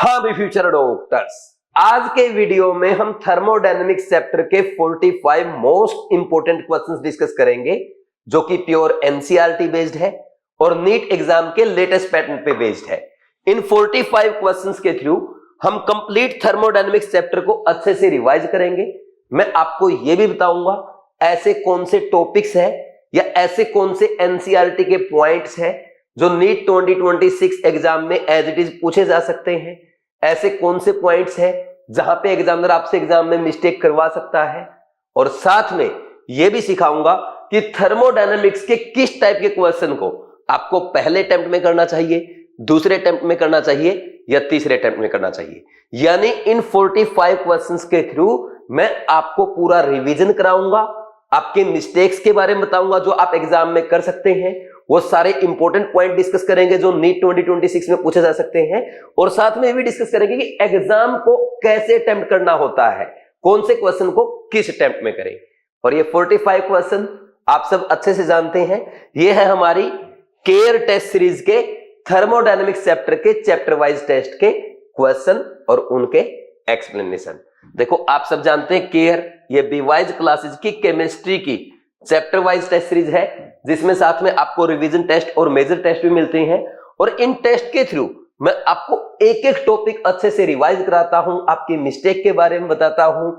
हाँ भी future doctors, आज के वीडियो में हम थर्मोडायनेमिक्स चैप्टर के 45 मोस्ट इंपोर्टेंट क्वेश्चंस डिस्कस करेंगे जो कि प्योर एनसीईआरटी बेस्ड है और नीट एग्जाम के लेटेस्ट पैटर्न पे बेस्ड है। इन 45 क्वेश्चंस के थ्रू हम कंप्लीट थर्मोडायनेमिक्स चैप्टर को अच्छे से रिवाइज करेंगे। मैं आपको यह भी बताऊंगा ऐसे कौन से टॉपिक्स है या ऐसे कौन से एनसीईआरटी के पॉइंट्स हैं जो नीट 2026 एग्जाम में एज इट इज पूछे जा सकते हैं। ऐसे कौन से पॉइंट्स हैं जहां पे एग्जामिनर आपसे एग्जाम में मिस्टेक करवा सकता है, और साथ में यह भी सिखाऊंगा कि थर्मोडायनेमिक्स के किस टाइप के क्वेश्चन को आपको पहले अटेम्प्ट में करना चाहिए, दूसरे अटेम्प्ट में करना चाहिए या तीसरे अटेम्प्ट में करना चाहिए। यानी इन 45 क्वेश्चंस के थ्रू मैं आपको पूरा रिवीजन कराऊंगा, आपके मिस्टेक्स के बारे में बताऊंगा जो आप एग्जाम में कर सकते हैं, वो सारे इंपॉर्टेंट पॉइंट डिस्कस करेंगे जो नीट 2026 में पूछे जा सकते हैं, और साथ में भी डिस्कस करेंगे कि एग्जाम को कैसे अटेम्प्ट करना होता है, कौन से क्वेश्चन को किस अटेम्प्ट में करें। और ये 45 क्वेश्चन आप सब अच्छे से जानते हैं, ये है हमारी केयर टेस्ट सीरीज के थर्मोडायनेमिक्स चैप्टर के चैप्टर वाइज टेस्ट के क्वेश्चन और उनके एक्सप्लेनेशन। देखो आप सब जानते हैं केयर ये बीवाइज क्लासेस की केमिस्ट्री की चैप्टर वाइज टेस्ट सीरीज है जिसमें साथ में आपको रिवीजन टेस्ट और मेजर टेस्ट भी मिलते हैं, और इन टेस्ट के थ्रू मैं आपको एक एक टॉपिक अच्छे से रिवाइज कराता हूं, आपकी मिस्टेक के बारे में बताता हूं,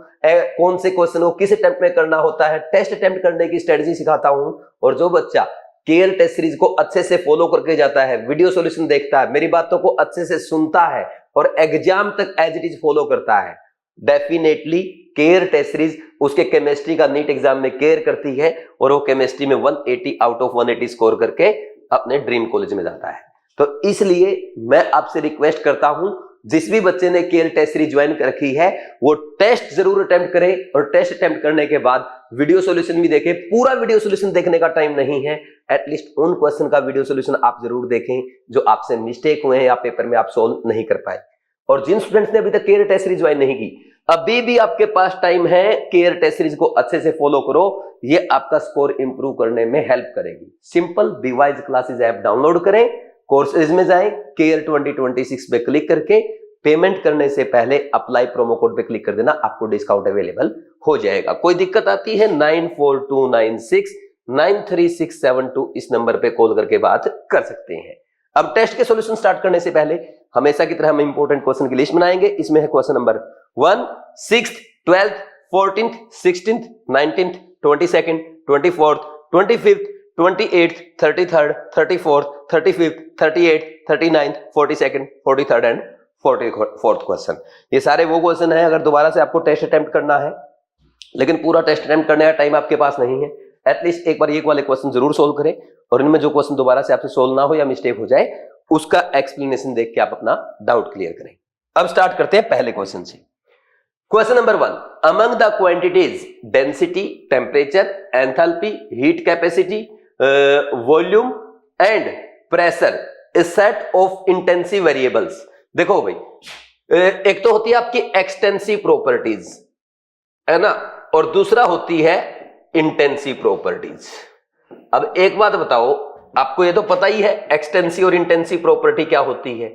कौन से क्वेश्चन को किस अटेम्प्ट में करना होता है, टेस्ट अटेम्प्ट करने की स्ट्रेटजी सिखाता हूं। और जो बच्चा केयर टेस्ट सीरीज को अच्छे से फॉलो करके जाता है, वीडियो सॉल्यूशन देखता है, मेरी बातों को अच्छे से सुनता है और एग्जाम तक एज इट इज फॉलो करता है, डेफिनेटली केयर टेस्ट सीरीज उसके केमिस्ट्री का नीट एग्जाम में केयर करती है और वो केमिस्ट्री में 180 आउट ऑफ 180 स्कोर करके अपने ड्रीम कॉलेज में जाता है। तो इसलिए मैं आपसे रिक्वेस्ट करता हूं, जिस भी बच्चे ने केयर टेस्ट सीरीज ज्वाइन कर रखी है वो टेस्ट जरूर अटेम्प्ट करे, और टेस्ट अटेम्प्ट करने के बाद वीडियो सॉल्यूशन भी देखें। पूरा वीडियो सॉल्यूशन देखने का टाइम नहीं है, एटलीस्ट उन क्वेश्चन का वीडियो सॉल्यूशन आप जरूर देखें जो आपसे मिस्टेक हुए हैं या पेपर में आप सोल्व नहीं कर पाए। और जिन स्टूडेंट्स ने अभी तक केयर टेस्ट सीरीज ज्वाइन नहीं की, अभी भी आपके पास टाइम है, केयर टेस्ट सीरीज को अच्छे से फॉलो करो, ये आपका स्कोर इंप्रूव करने में हेल्प करेगी। सिंपल बीवाइज क्लासेस ऐप डाउनलोड करें, कोर्सेज में जाएं, केयर 2026 पे क्लिक करके पेमेंट करने से पहले अप्लाई प्रोमो कोड पे क्लिक कर देना, आपको डिस्काउंट अवेलेबल हो जाएगा। कोई दिक्कत आती है 9429693672 इस नंबर पे कॉल करके बात कर सकते हैं। अब टेस्ट के सॉल्यूशन स्टार्ट करने से पहले हमेशा की तरह हम इंपॉर्टेंट क्वेश्चन की लिस्ट बनाएंगे। इसमें है question number 1, 6th, 12th, 14th, 16th, 19th, 22nd, 24th, 25th, 28th, 33rd, 34th, 35th, 38th, 39th, 42nd, 43rd and 44th question. ये सारे वो क्वेश्चन है अगर दोबारा से आपको टेस्ट अटेम्प्ट करना है, लेकिन पूरा टेस्ट अटेम्प्ट करने का टाइम आपके पास नहीं है, एटलीस्ट एक बार ये वाले क्वेश्चन जरूर सोल्व करें, और इनमें जो क्वेश्चन दोबारा से आपसे सोल्व ना हो या मिस्टेक हो जाए उसका एक्सप्लेनेशन देख के आप अपना डाउट क्लियर करें। अब स्टार्ट करते हैं पहले क्वेश्चन से। Question number 1, among the quantities density, temperature, enthalpy, heat capacity, volume and pressure A set of intensive variables. देखो भाई, एक तो होती है आपकी एक्सटेंसिव प्रॉपर्टीज, है ना, और दूसरा होती है इंटेंसिव प्रॉपर्टीज। अब एक बात बताओ, आपको ये तो पता ही है एक्सटेंसिव और इंटेंसिव प्रॉपर्टी क्या होती है।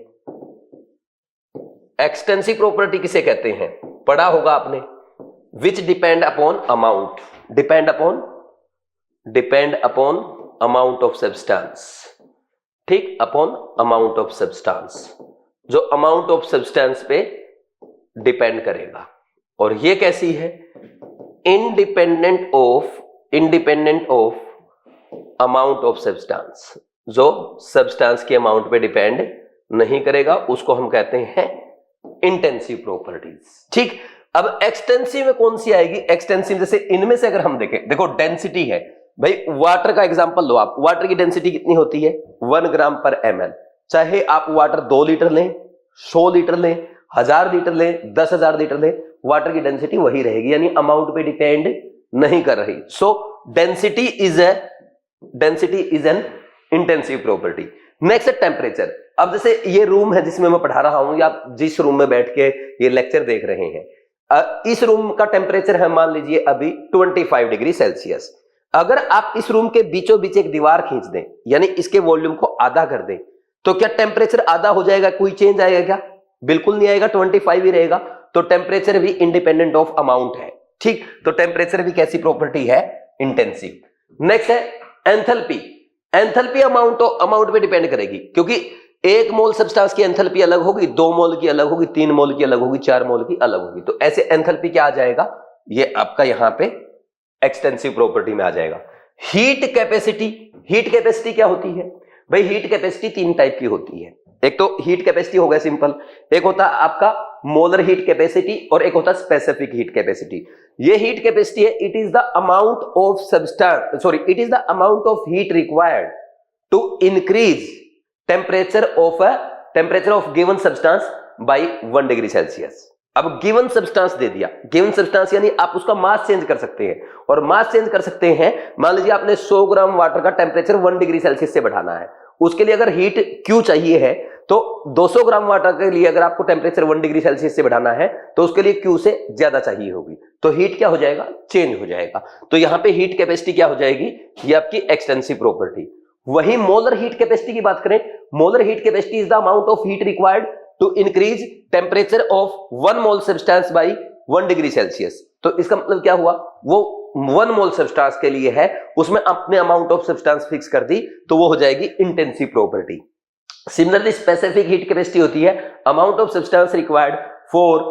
एक्सटेंसिव प्रॉपर्टी किसे कहते हैं, पढ़ा होगा आपने, विच depend upon amount, depend upon amount of substance, ठीक, अपॉन अमाउंट ऑफ सब्सटेंस, जो अमाउंट ऑफ सब्सटेंस पे डिपेंड करेगा। और ये कैसी है, independent of amount of substance, जो सब्सटेंस के अमाउंट पे डिपेंड नहीं करेगा, उसको हम कहते हैं इंटेंसिव प्रॉपर्टीज। ठीक, अब एक्सटेंसिव में कौन सी आएगी, एक्सटेंसिव जैसे इनमें से अगर हम देखें, देखो डेंसिटी है भाई, वाटर का एग्जांपल लो आप, वाटर की डेंसिटी कितनी होती है 1 ग्राम पर ml। चाहे आप वाटर 2 लीटर लें, 100 लीटर लें, 1000 लीटर लें, 10,000 लीटर लें, वाटर की डेंसिटी वही रहेगी, यानी अमाउंट पे डिपेंड नहीं कर रही। सो density is an intensive property. Next है टेम्परेचर। अब जैसे ये रूम है जिसमें मैं पढ़ा रहा हूं, या जिस रूम में बैठ के ये लेक्चर देख रहे हैं, इस रूम का टेम्परेचर है मान लीजिए अभी 25 डिग्री सेल्सियस। अगर आप इस रूम के बीचों बीच एक दीवार खींच दें, यानी इसके वॉल्यूम को आधा कर दें, तो क्या टेम्परेचर आधा हो जाएगा, कोई चेंज आएगा क्या? बिल्कुल नहीं आएगा, 25 ही रहेगा। तो टेम्परेचर भी इंडिपेंडेंट ऑफ अमाउंट है, ठीक। तो टेम्परेचर भी कैसी प्रॉपर्टी है, इंटेंसिव। नेक्स्ट है एंथैल्पी। एंथैल्पी अमाउंट पे डिपेंड करेगी, क्योंकि 1 मोल सब्सटेंस की एंथैल्पी अलग होगी, 2 मोल की अलग होगी, 3 मोल की अलग होगी, 4 मोल की अलग होगी। तो ऐसे एंथैल्पी क्या आ जाएगा, ये आपका यहां पे एक्सटेंसिव प्रॉपर्टी में आ जाएगा। Heat capacity. हीट कैपेसिटी क्या होती है भाई, हीट कैपेसिटी 3 टाइप की होती है। एक तो हीट कैपेसिटी हो गया सिंपल, एक होता है आपका मोलर हीट कैपेसिटी और एक होता है स्पेसिफिक हीट कैपेसिटी। ये हीट कैपेसिटी है, it is the amount of substance, sorry, it is the amount of heat required to increase temperature of given substance by 1 degree Celsius. अब given substance दे दिया, given substance यानी आप उसका mass change कर सकते हैं, और मास चेंज कर सकते हैं, मान लीजिए आपने 100 ग्राम वाटर का टेम्परेचर 1 डिग्री सेल्सियस से बढ़ाना है, उसके लिए अगर हीट क्यू चाहिए है तो 200 ग्राम वाटर के लिए अगर आपको टेम्परेचर 1 डिग्री सेल्सियस से बढ़ाना है तो उसके लिए क्यू से ज्यादा चाहिए होगी, तो हीट क्या हो जाएगा, चेंज हो जाएगा। तो यहां पे हीट कैपेसिटी क्या हो जाएगी, ये आपकी एक्सटेंसिव प्रॉपर्टी। वही मोलर हीट कैपेसिटी की बात करें, molar heat capacity is the amount of heat required to increase temperature of 1 mole substance by 1 degree Celsius. तो इसका मतलब क्या हुआ, वो 1 मोल सब्सटेंस के लिए है, उसमें अपने अमाउंट ऑफ सब्सटेंस फिक्स कर दी, तो वो हो जाएगी intensive property. Similarly specific heat capacity होती है amount of substance required for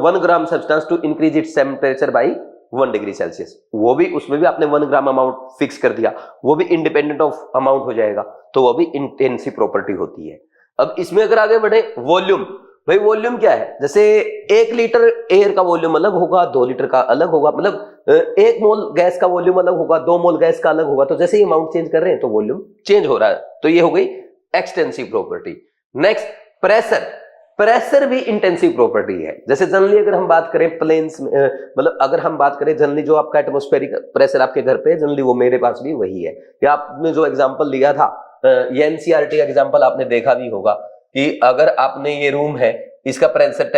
1 gram substance to increase its temperature by 1 degree Celsius. वो भी, उसमें भी आपने 1 ग्राम अमाउंट फिक्स कर दिया, वो भी इंडिपेंडेंट ऑफ अमाउंट हो जाएगा, तो वो भी इंटेंसिव प्रॉपर्टी होती है। अब इसमें अगर आगे बढ़े, वॉल्यूम। भाई वॉल्यूम क्या है, जैसे 1 लीटर एयर का वॉल्यूम अलग होगा, 2 लीटर का अलग होगा, मतलब 1 मोल गैस का वॉल्यूम अलग होगा, 2 मोल गैस का अलग होगा। तो जैसे ही अमाउंट चेंज कर रहे हैं तो वॉल्यूम चेंज हो रहा है, तो ये हो गई extensive property. Next pressure. Pressure भी इंटेंसिव प्रॉपर्टी है। जैसे जनरली अगर हम बात करें प्लेन्स में, मतलब अगर हम बात करें जनरली जो आपका एटमॉस्फेरिक प्रेशर आपके घर पे जनरली, वो मेरे पास भी वही है। या आपने जो एग्जांपल लिया था, ये एनसीईआरटी एग्जांपल आपने देखा भी होगा कि अगर आपने ये रूम है, इसका प्रेशर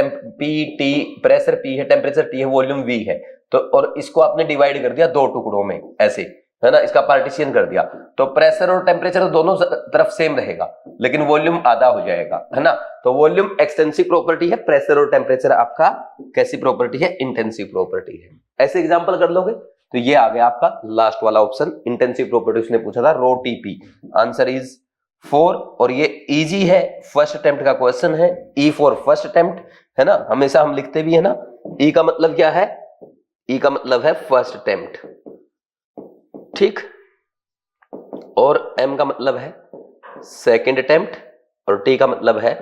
प्रेशर P है, टेम्परेचर T है, वॉल्यूम V है, तो और इसको आपने डिवाइड कर दिया 2 टुकड़ों में, ऐसे है ना, इसका पार्टीशन कर दिया, तो प्रेशर और टेम्परेचर तो दोनों तरफ सेम रहेगा, लेकिन वॉल्यूम आधा हो जाएगा, है ना। तो वॉल्यूम एक्सटेंसिव प्रॉपर्टी है, प्रेशर और टेम्परेचर आपका कैसी प्रॉपर्टी है, इंटेंसिव प्रॉपर्टी है। ऐसे एग्जांपल कर लोगे तो ये आ गया आपका लास्ट वाला ऑप्शन, इंटेंसिव प्रॉपर्टी उसने पूछा था, रो टीपी। आंसर इज 4, और ये इजी है, फर्स्ट अटेम्प्ट का क्वेश्चन है, ई फॉर फर्स्ट अटेम्प्ट, है ना, हमेशा हम लिखते भी है ना। ई का मतलब क्या है, ई का मतलब है फर्स्ट अटेम्प्ट, ठीक, और एम का मतलब है सेकंड अटेम्प्ट, और टी का मतलब है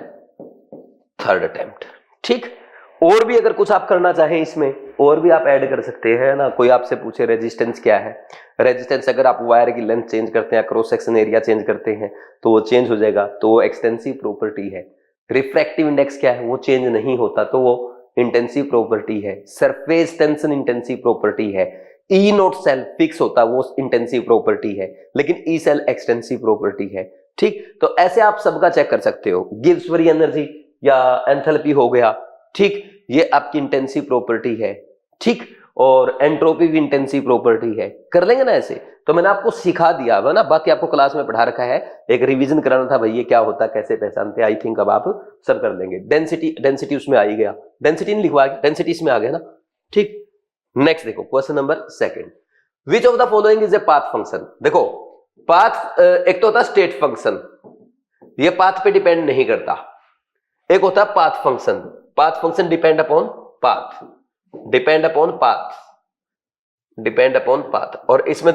थर्ड अटेम्प्ट, ठीक। और भी अगर कुछ आप करना चाहें इसमें, और भी आप ऐड कर सकते हैं ना। कोई आपसे पूछे रेजिस्टेंस क्या है, रेजिस्टेंस अगर आप वायर की लेंथ चेंज करते हैं, क्रॉस सेक्शन एरिया चेंज करते हैं तो वो चेंज हो जाएगा, तो वो एक्सटेंसिव प्रॉपर्टी है। रिफ्रैक्टिव इंडेक्स क्या है, वो चेंज नहीं होता, तो वो इंटेंसिव प्रॉपर्टी है। सरफेस टेंशन इंटेंसिव प्रॉपर्टी है। ई नोट सेल फिक्स होता, वो इंटेंसिव प्रॉपर्टी है, लेकिन ई सेल एक्सटेंसिव प्रॉपर्टी है, ठीक। तो ऐसे आप सबका चेक कर सकते हो, गिब्स फ्री एनर्जी या एंथैल्पी हो गया, ठीक, ये आपकी इंटेंसिव प्रॉपर्टी है, ठीक, और एंट्रोपी भी इंटेंसिव प्रॉपर्टी है। कर लेंगे ना ऐसे, तो मैंने आपको सिखा दिया है ना, बाकी आपको क्लास में पढ़ा रखा है, एक रिवीजन कराना था भाई ये क्या होता है, कैसे पहचानते हैं। आई थिंक अब आप सब कर लेंगे। डेंसिटी उसमें आ ही गया, डेंसिटी नहीं लिखवा, डेंसिटी इसमें आ गया ना, ठीक। नेक्स्ट देखो question number 2, which of the following is a path function. देखो पाथ एक तो होता है स्टेट फंक्शन, ये पाथ पे डिपेंड नहीं करता, एक होता है path function. Path function depend upon path, depend upon path, depend upon path. और इसमें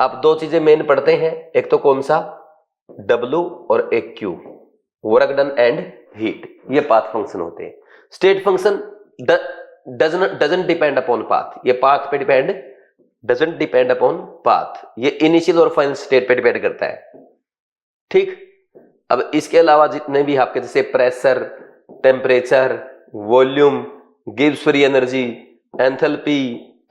आप 2 चीजें मेन पढ़ते हैं, एक तो कौन सा, W और एक Q, work done and heat, ये पाथ फंक्शन होते हैं। State function doesn't depend upon path, ये पाथ पे depend, doesn't depend upon path, ये इनिशियल और फाइनल स्टेट पे डिपेंड करता है, ठीक। अब इसके अलावा जितने भी आपके जैसे pressure, temperature, volume, Gibbs free energy, enthalpy,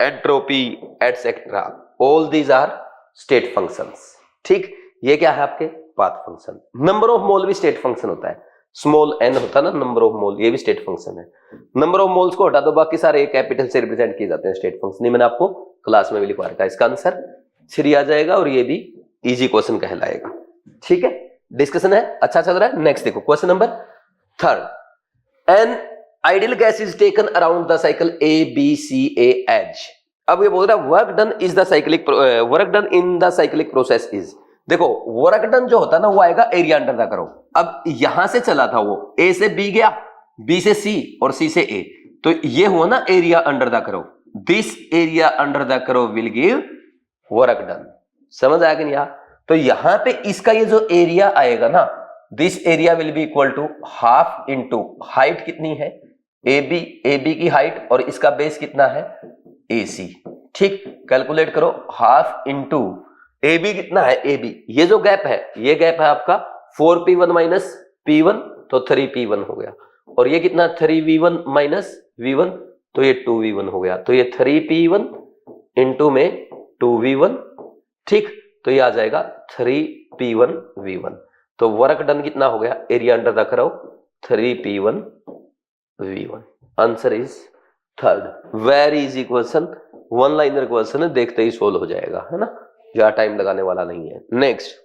entropy etcetera, all these are state functions, ठीक। ये क्या है आपके path function. Number of mole भी स्टेट फंक्शन होता है, स्मॉल n होता है ना नंबर ऑफ मोल, ये भी स्टेट फंक्शन है। नंबर ऑफ मोल्स को हटा दो, बाकी सारे कैपिटल से रिप्रेजेंट किए जाते हैं स्टेट फंक्शन। मैंने आपको क्लास में भी लिखवा रखा है, इसका आंसर 3 आ जाएगा, और ये भी इजी क्वेश्चन कहलाएगा, ठीक है। डिस्कशन है, अच्छा चल रहा है। नेक्स्ट देखो question number 3, an ideal gas is taken around the cycle A B C A H. अब ये बोल रहा है work done is the cyclic, work done in the cyclic process is. देखो वर्क डन जो होता है ना वो आएगा एरिया अंडर द कर्व। अब यहां से चला था वो, ए से बी गया, बी से सी और सी से ए, तो ये हुआ ना area under the curve. This area under the curve will give work done. समझ आया कि नहीं? तो यहां पे इसका ये जो एरिया आएगा ना, this area will be equal to half into height कितनी है ए बी की हाइट, और इसका बेस कितना है ए सी। ठीक, कैलकुलेट करो, हाफ इंटू ए बी कितना है ए बी, ये जो गैप है ये गैप है आपका 4p1 माइनस p1, तो 3p1 हो गया, और ये कितना 3v1 माइनस v1, तो ये 2v1 हो गया, तो ये 3p1 इंटू में 2v1। ठीक, तो ये आ जाएगा 3p1 v1। तो वर्क डन कितना हो गया area under the curve 3p1 v1। Answer is 3rd। Very easy question, one liner question है, देखते ही सोल्व हो जाएगा, है ना, ज्यादा टाइम लगाने वाला नहीं है। Next,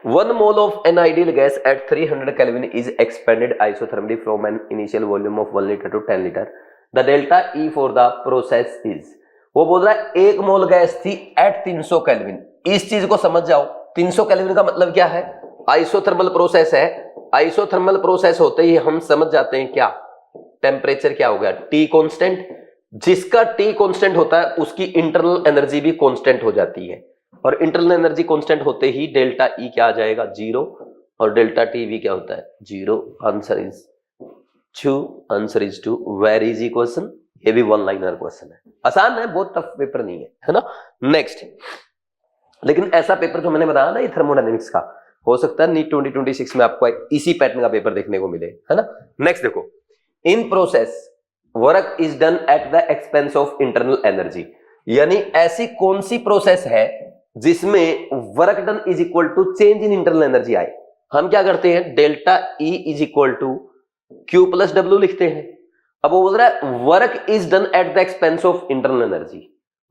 1 mole of an ideal gas at 300 Kelvin is expanded isothermally from an initial volume of 1 liter to 10 liter. The delta E for the process is। वो बोल रहा है 1 मोल गैस थी एट 300 केल्विन। इस चीज को समझ जाओ, 300 केल्विन का मतलब क्या है, आइसोथर्मल प्रोसेस है। आइसोथर्मल प्रोसेस होते ही हम समझ जाते हैं क्या, टेम्परेचर क्या हो गया T कांस्टेंट। जिसका T कांस्टेंट होता है उसकी इंटरनल एनर्जी भी कांस्टेंट हो जाती है, और इंटरनल एनर्जी कांस्टेंट होते ही डेल्टा E क्या आ जाएगा 0, और डेल्टा T भी क्या होता है 0। Answer is 2। Answer is 2। Very easy question, ये भी वन लाइनर क्वेश्चन है, आसान है, बहुत टफ पेपर नहीं है ना। नेक्स्ट, लेकिन ऐसा पेपर जो मैंने बताया ना ये थर्मोडायनेमिक्स का, हो सकता है नीट 2026 में आपको इसी पैटर्न का पेपर देखने को मिले, है ना। नेक्स्ट देखो, in process work is done at the expense of internal energy. यानी ऐसी कौन सी प्रोसेस है जिसमें work done is equal to change in internal energy आए। हम क्या करते हैं, delta E is equal to Q plus W लिखते हैं। अब वो बोल रहा है work is done at the expense of internal energy,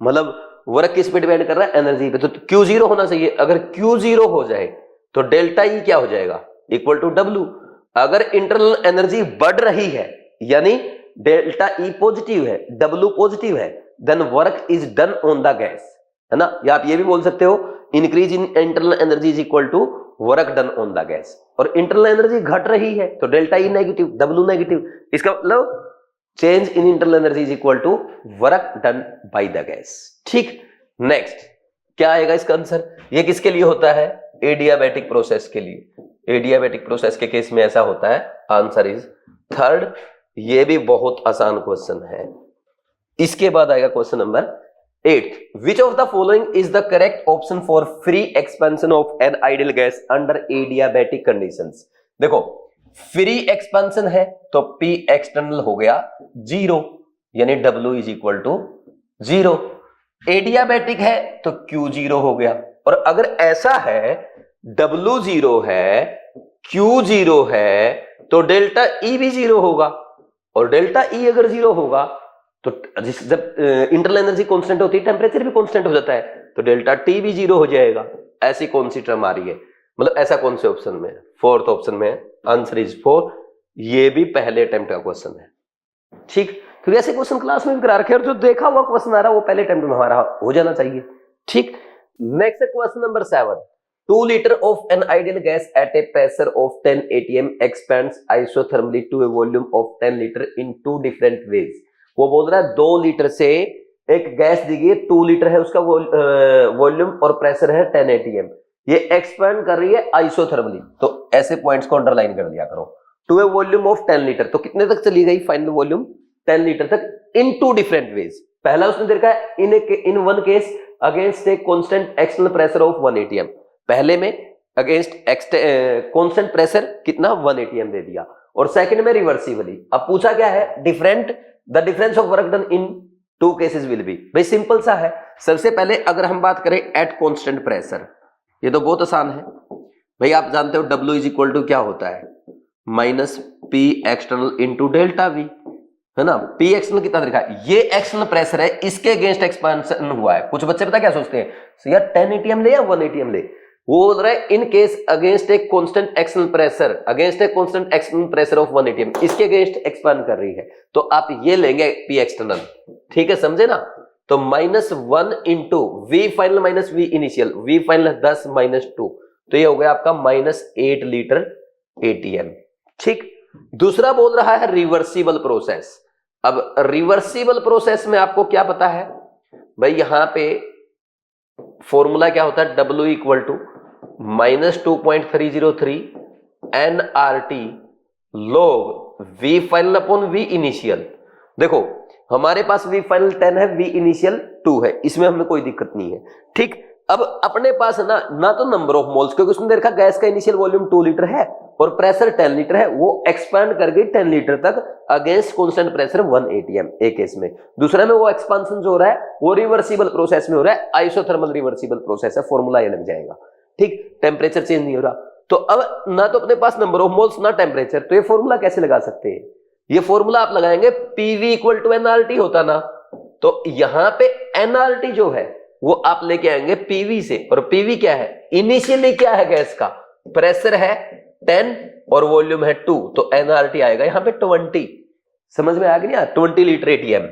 मतलब वर्क किस पे डिपेंड कर रहा है, एनर्जी पे। तो Q0 होना चाहिए, अगर Q0 हो जाए तो डेल्टा E क्या हो जाएगा इक्वल टू W। अगर इंटरनल एनर्जी बढ़ रही है यानी डेल्टा E पॉजिटिव है, W पॉजिटिव है, then work is done on the gas, है ना। या आप ये भी बोल सकते हो increase in internal energy is equal to work done on the gas. और इंटरनल एनर्जी घट रही है तो delta E negative, W negative, इसका मतलब change in internal energy is equal to work done by the gas. ठीक, next क्या आएगा इसका आंसर, ये किसके लिए होता है, एडियाबैटिक प्रोसेस के लिए। एडियाबैटिक प्रोसेस के केस में ऐसा होता है। Answer is 3rd। ये भी बहुत आसान क्वेश्चन है। इसके बाद आएगा question number 8, which of the following is the correct option for free expansion of an ideal gas under adiabatic conditions। देखो फ्री एक्सपेंशन है तो P एक्सटर्नल हो गया 0, यानी W is equal to 0। Adiabatic है तो Q 0 हो गया, और अगर ऐसा है W 0 है Q 0 है तो डेल्टा E भी 0 होगा, और डेल्टा E अगर 0 होगा तो जब इंटरनल एनर्जी कांस्टेंट होती है टेम्परेचर भी कांस्टेंट हो जाता है, तो डेल्टा T भी 0 हो जाएगा। ऐसी कौन सी टर्म आ रही है, मतलब ऐसा कौन से ऑप्शन में, 4th ऑप्शन में। Answer is 4। ये भी पहले अटेम्प्ट का क्वेश्चन है। ठीक, क्योंकि ऐसे क्वेश्चन क्लास में भी करा रखे हैं, और जो देखा हुआ क्वेश्चन आ रहा है वो पहले अटेम्प्ट में हमारा हो जाना चाहिए। ठीक, next question number 7, 2 liter of an ideal gas at a pressure of 10 atm expands isothermally to a volume of 10 liter in 2 different ways। वो बोल रहा है 2 लीटर से एक गैस दी गई, 2 लीटर है उसका वॉल्यूम और प्रेशर है 10 atm, ये एक्सपेंड कर रही है आइसोथर्मली। तो ऐसे पॉइंट्स को अंडरलाइन कर दिया करो। To a volume of 10 litre, तो कितने तक चली गई फाइनल वॉल्यूम 10 लीटर तक, इन 2 डिफरेंट वेज। पहला उसने देखा है in one case against a constant external pressure of 1 atm। पहले में अगेंस्ट कांस्टेंट प्रेशर कितना 1 atm दे दिया, और सेकंड में रिवर्सिबली। अब पूछा क्या है, different the difference of work done in 2 cases will be. भाई सिंपल सा है। सबसे पहले अगर हम बात करें एट कांस्टेंट प्रेशर, ये तो बहुत आसान है भाई, आप जानते हो W इज इक्वल टू क्या होता है, minus P external into delta V, है ना। P एक्सटर्नल कितना लिखा है, ये एक्सटर्नल प्रेशर है, इसके अगेंस्ट एक्सपेंशन हुआ है। कुछ बच्चे पता क्या सोचते हैं, यार 10 atm ले या 1 atm ले, वो बोल रहा है in case against a constant external pressure of 1 atm, इसके अगेंस्ट एक्सपांड कर रही है, तो आप ये लेंगे पी एक्सटर्नल, ठीक है, समझे ना। तो -1 into V final minus V initial, V final 10 -2, तो ये हो गया आपका -8 लीटर एटीएम, ठीक। दूसरा बोल रहा है रिवर्सिबल प्रोसेस। अब रिवर्सिबल प्रोसेस में आपको क्या पता है भाई, यहां पे फॉर्मूला क्या होता है, W equal to -2.303 nRT log V final upon V initial. देखो हमारे पास V फाइनल 10 है, V इनिशियल 2 है, इसमें हमें कोई दिक्कत नहीं है, ठीक। अब अपने पास ना तो नंबर ऑफ मोल्स, क्योंकि उसने देखा गैस का इनिशियल वॉल्यूम 2 लीटर है और प्रेशर 10 लीटर है, वो एक्सपैंड कर गई 10 लीटर तक अगेंस्ट कांस्टेंट प्रेशर 1 atm एक केस में। दूसरे में वो एक्सपांशन जो हो रहा है वो रिवर्सिबल प्रोसेस में हो रहा है, आइसोथर्मल रिवर्सिबल प्रोसेस है, फॉर्मूला ये लग जाएगा, ठीक। टेम्परेचर चेंज नहीं हो रहा, तो अब ना तो अपने पास नंबर ऑफ मोल्स ना टेम्परेचर, तो ये फॉर्मूला कैसे लगा सकते हैं, ये फॉर्मूला आप लगाएंगे पीवी इक्वल टू एनआरटी होता ना, तो यहां पे एनआरटी जो है वो आप लेके आएंगे पीवी से, और पीवी क्या है, इनिशियली क्या है गैस का प्रेशर है 10 और वॉल्यूम है 2, तो एनआरटी आएगा यहां पे 20। समझ में आ गया, 20 लीटर एटीएम।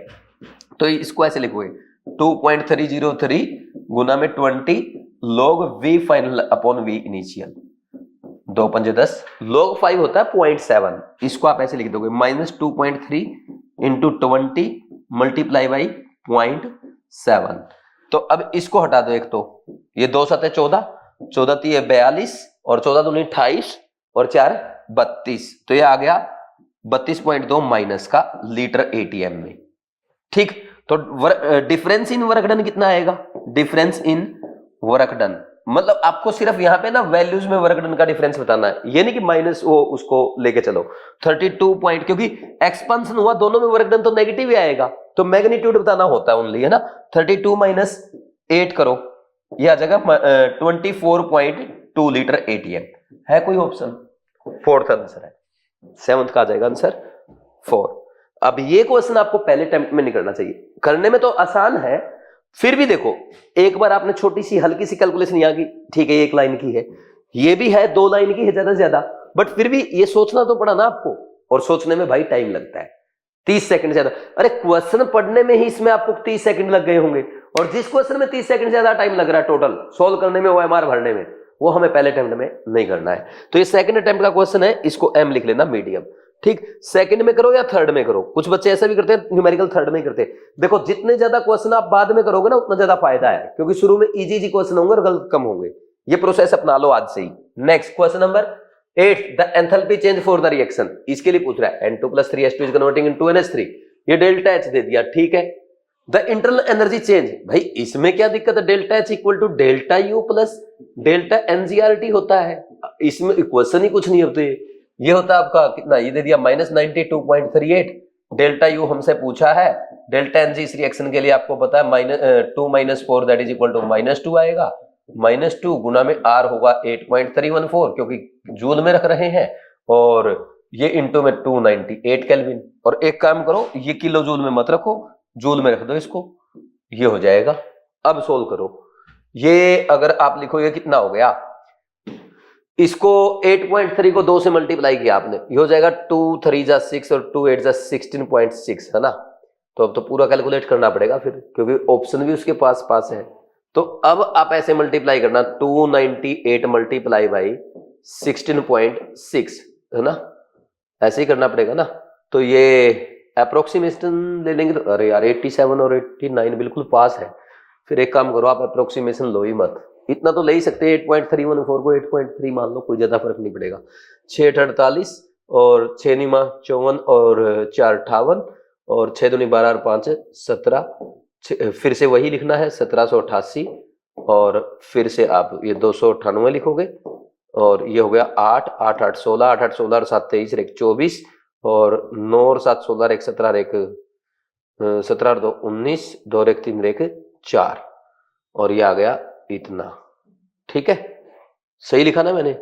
तो इसको ऐसे लिखोगे 2.303 गुना में 20 log V final upon V initial, 2 पंजे 10, log 5 होता है 0.7, इसको आप ऐसे लिख दोगे -2.3 इंटू 20 मल्टीप्लाई बाई 0.7। तो अब इसको हटा दो, एक तो ये 2 7 14, 14 3 42 और 14 दूनी 28 और 4 32, तो ये आ गया 32.2 माइनस का लीटर एटीएम में, ठीक। तो डिफरेंस इन वर्क डन कितना आएगा, डिफरेंस इन वर्क डन मतलब आपको सिर्फ यहां पे ना वैल्यूज में वर्क डन का डिफरेंस बताना है, ये नहीं कि माइनस वो उसको लेके चलो 32 पॉइंट, क्योंकि एक्सपेंशन हुआ दोनों में वर्क डन तो नेगेटिव ही आएगा, तो मैग्नीट्यूड बताना होता है ओनली, है ना। 32 माइनस 8 करो, यह आ जाएगा 24.2 लीटर एटीएम। है कोई ऑप्शन, फोर्थ आंसर है, सेवंथ का आ जाएगा आंसर 4। अब ये क्वेश्चन आपको पहले अटेम्प्ट में नहीं करना चाहिए, करने में तो आसान है, फिर भी देखो एक बार आपने छोटी सी हल्की सी कैलकुलेशन यहाँ की, ठीक है, 1 लाइन की है, ये भी है 2 लाइन की है ज्यादा से ज्यादा, बट फिर भी ये सोचना तो पड़ा ना आपको, और सोचने में भाई टाइम लगता है 30 सेकंड ज्यादा। अरे क्वेश्चन पढ़ने में ही इसमें आपको 30 सेकंड लग गए होंगे, और जिस क्वेश्चन में 30 सेकंड ज्यादा टाइम लग रहा है टोटल सोल्व करने में, OMR भरने में, वो हमें पहले अटेम्प्ट में नहीं करना है। तो ये सेकंड अटेम्प्ट का क्वेश्चन है, इसको M लिख लेना मीडियम, ठीक। सेकंड में करो या थर्ड में करो, कुछ बच्चे ऐसा भी करते हैं न्यूमेरिकल थर्ड में करते हैं। देखो जितने ज्यादा क्वेश्चन आप बाद में करोगे ना उतना ज्यादा फायदा है, क्योंकि शुरू में इजी क्वेश्चन होंगे और गलत कम होंगे। ये प्रोसेस अपना लो आज से ही। Next question number 8, the enthalpy change for the reaction, इसके लिए पूछ रहा है N2 + 3H2 is converting into NH3, ये डेल्टा H दे दिया, ठीक है। द इंटरनल एनर्जी चेंज, भाई इसमें क्या दिक्कत है, delta H equal to delta U plus delta NGRT होता है, इसमें इक्वेशन ही कुछ नहीं होते। ये होता है आपका कितना, ये दे दिया -92.38, डेल्टा U हमसे पूछा है, डेल्टा NG इस रिएक्शन के लिए आपको पता है 2 - 4 दैट इज इक्वल टू -2 आएगा, -2 गुना में R होगा 8.314, क्योंकि जूल में रख रहे हैं, और ये इंटू में 298 केल्विन। और एक काम करो, ये किलो जूल में मत रखो, जूल में रख दो इसको, ये हो जाएगा। अब सोल्व करो, ये अगर आप लिखो ये कितना हो गया, इसको 8.3 को 2 से मल्टीप्लाई किया आपने, ये हो जाएगा 2 3 जा 6 और 2 8 जा 16.6, है ना। तो अब तो पूरा कैलकुलेट करना पड़ेगा फिर, क्योंकि ऑप्शन भी उसके पास है। तो अब आप ऐसे मल्टीप्लाई करना, 298 मल्टीप्लाई बाई 16.6, है ना, ऐसे ही करना पड़ेगा ना। तो ये अप्रोक्सीमेशन ले लेंगे तो, अरे यार 87 और 89 बिल्कुल पास है। फिर एक काम करो, आप अप्रोक्सीमेशन लो ही मत, इतना तो ले ही सकते हैं, 8.314 को 8.3 मान लो, कोई ज्यादा फर्क नहीं पड़ेगा। 6 8 48 और 6 9 54 और 4 58 और 6 दूनी 12 और 5 17, फिर से वही लिखना है 1788, और फिर से आप ये 298 लिखोगे, और ये हो गया 8 8 8 16 8 8 16 और 7 23 1 24 और 9 और 7 16 1 17 1 17 और 2 19 2 और 1 3 1 4, और ये आ गया इतना, ठीक है, सही लिखा ना मैंने।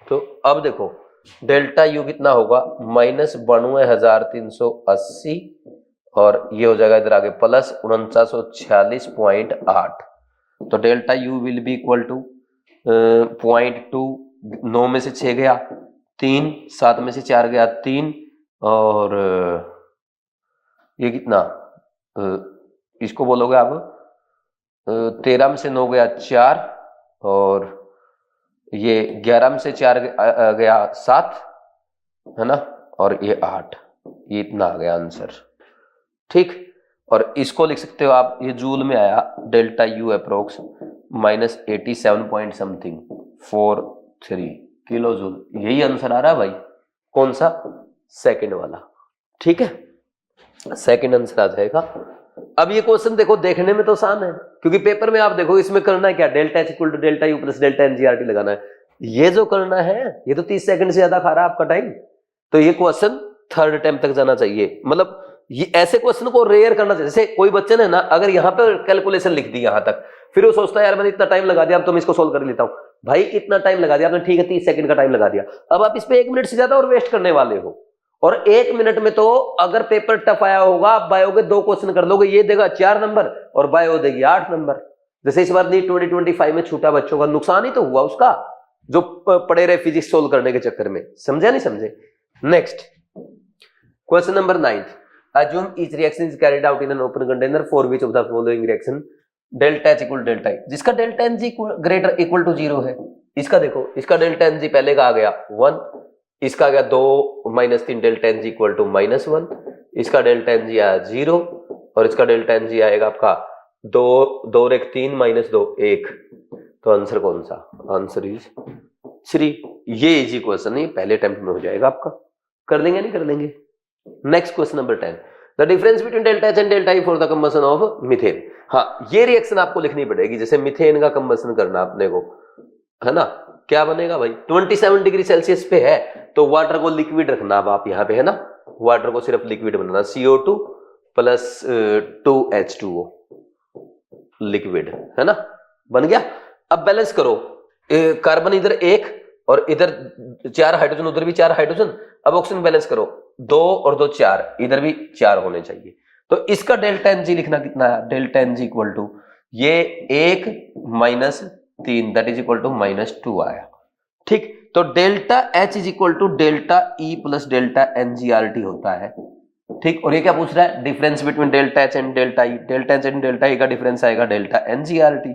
तो अब देखो डेल्टा U कितना होगा, -92,380, और ये हो जाएगा इधर आगे प्लस 4946.8, तो delta U will be equal to 0.2, 9 में से 6 गया 3, 7 में से 4 गया 3, और ये कितना, इसको बोलोगे आप 13 में से 9 गया 4, और ये 11 में से 4 गया 7, है ना, और ये 8, ये इतना आ गया आंसर। ठीक, और इसको लिख सकते हो आप, ये जूल में आया, delta U approx -87 point something 43 kilo joule, यही आंसर आ रहा है भाई। कौन सा? सेकंड वाला। ठीक है, सेकंड आंसर आ जाएगा। अब ये क्वेश्चन देखो, देखने में तो आसान है, क्योंकि पेपर में आप देखो इसमें करना है क्या, delta H equal to delta U plus delta NGRT लगाना है। ये जो करना है ये तो 30 सेकंड से ज्यादा खा रहा है आपका टाइम। तो ये क्वेश्चन थर्ड अटेम्प्ट तक जाना चाहिए, मतलब ये ऐसे क्वेश्चन को रेयर करना चाहिए। जैसे कोई बच्चे ने ना अगर यहाँ पे कैलकुलेशन लिख दी यहां तक, फिर वो सोचता है यार मैंने इतना टाइम लगा दिया, अब तो मैं इसको सोल्व कर लेता हूं। भाई इतना टाइम लगा दिया आपने, ठीक है 30 सेकंड का टाइम लगा दिया, अब आप इस पे 1 मिनट से ज्यादा और वेस्ट करने वाले हो। और 1 मिनट में तो अगर पेपर टफ आया होगा, आप बायो के 2 क्वेश्चन कर लोगे, ये देगा 4 नंबर और बायो देगी 8 नंबर। जैसे इस बार नीट 2025 में छूटा बच्चों का, नुकसान ही तो हुआ उसका, जो पड़े रहे फिजिक्स सोल्व करने के चक्कर में। समझे नहीं समझे? Next question number 9, assume each reaction is carried out in an open container for which of the following reaction delta H equal delta I, जिसका delta N G greater equal to 0 है। इसका देखो, इसका डेल्टा एन जी पहले का आ गया 1, इसका आ गया 2 - 3 delta N G equal to -1, इसका डेल्टा एन जी आया 0, और इसका डेल्टा एन जी आएगा आपका 2 रेख 3 - 2 1। तो आंसर कौन सा? Answer is 3। ये इजी क्वेश्चन नहीं, पहले अटेम्प्ट में हो जाएगा आपका। कर लेंगे नहीं कर लेंगे? Next question number 10, the difference between delta H and delta I for the combustion of methane. हाँ, ये रिएक्शन आपको लिखनी पड़ेगी। जैसे मीथेन का कंबशन करना अपने को, है ना, क्या बनेगा भाई? 27 डिग्री सेल्सियस पे है, तो वाटर को लिक्विड रखना अब आप यहाँ पे, है ना, वाटर को सिर्फ लिक्विड बनाना, CO2 प्लस 2H2O लिक्विड, है ना, बन गया। अब बैलेंस करो, कार्बन इधर 1 और इधर 4 हाइड्रोजन, उधर भी 4 हाइड्रोजन। अब ऑक्सीजन बैलेंस करो, 2 और 2 4, इधर भी 4 होने चाहिए। तो इसका डेल्टा एनजी लिखना कितना है? डेल्टा एनजी इक्वल टू ये 1 - 3 दैट इज इक्वल टू -2 आया। ठीक, तो delta H is equal to delta E plus delta NGRT होता है। ठीक, और ये क्या पूछ रहा है? Difference between delta H and delta E. Delta H and delta E का डिफरेंस आएगा डेल्टा एनजीआरटी।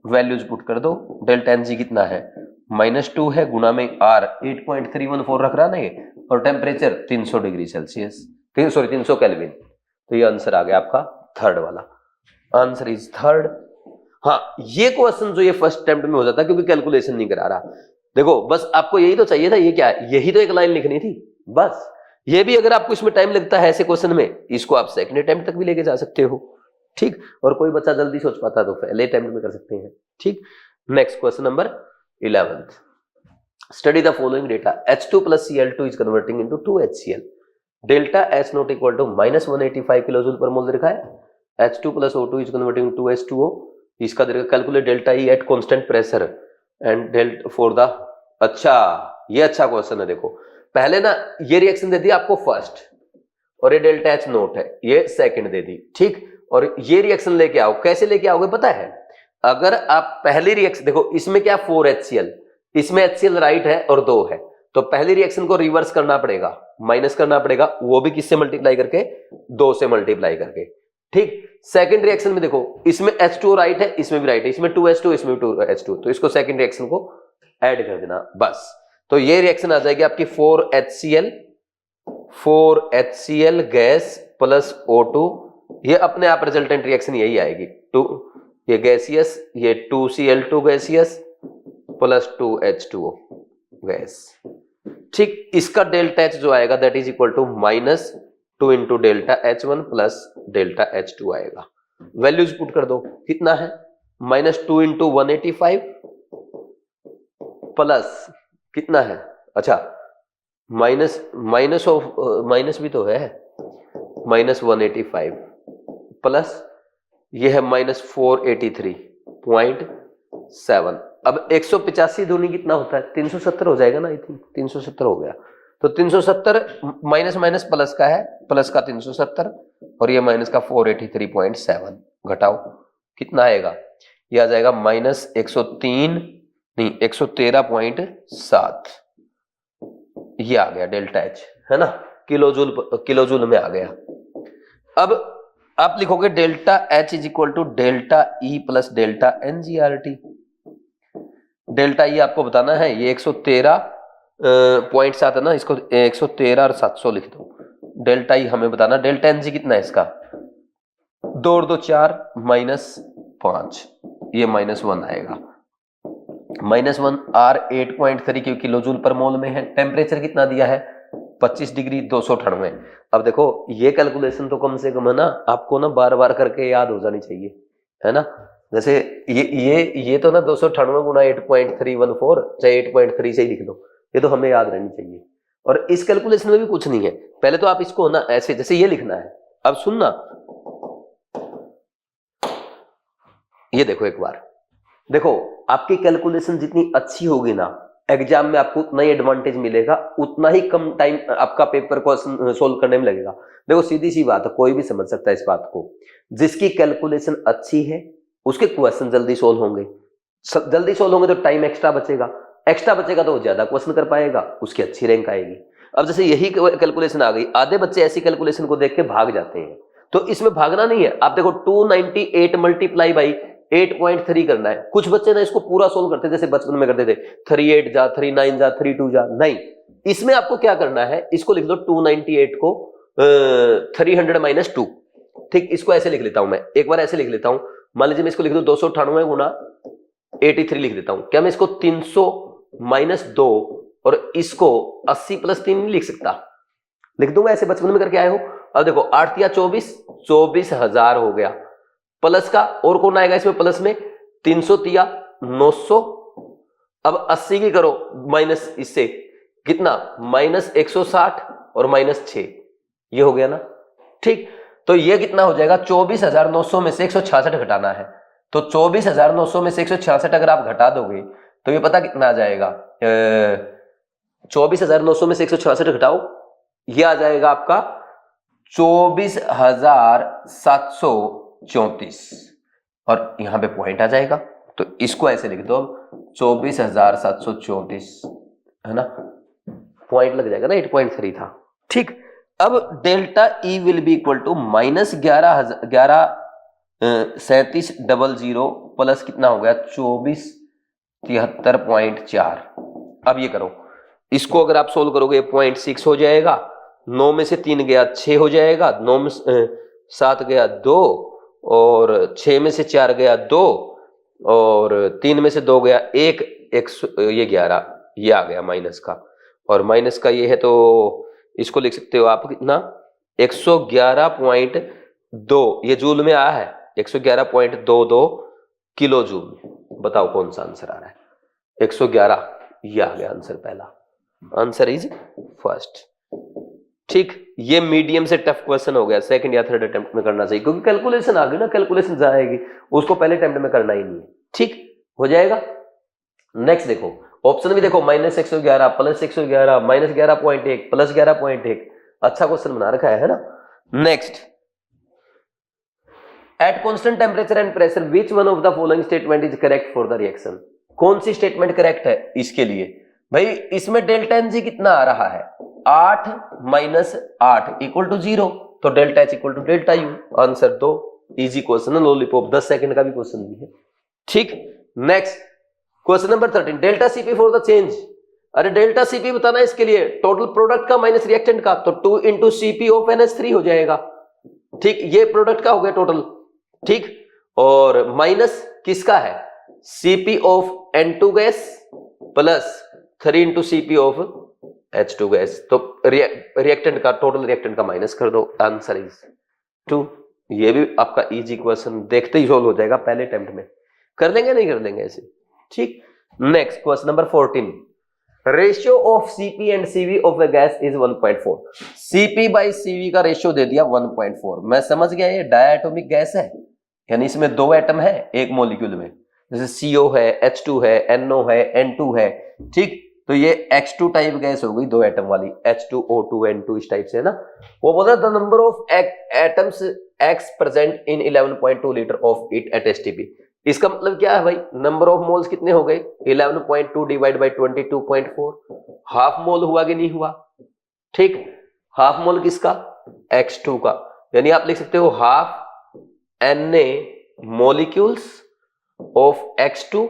वैल्यूज पुट कर दो, डेल्टा एनजी कितना है? -2 है, गुना में R 8.314 रख रहा ना ये, और टेम्परेचर 300 डिग्री सेल्सियस, 300 केल्विन। तो ये आंसर आ गया आपका थर्ड वाला। Answer is third. हाँ, ये क्वेश्चन जो ये फर्स्ट अटेम्प्ट में हो जाता है, क्योंकि कैलकुलेशन नहीं करा रहा। देखो बस आपको यही तो चाहिए था, ये क्या है? यही तो एक लाइन लिखनी थी बस। ये भी अगर आपको इसमें टाइम लगता है ऐसे क्वेश्चन में, इसको आप सेकंड अटेम्प्ट तक भी लेके जा सकते हो। ठीक, और कोई बच्चा जल्दी सोच पाता तो पहले अटेम्प्ट में कर सकते हैं। ठीक, next question number 11th, study the following data, H2 plus Cl2 is converting into 2HCl, delta H not equal to -185 kilojoule per मोल लिखा है, H2 plus O2 is converting to H2O, इसका calculate delta E at constant pressure and delta for the. अच्छा, ये अच्छा question है। देखो पहले ना ये रिएक्शन दे दी आपको फर्स्ट, और ये डेल्टा H नोट है, ये सेकंड दे दी। ठीक, और ये रिएक्शन लेके आओ, कैसे लेके आओगे पता है? अगर आप पहली रिएक्शन देखो, इसमें क्या 4HCl, इसमें HCl राइट है और 2 है, तो पहली रिएक्शन को रिवर्स करना पड़ेगा, माइनस करना पड़ेगा, वो भी किससे मल्टीप्लाई करके? 2 से मल्टीप्लाई करके। ठीक, सेकंड रिएक्शन में देखो, इसमें H2 राइट है, इसमें भी राइट है, इसमें 2H2, इसमें भी 2H2, तो इसको सेकंड रिएक्शन को ऐड कर देना बस। तो ये रिएक्शन आ जाएगी आपकी 4HCl गैस प्लस O2, ये अपने आप रिजल्टेंट रिएक्शन यही आएगी। 2 ये गैसियस, ये 2Cl2 gaseous plus 2H2O gas. ठीक, इसका डेल्टा H जो आएगा that is equal to -2 into delta H1 plus delta H2 आएगा। वैल्यूज पुट कर दो, कितना है? -2 इंटू 185 प्लस कितना है? अच्छा, माइनस भी तो है, -185 प्लस ये है -483.7। अब 185 दूनी कितना होता है? 370 हो जाएगा ना, आई थिंक 370 हो गया। तो 370 माइनस माइनस प्लस का है, प्लस का 370 और ये माइनस का 483.7, घटाओ कितना आएगा? ये आ जाएगा -103 नहीं 113.7 ये आ गया डेल्टा एच, है ना, किलोजूल में आ गया। अब आप लिखोगे delta H is equal to delta E plus delta N G R T. Delta E आपको बताना है, ये 113.7 है ना, इसको 113 और 700 लिख दो। डेल्टा ई हमें बताना, डेल्टा एन जी कितना है इसका, 2 और 2 4 -5, ये -1 आएगा। -1 R 8.3 किलो जूल पर मोल में है। टेम्परेचर कितना दिया है, 25 डिग्री 298। अब देखो ये कैलकुलेशन तो कम से कम है ना आपको ना बार बार करके याद हो जानी चाहिए, है ना। जैसे ये तो ना 298 गुना 8.314 चाहे 8.3 से ही लिख दो, ये तो हमें याद रहनी चाहिए। और इस कैलकुलेशन में भी कुछ नहीं है, पहले तो आप इसको ना ऐसे जैसे ये लिखना है। अब सुनना, ये देखो एक बार, देखो आपकी कैलकुलेशन जितनी अच्छी होगी ना एग्जाम में आपको उतना ही एडवांटेज मिलेगा, उतना ही कम टाइम आपका पेपर को सोल्व करने में लगेगा। देखो सीधी सी बात है, कोई भी समझ सकता है इस बात को, जिसकी कैलकुलेशन अच्छी है उसके क्वेश्चन जल्दी सोल्व होंगे, जल्दी सोल्व होंगे तो टाइम एक्स्ट्रा बचेगा तो वो ज्यादा क्वेश्चन कर पाएगा, उसकी अच्छी रैंक आएगी। अब जैसे यही कैलकुलेशन आ गई, आधे बच्चे ऐसी कैलकुलेशन को देख के भाग जाते हैं, तो इसमें भागना नहीं है। आप देखो 298 मल्टीप्लाई बाई 8.3 करना है। कुछ बच्चे ना इसको पूरा सोल्व करते जैसे बचपन में करते थे, 38 जा 39 जा 32 जा, नहीं, इसमें आपको क्या करना है, इसको लिख लो 298 को 300 - 2। ठीक, इसको ऐसे लिख लेता हूं मैं, एक बार ऐसे लिख लेता हूं, मान लीजिए मैं इसको लिख दूं 298 गुना 83 लिख देता हूं। क्या मैं इसको 300 - 2 और इसको 80 + 3 नहीं लिख सकता, लिख दूंगा ऐसे, बचपन में करके आए हो। अब देखो 8 या 24,000 हो गया, प्लस का और कौन आएगा इसमें प्लस में, 300 तिया 900। अब 80 की करो माइनस इससे कितना, -160 और -6, ये हो गया ना। ठीक, तो ये कितना हो जाएगा, 24,900 में से 166 घटाना है, तो 24,900 में से 166 अगर आप घटा दोगे तो ये पता कितना आ जाएगा, 24,900 में से 166 घटाओ, ये आ जाएगा आपका 24,734 और यहां पे पॉइंट आ जाएगा, तो इसको ऐसे लिख दो अब 24,734, है ना, पॉइंट लग जाएगा ना, 8.3 था। ठीक, अब delta E will be equal to -3700 plus कितना हो गया 2473.4। अब ये करो, इसको अगर आप सोल्व करोगे 0.6 हो जाएगा, 9 में से 3 गया 6 हो जाएगा, 9 में 7 गया 2 और 6 में से 4 गया 2 और 3 में से 2 गया 1, ये 11, ये आ गया माइनस का, और माइनस का ये है तो इसको लिख सकते हो आप कितना, 111.2, ये जूल में आया है, 111.22 किलो जूल। बताओ कौन सा आंसर आ रहा है, 111, ये आ गया आंसर, पहला आंसर इज फर्स्ट। ठीक, ये मीडियम से टफ क्वेश्चन हो गया, सेकंड या थर्ड अटेम्प्ट में करना चाहिए, क्योंकि कैलकुलेशन आ गई ना, कैलकुलेशन जाएगी, उसको पहले अटेम्प्ट में करना ही नहीं है। ठीक हो जाएगा। नेक्स्ट देखो, ऑप्शन भी देखो, -111 + 111 -11.1 + 11.1, अच्छा क्वेश्चन बना रखा है ना। Next, eight constant temperature and pressure which one of the following statement is correct for the reaction. कौन सी स्टेटमेंट करेक्ट है इसके लिए भाई, इसमें डेल्टा एन जी कितना आ रहा है, 8 - 8 = 0, तो delta H = delta U. Answer 2, easy question है, लॉलीपॉप 10 सेकंड का भी क्वेश्चन भी है। ठीक, next question number 13, delta CP for the change. अरे डेल्टा सीपी बताना है इसके लिए, टोटल प्रोडक्ट का माइनस रिएक्टेंट का, तो 2 × CP ऑफ NH3 हो जाएगा। ठीक, ये प्रोडक्ट का हो गया टोटल। ठीक, और माइनस किसका है, CP of N2 gas plus 3 × CP of H2 gas, तो रिएक्टेंट का, टोटल रिएक्टेंट का माइनस कर दो, आंसर इज 2। ये भी आपका इजी क्वेश्चन, देखते ही सोल्व हो जाएगा, पहले अटेम्प्ट में कर लेंगे, नहीं कर लेंगे ऐसे। ठीक, next question number 14, ratio of CP and CV of A gas is 1.4। CP/CV का रेशियो दे दिया 1.4, मैं समझ गया ये डायटोमिक गैस है, यानी इसमें 2 एटम है एक मॉलिक्यूल में, जैसे CO है, H2 है, NO है, N2 है। ठीक, तो ये X2 टाइप गैस हो गई, 2 एटम वाली, H2O2 N2 इस टाइप से, है ना। वो बोल रहा है the number of atoms X present in 11.2 litre of it at STP। इसका मतलब क्या है भाई, नंबर ऑफ मोल्स कितने हो गए 11.2 डिवाइड बाई 22.4, हाफ मोल हुआ कि नहीं हुआ, ठीक। हाफ मोल किसका, X2 का, यानी आप लिख सकते हो half Na molecules of X2,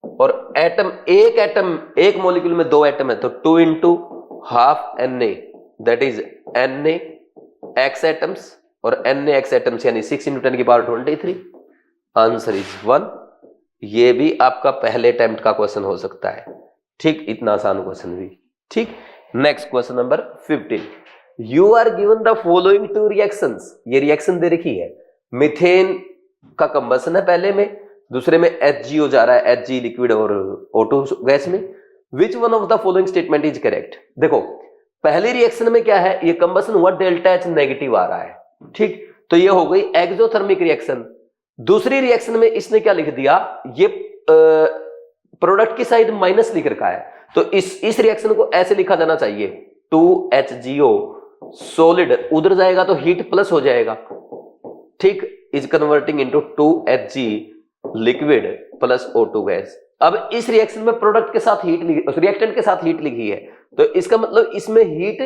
और एटम, एक मोलिक्यूल में 2 एटम है तो 2 into half Na, that is Na x atoms, और Na x एटम्स यानी 6 इंटू 10 की पावर 23, आंसर इज 1। ये भी आपका पहले अटेम्प्ट का क्वेश्चन हो सकता है, ठीक, इतना आसान क्वेश्चन भी, ठीक। Next question number 15, you are given the following 2 reactions, ये रिएक्शन दे रखी है, मीथेन का कंबसन है पहले में, दूसरे में HGO जा रहा है, HG लिक्विड और O2 गैस में, विच one of the following statement is correct. देखो पहली रिएक्शन में क्या है, ये कंबसन हुआ, डेल्टा H नेगेटिव आ रहा है, ठीक, तो ये हो गई एक्सोथर्मिक रिएक्शन। दूसरी रिएक्शन में इसने क्या लिख दिया, ये प्रोडक्ट की साइड माइनस लिख रखा है, तो इस रिएक्शन को ऐसे लिखा जाना चाहिए 2HGO सॉलिड, उधर जाएगा तो हीट प्लस हो जाएगा, ठीक, is converting into 2HG liquid plus O2 gas. अब इस रिएक्शन में प्रोडक्ट के साथ हीट, रिएक्टेंट के साथ हीट लिखी है, तो इसका मतलब इसमें हीट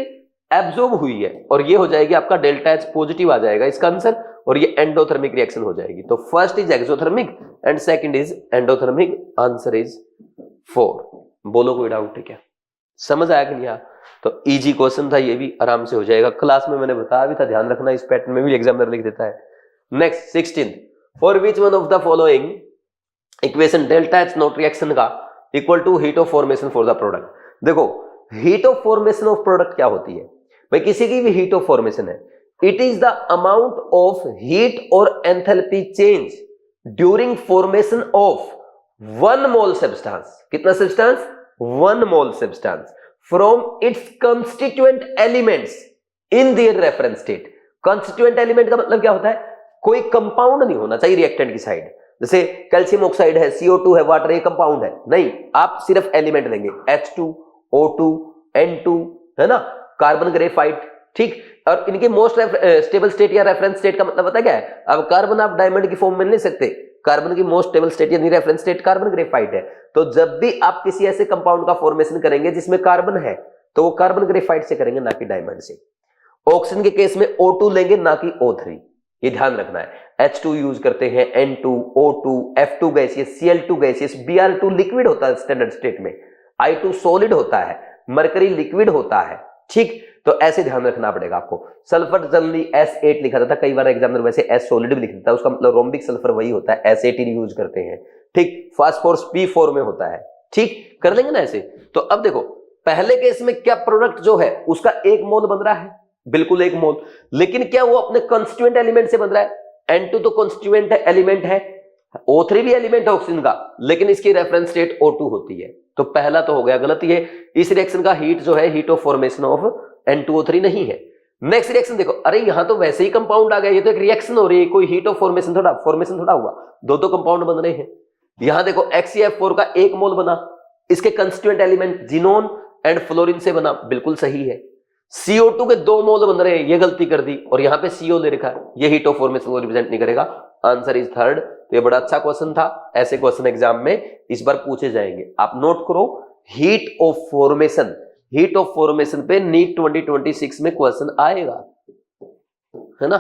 एब्जॉर्ब हुई है, और ये हो जाएगी आपका डेल्टा H पॉजिटिव आ जाएगा इसका आंसर, और ये एंडोथर्मिक रिएक्शन हो जाएगी। तो first is exothermic and second is endothermic, answer is 4। बोलो कोई डाउट है क्या, समझ आया कि नहीं आया? तो इजी क्वेश्चन था, ये भी आराम से हो जाएगा, क्लास में मैंने बताया भी था, ध्यान रखना, इस पैटर्न में भी एग्जामिनर लिख देता है। Next 16, for which one of the following equation delta H not reaction का equal to heat of formation for the product. देखो heat of formation of product क्या होती है भाई, किसी की भी हीट ऑफ फॉर्मेशन है, it is the amount of heat और enthalpy change during formation of 1 mole substance, कितना substance, 1 mole substance from its constituent elements in their reference state. Constituent element का मतलब क्या होता है, कोई कंपाउंड नहीं होना चाहिए रिएक्टेंट की साइड, जैसे कैल्शियम ऑक्साइड है, CO2 है, वाटर, ये कंपाउंड है नहीं, आप सिर्फ एलिमेंट लेंगे, H2, O2, N2, है ना, कार्बन ग्रेफाइट, ठीक। और इनके मोस्ट स्टेबल स्टेट या रेफरेंस स्टेट का मतलब पता क्या है, अब कार्बन आप डायमंड की फॉर्म में नहीं सकते, कार्बन की मोस्ट स्टेबल स्टेट यानी रेफरेंस स्टेट कार्बन ग्रेफाइट है। तो जब भी आप किसी ऐसे कंपाउंड का फॉर्मेशन करेंगे जिसमें कार्बन है, तो वो कार्बन ग्रेफाइट से करेंगे, ना कि डायमंड से। ऑक्सीजन के केस में O2 लेंगे, ना कि O3, ये ध्यान रखना है। H2 यूज करते हैं, N2, O2, F2 gaseous, Cl2 gaseous, Br2 liquid होता है स्टैंडर्ड स्टेट में, I2 सॉलिड होता है, मरकरी लिक्विड होता है, ठीक। तो ऐसे ध्यान रखना पड़ेगा आपको। सल्फर जनरली S8 लिखा जाता है, कई बार एग्जामिनर वैसे S सॉलिड भी लिख देता है, उसका मतलब रोम्बिक सल्फर वही होता है, S18 यूज करते हैं, ठीक। फास्फोरस P4 में होता है, ठीक, कर लेंगे ना ऐसे। तो अब देखो पहले केस में क्या प्रोडक्ट जो है उसका 1 मोल बन रहा है, बिल्कुल 1 मोल, लेकिन क्या वो अपने कॉन्स्टिट्यूएंट एलिमेंट से बन रहा है, N2 तो कॉन्स्टिट्यूएंट एलिमेंट है, O3 भी एलिमेंट है ऑक्सीजन का, लेकिन इसकी रेफरेंस स्टेट O2 होती है, तो पहला तो हो गया गलत। ये इस रिएक्शन का हीट जो है, heat of formation of N2O3 नहीं है। नेक्स्ट रिएक्शन देखो, अरे यहां तो वैसे ही कंपाउंड आ गया, ये तो एक रिएक्शन हो रही है, कोई हीट ऑफ फॉर्मेशन थोड़ा हुआ, दो कंपाउंड बन रहे हैं। यहां देखो XeF4 का 1 मोल बना, इसके constituent element xenon and fluorine से बना, बिल्कुल सही है। CO2 के 2 मोल बन रहे हैं, ये गलती कर दी, और यहां पे CO ले रखा है, ये हीट ऑफ फॉर्मेशन को रिप्रेजेंट नहीं करेगा, आंसर इज 3rd। तो ये बड़ा अच्छा क्वेश्चन था, ऐसे क्वेश्चन एग्जाम में इस बार पूछे जाएंगे, आप नोट करो। Heat of formation, heat of formation पे नीट 2026 में क्वेश्चन आएगा, है ना,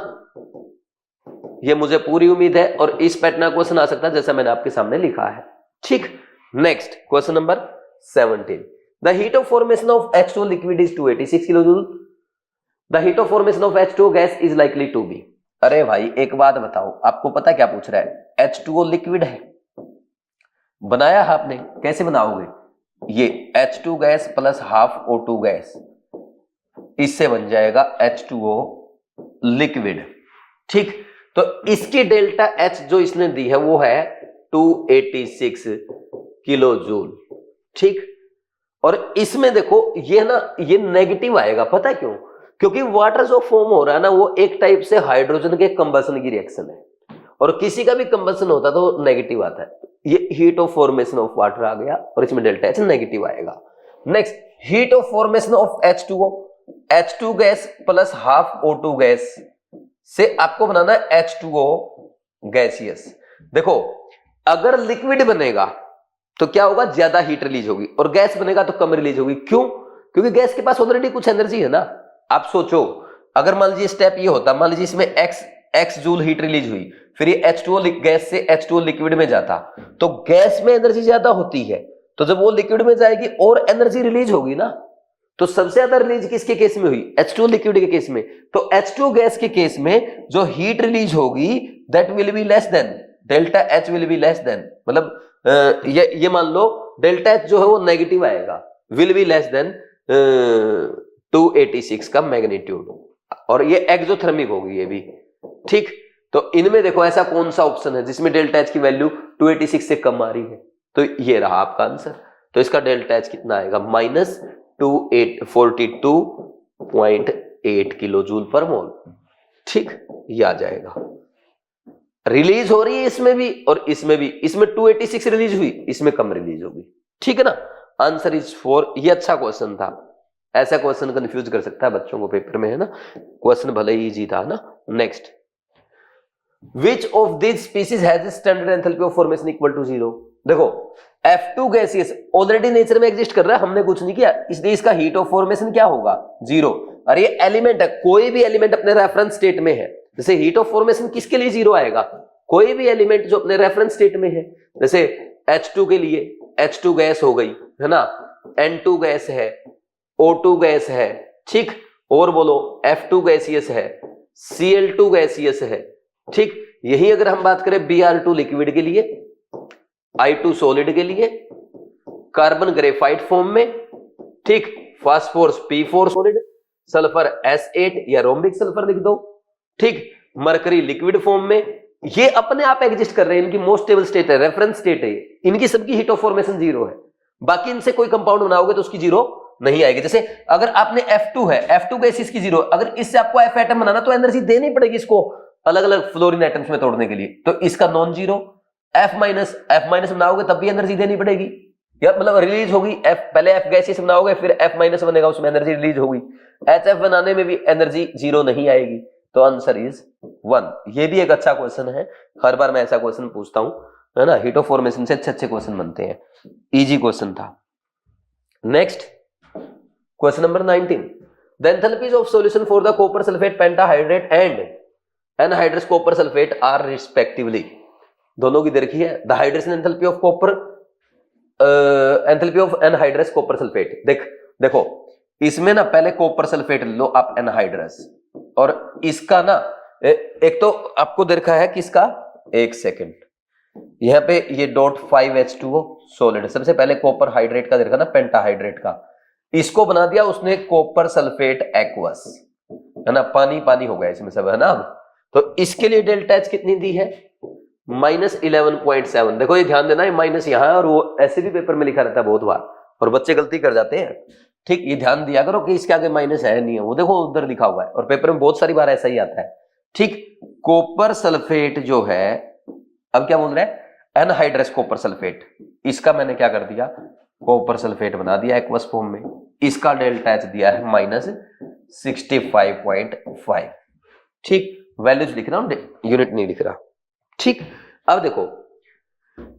ये मुझे पूरी उम्मीद है, और इस पैटर्न का क्वेश्चन आ सकता है जैसा मैंने आपके सामने लिखा है, ठीक। Next question number 17, the heat of formation of H2 liquid is 286 kilojoule, the heat of formation of H2 gas is likely to be। अरे भाई एक बात बताओ, आपको पता क्या पूछ रहा है, H2O लिक्विड है, बनाया है आपने, कैसे बनाओगे, ये H2 gas plus half O2 gas, इससे बन जाएगा H2O लिक्विड, ठीक। तो इसकी डेल्टा H जो इसने दी है वो है 286 किलो जूल, ठीक। और इसमें देखो ये ना, ये नेगेटिव आएगा, पता है क्यों, क्योंकि वाटर जो फॉर्म हो रहा है ना, वो एक टाइप से हाइड्रोजन के कंबसन की रिएक्शन है, और किसी का भी कंबसन होता है तो नेगेटिव आता है। ये heat of formation of water आ गया, और इसमें डेल्टा H नेगेटिव आएगा। Next heat of formation of H2O, H2 gas plus half O2 gas से आपको बनाना है H2O गैसियस, देखो अगर लिक्विड बनेगा तो क्या होगा, ज्यादा हीट रिलीज होगी, और गैस बनेगा तो कम रिलीज होगी। क्यों? क्योंकि गैस के पास ऑलरेडी कुछ एनर्जी है ना। आप सोचो, अगर मान लीजिए स्टेप ये होता, मान लीजिए इसमें x जूल हीट रिलीज हुई, फिर ये H2O गैस से H2O लिक्विड में जाता, तो गैस में एनर्जी ज्यादा होती है, तो जब वो लिक्विड में जाएगी और एनर्जी रिलीज होगी ना। तो सबसे ज्यादा रिलीज किसके केस में हुई? H2O लिक्विड के केस में। तो H2O गैस के केस में जो हीट रिलीज होगी that will be less than delta H will be less than, मतलब ये मान लो डेल्टा H जो है वो नेगेटिव आएगा, विल बी लेस देन 286 का मैग्नीट्यूड, और ये एक्सोथर्मिक होगी ये भी। ठीक, तो इनमें देखो ऐसा कौन सा ऑप्शन है जिसमें डेल्टा H की वैल्यू 286 से कम आ रही है? तो ये रहा आपका आंसर। तो इसका डेल्टा H कितना आएगा? माइनस 42.8 किलो जूल पर मोल। ठीक, ये आ जाएगा। रिलीज हो रही है इसमें भी और इसमें भी, इसमें 286 रिलीज हुई, इसमें कम रिलीज होगी। ठीक है ना, आंसर इज 4। ये अच्छा क्वेश्चन था, ऐसा क्वेश्चन कंफ्यूज कर सकता है बच्चों को पेपर में, है ना। क्वेश्चन भले ही इजी था ना। Next, which of this species has standard enthalpy of formation equal to 0? देखो F2 गैसियस ऑलरेडी नेचर में एग्जिस्ट कर रहा है, हमने कुछ नहीं किया, इसलिए इसका हीट ऑफ फॉर्मेशन क्या होगा? 0। और ये एलिमेंट है, कोई भी एलिमेंट अपने रेफरेंस स्टेट में है, जैसे हीट ऑफ फॉर्मेशन किसके लिए 0 आएगा? कोई भी एलिमेंट जो अपने रेफरेंस स्टेट में है, जैसे H2 के लिए H2 गैस हो गई, है ना, N2 गैस है, O2 गैस है, ठीक, और बोलो F2 गैसियस है, Cl2 गैसियस है। ठीक, यही अगर हम बात करें Br2 लिक्विड के लिए, I2 सॉलिड के लिए, कार्बन ग्रेफाइट फॉर्म में, ठीक, phosphorus P4 solid, sulphur S8 या रोम्बिक सल्फर लिख दो, ठीक, मरकरी लिक्विड फॉर्म में, ये अपने आप एग्जिस्ट कर रहे हैं, इनकी मोस्ट स्टेबल स्टेट है, रेफरेंस स्टेट है, इनकी सबकी हीट ऑफ फॉर्मेशन 0 है। बाकी इनसे कोई कंपाउंड बनाओगे तो उसकी 0 नहीं आएगी। जैसे अगर आपने F2 है, F2 गैस इसकी 0, अगर इससे आपको F एटम बनाना तो एनर्जी देनी पड़ेगी इसको अलग अलग फ्लोरीन एटम्स में तोड़ने के लिए, तो इसका नॉन जीरो। F माइनस बनाओगे तब भी एनर्जी देनी पड़ेगी, या मतलब रिलीज होगी। F पहले F गैसियस बनाओगे फिर F माइनस बनेगा, उसमें एनर्जी रिलीज होगी। HF बनाने में भी एनर्जी 0 नहीं आएगी, तो आंसर इज 1। ये भी एक अच्छा क्वेश्चन है, हर बार मैं ऐसा क्वेश्चन पूछता हूं, है ना। हीट ऑफ फॉर्मेशन से अच्छे अच्छे क्वेश्चन बनते हैं, इजी क्वेश्चन था। Next question number 19, the enthalpies of solution for the copper sulphate pentahydrate and anhydrous copper sulphate are respectively. दोनों की दे रखी है, the hydration enthalpy of copper, enthalpy of anhydrous copper sulphate. देखो इसमें ना पहले कॉपर सल्फेट लो आप एनहाइड्रस, और इसका ना एक तो आपको दे रखा है किसका, एक सेकेंड, यहां पे ये .5H2O सॉलिड, सबसे पहले कॉपर हाइड्रेट का दे रखा ना, पेंटाहाइड्रेट का, इसको बना दिया उसने कॉपर सल्फेट एक्वस, है ना, पानी पानी हो गया इसमें सब, है ना। तो इसके लिए डेल्टा एच कितनी दी है? -11.7। देखो ये ध्यान देना, ये माइनस यहां है, और वो ऐसे भी पेपर में लिखा रहता है बहुत बार, और बच्चे गलती कर जाते हैं। ठीक, ये ध्यान दिया करो कि इसके आगे माइनस है नहीं है, वो देखो उधर लिखा हुआ है, और पेपर में बहुत सारी बार ऐसा ही आता है। ठीक, कॉपर सल्फेट जो है, अब क्या बोल रहे हैं, एनहाइड्रस कॉपर सल्फेट, इसका मैंने क्या कर दिया, कॉपर सल्फेट बना दिया एक्वस फॉर्म में, इसका डेल्टा एच दिया है -65.5। ठीक, वैल्यूज लिख रहा हूं, यूनिट नहीं लिख रहा। ठीक, अब देखो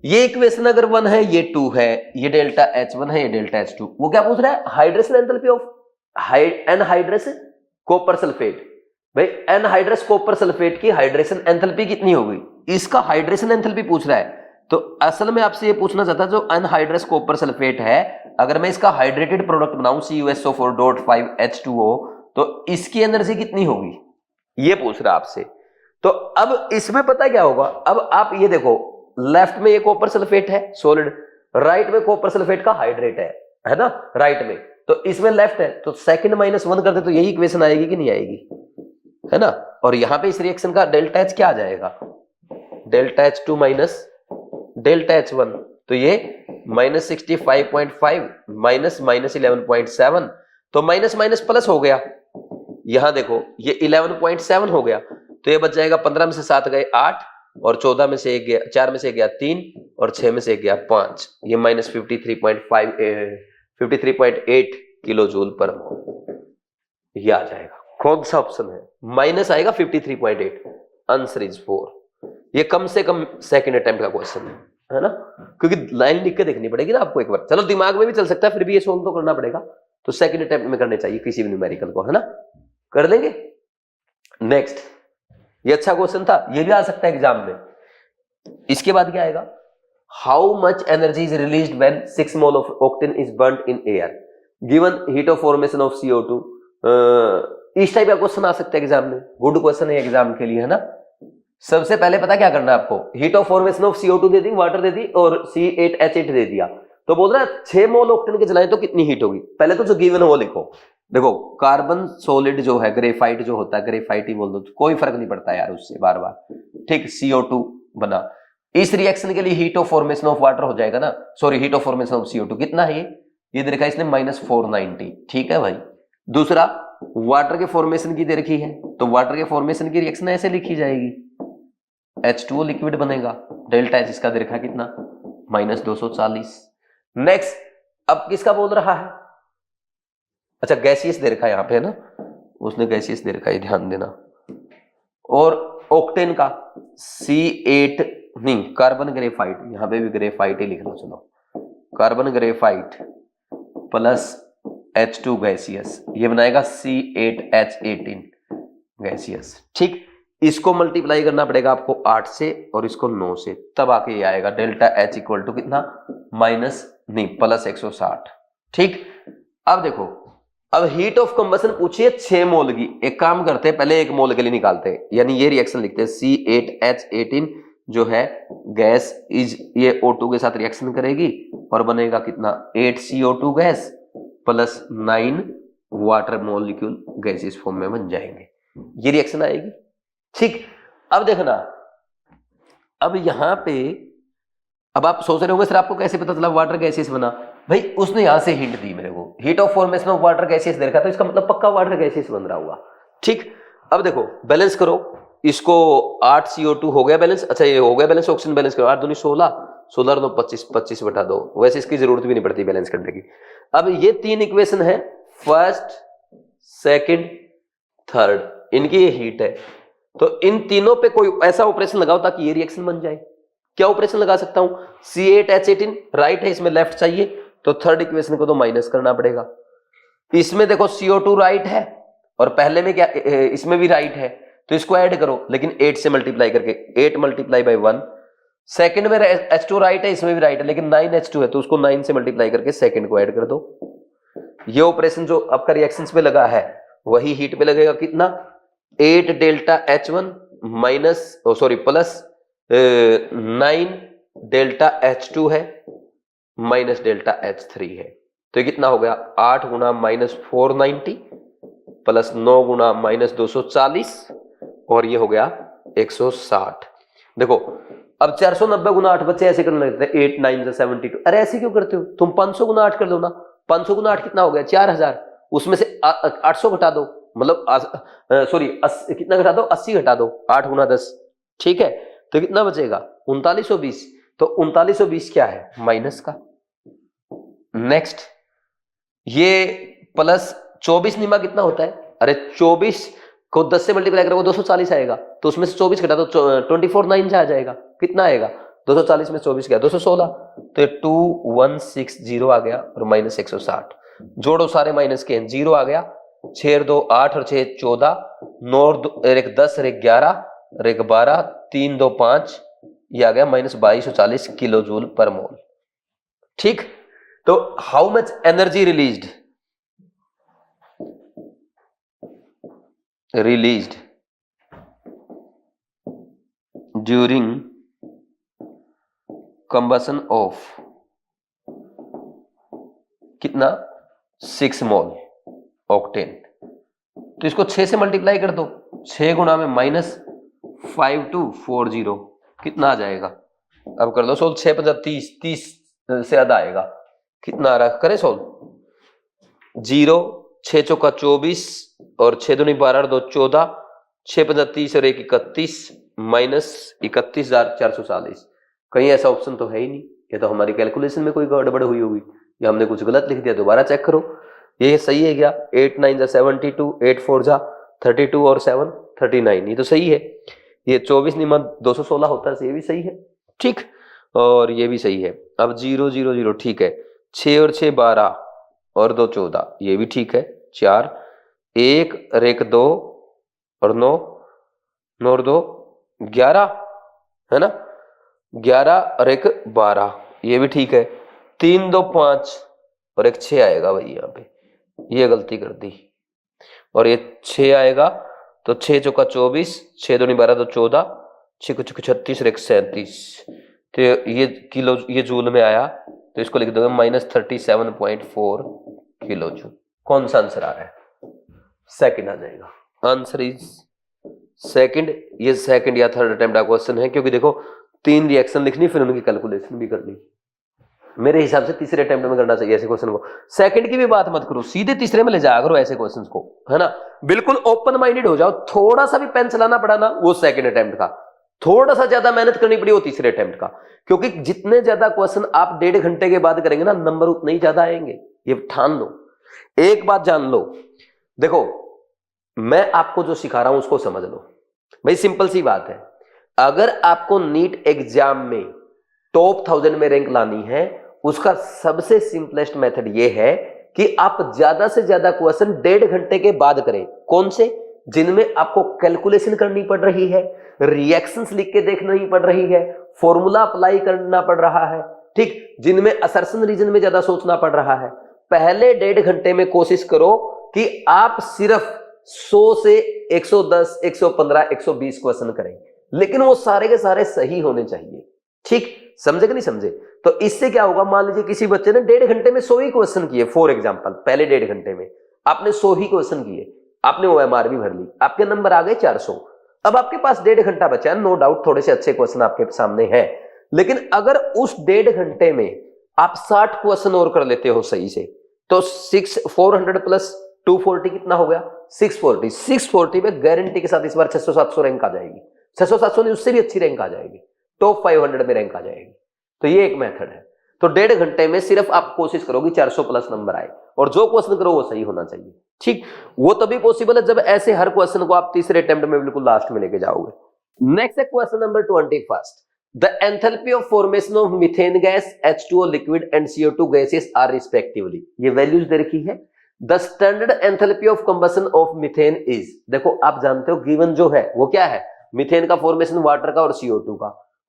ये इक्वेशन अगर 1 है, ये 2 है, ये डेल्टा H1 है, ये डेल्टा H2, वो क्या पूछ रहा है, hydration enthalpy of anhydrous copper sulphate. भाई एनहाइड्रस कॉपर सल्फेट की हाइड्रेशन एंथैल्पी कितनी होगी, इसका हाइड्रेशन एंथैल्पी पूछ रहा है। तो असल में आपसे ये पूछना चाहता है, जो एनहाइड्रस कॉपर सल्फेट है, अगर मैं इसका हाइड्रेटेड प्रोडक्ट बनाऊं CuSO4.5H2O, तो इसकी एनर्जी कितनी होगी, ये पूछ रहा है आपसे। तो अब इसमें पता क्या होगा, अब आप ये देखो, लेफ्ट में ये कॉपर सल्फेट है सॉलिड, राइट में कॉपर सल्फेट का हाइड्रेट है ना, राइट में, तो इसमें लेफ्ट है, तो सेकंड -1 कर दे तो यही इक्वेशन आएगी कि नहीं आएगी, है ना। और यहां पे इस रिएक्शन का डेल्टा एच क्या आ जाएगा, delta H2 minus delta H1, तो ये -65.5 माइनस -11.7, तो माइनस माइनस प्लस हो गया, यहां देखो ये 11.7 हो गया, तो ये बच जाएगा 15 में से 7 गए 8, और 14 में से 1 गया, 4 में से 1 गया 3, और 6 में से 1 गया 5, ये -53.8 किलो जूल पर मोल, ये आ जाएगा। कौन सा ऑप्शन है, माइनस आएगा 53.8, आंसर इज 4। ये कम से कम सेकंड अटेम्प्ट का क्वेश्चन है ना, क्योंकि लाइन लिख के देखनी पड़ेगी ना आपको एक बार। चलो दिमाग में भी चल सकता है, फिर भी ये सोल्व तो करना पड़ेगा, तो सेकंड अटेम्प्ट में करने चाहिए किसी भी न्यूमेरिकल को, है ना, कर लेंगे। नेक्स्ट, ये अच्छा क्वेश्चन था, ये भी आ सकता है एग्जाम में। इसके बाद क्या आएगा, how much energy is released when 6 mole of octane is burned in air given heat of formation of CO2। इस टाइप का क्वेश्चन आ सकता है एग्जाम में, गुड क्वेश्चन है एग्जाम के लिए, है ना। सबसे पहले पता क्या करना है आपको, heat of formation of CO2 दे दी, वाटर दे दी और C8H8 दे दिया, तो बोल रहा है 6 मोल ऑक्टेन के जलाएं तो कितनी हीट होगी। पहले तो जो गिवन है वो लिखो। देखो कार्बन सॉलिड जो है, ग्रेफाइट जो होता है, ग्रेफाइट ही बोल दो, कोई फर्क नहीं पड़ता यार उससे, बार बार, ठीक। CO2 बना, इस रिएक्शन के लिए heat of formation of water हो जाएगा ना, sorry heat of formation of CO2 कितना है, ये दे रखा है इसने -490, ठीक है भाई। दूसरा, वाटर के फॉर्मेशन की दे रखी है, तो वाटर के फॉर्मेशन की रिएक्शन ऐसे लिखी जाएगी, H2O लिक्विड बनेगा, डेल्टा H इसका दे रखा है कितना, -240। नेक्स्ट, अब किसका बोल रहा है, अच्छा गैसियस दे रखा है यहां पे, है ना, उसने गैसियस दे रखा है, ध्यान देना। और ऑक्टेन का C8 नहीं, कार्बन ग्रेफाइट, यहां पे भी ग्रेफाइट ही लिख लो, चलो carbon graphite plus H2 gaseous, ये बनाएगा C8H18 गैसियस, ठीक। इसको मल्टीप्लाई करना पड़ेगा आपको 8 से और इसको 9 से, तब आके ये आएगा डेल्टा H इक्वल टू कितना, +160, ठीक। अब देखो, अब हीट ऑफ कंबशन पूछिए 6 मोल की, एक काम करते हैं पहले 1 मोल के लिए निकालते हैं, यानी ये रिएक्शन लिखते हैं, C8H18 जो है गैस इज, ये O2 के साथ रिएक्शन करेगी और बनेगा कितना, 8 CO2 gas plus 9 water molecule gas इस फॉर्म में बन जाएंगे, ये रिएक्शन आएगी, ठीक। अब देखना, अब यहां पे, अब आप सोच रहे होंगे सर आपको कैसे पता चला वाटर गैसेस बना, भाई उसने यहां से हिंट दी मेरे को, heat of formation of water gases दे रखा, तो इसका मतलब पक्का वाटर गैसेस बन रहा हुआ, ठीक। अब देखो बैलेंस करो इसको, 8 CO2 हो गया बैलेंस, अच्छा ये हो गया बैलेंस, ऑक्सीजन बैलेंस करो, 8 दूनी 16, 16 2 25, 25 बटा 2, वैसे इसकी जरूरत भी नहीं पड़ती बैलेंस करने की। अब ये 3 इक्वेशन है, फर्स्ट सेकंड थर्ड, इनकी ये हीट है, तो इन तीनों पे कोई ऐसा ऑपरेशन लगाओ ताकि ये रिएक्शन बन जाए। क्या ऑपरेशन लगा सकता हूं, C8H18 राइट है, इसमें लेफ्ट चाहिए, तो थर्ड इक्वेशन को तो माइनस करना पड़ेगा। इसमें देखो CO2 राइट है और पहले में क्या, इसमें भी राइट है, तो इसको ऐड करो, लेकिन 8 से मल्टीप्लाई करके, 8 मल्टीप्लाई बाई 1। सेकंड में H2 राइट है, इसमें भी राइट है, लेकिन 9H2 है, तो उसको 9 से मल्टीप्लाई करके सेकंड को ऐड कर दो। ये ऑपरेशन जो आपका रिएक्शंस पे लगा है वही हीट पे लगेगा, कितना, 8 delta H1 minus sorry plus 9 delta H2 है माइनस डेल्टा H3 है, तो ये कितना हो गया, 8 गुना -490 प्लस 9 गुना -240 और ये हो गया 160। देखो अब 490 गुना 8 बच्चे ऐसे करने लगते हैं, 8 9 72, अरे ऐसे क्यों करते हो तुम, 500 गुना 8 कर दो ना, 500 गुना 8 कितना हो गया, 4000, उसमें से 800 घटा दो, मतलब सॉरी कितना घटा दो, 80 घटा दो, 8 गुना 10, ठीक है, तो कितना बचेगा 3920, तो 3920 क्या है, माइनस का। नेक्स्ट, ये प्लस 24 निमा कितना होता है, अरे 24 को 10 से मल्टीप्लाई करोगे 240 आएगा, तो उसमें से 24 घटा दो, 24 9 आ जाएगा, कितना आएगा, 240 में 24 गया 216, तो 2160 आ गया और माइनस 160, जोड़ो सारे माइनस के, 0 आ गया, 6 2 8 और 6 14, 9 1 10 1 11 1 12 3 2 5, ये आ गया -2240 किलो जूल पर मोल, ठीक। तो how much energy released during combustion of कितना, 6 मोल ऑक्टेन, तो इसको 6 से मल्टीप्लाई कर दो, 6 गुना में -5240 कितना आ जाएगा, अब कर दो सोल्व, 6 5 30, 30 से ज्यादा आएगा, कितना आ रहा, करें सोल्व, 0 6 चौका 24 और 6 दूनी 12 और 2 14, 6 5 30 और 1 31 -31,440, कहीं ऐसा ऑप्शन तो है ही नहीं, ये तो हमारी कैलकुलेशन में कोई गड़बड़ हुई होगी, या हमने कुछ गलत लिख दिया, दोबारा चेक करो, ये सही है क्या, 8 9 72, 8 4 32 और 7 39, ये तो सही है। ये 24 निमा 216 होता है, ये भी सही है, ठीक, और ये भी सही है। अब 0 0 0 ठीक है, 6 और 6 12 और 2 14, ये भी ठीक है, 4 1 और 1 2 और 9 9 और 2 11 है ना, 11 और 1 12, ये भी ठीक है, 3 2 5 और 1 6 आएगा भाई, यहाँ पे ये गलती कर दी, और ये 6 आएगा तो 6 चौका 24, 6 दूनी 12 तो 14, 6 को 36 और 1 37, तो ये किलो, ये जूल में आया, तो इसको लिख दोगे -37.4 किलो जूल। कौन सा आंसर आ रहा है? सेकंड आ जाएगा, आंसर इज सेकंड। ये सेकंड या थर्ड अटेम्प्ट का क्वेश्चन है, क्योंकि देखो 3 रिएक्शन लिखनी, फिर उनकी कैलकुलेशन भी करनी। मेरे हिसाब से तीसरे अटेम्प्ट में करना चाहिए ऐसे क्वेश्चन को। सेकंड की भी बात मत करो, सीधे तीसरे में ले जाया करो ऐसे क्वेश्चन को, है ना, बिल्कुल ओपन माइंडेड हो जाओ। थोड़ा सा भी पेन चलाना पड़ा ना, वो सेकंड अटेम्प्ट का, थोड़ा सा ज्यादा मेहनत करनी पड़ी वो तीसरे अटेम्प्ट का, क्योंकि जितने ज्यादा क्वेश्चन आप 1.5 घंटे के बाद करेंगे ना, नंबर उतने ही ज्यादा आएंगे, ये ठान लो। एक बात जान लो, देखो मैं आपको जो सिखा रहा हूं उसको समझ लो भाई, सिंपल सी बात है। अगर आपको नीट एग्जाम में टॉप 1000 में रैंक लानी है, उसका सबसे सिंपलेस्ट मेथड ये है कि आप ज्यादा से ज्यादा क्वेश्चन 1.5 घंटे के बाद करें। कौन से? जिनमें आपको कैलकुलेशन करनी पड़ रही है, रिएक्शंस लिख के देखना ही पड़ रही है, फॉर्मूला अप्लाई करना पड़ रहा है, ठीक, जिनमें असर्शन रीजन में ज्यादा सोचना पड़ रहा है। पहले 1.5 घंटे में कोशिश करो कि आप सिर्फ 100 से 110, 115, 120 क्वेश्चन करें, लेकिन वो सारे के सारे सही होने चाहिए, ठीक, समझे कि नहीं समझे? तो इससे क्या होगा, मान लीजिए किसी बच्चे ने 1.5 घंटे में 100 ही क्वेश्चन किए, फॉर एग्जांपल, पहले 1.5 घंटे में आपने 100 ही क्वेश्चन किए, आपने ओएमआर भी भर ली, आपके नंबर आ गए 400। अब आपके पास 1.5 घंटा बचा है, नो डाउट थोड़े से अच्छे क्वेश्चन आपके सामने हैं, लेकिन अगर उस 1.5 घंटे में आप 60 क्वेश्चन और कर लेते हो सही से, तो 400 प्लस 240 कितना हो गया? 640। 640 में गारंटी के साथ इस बार 600-700 रैंक आ जाएगी, 600-700 नहीं, उससे भी अच्छी रैंक आ जाएगी, टॉप 500 में रैंक आ जाएगी। तो ये एक मेथड है। तो 1.5 घंटे में सिर्फ आप कोशिश करोगे 400 प्लस नंबर आए, और जो क्वेश्चन करो वो सही होना चाहिए, ठीक। वो तभी पॉसिबल है जब ऐसे हर क्वेश्चन को आप तीसरे अटेम्प्ट में बिल्कुल लास्ट में लेके जाओगे। नेक्स्ट है question number 21। The enthalpy of formation of methane gas, H2O liquid and CO2 gases are respectively. ये वैल्यूज दे रखी है। The standard enthalpy of combustion of methane is, देखो आप जानते हो गिवन जो है वो क्या है, मीथेन का फॉर्मेशन वाटर का और CO2 का।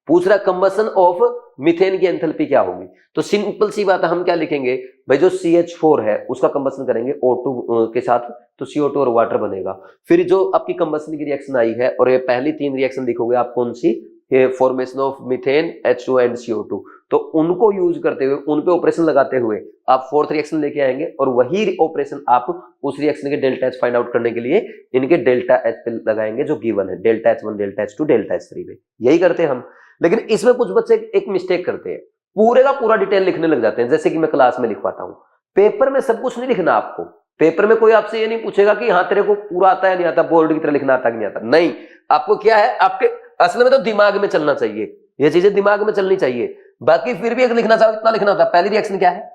पूछ रहा कंबशन ऑफ मीथेन की एंथैल्पी क्या होगी, तो सिंपल सी बात है, हम क्या लिखेंगे भाई, जो CH4 है उसका कंबशन करेंगे O2 के साथ, तो CO2 और वाटर बनेगा। फिर जो आपकी कंबशन की रिएक्शन आई है, और ये पहली 3 रिएक्शन लिखोगे आप कौन सी, formation of methane, H2O and CO2, तो उनको यूज करते हुए, उन पे ऑपरेशन लगाते हुए आप 4th रिएक्शन लेके आएंगे, और वही ऑपरेशन आप उस रिएक्शन के डेल्टा H फाइंड आउट करने के लिए इनके डेल्टा H पे लगाएंगे जो गिवन है, delta H1, delta H2, delta H3 पे। यही करते हैं हम। लेकिन इसमें कुछ बच्चे एक मिस्टेक करते हैं, पूरे का पूरा डिटेल लिखने लग जाते हैं, जैसे कि मैं क्लास में लिखवाता हूं। पेपर में सब कुछ नहीं लिखना आपको। पेपर में कोई आपसे ये नहीं पूछेगा कि हाँ तेरे को पूरा आता है नहीं आता, बोर्ड की तरह लिखना आता कि नहीं आता, नहीं। आपको क्या है, आपके असल में तो दिमाग में चलना चाहिए, ये चीजें दिमाग में चलनी चाहिए। बाकी फिर भी अगर लिखना चाहो कितना लिखना होता है। पहली रिएक्शन क्या है,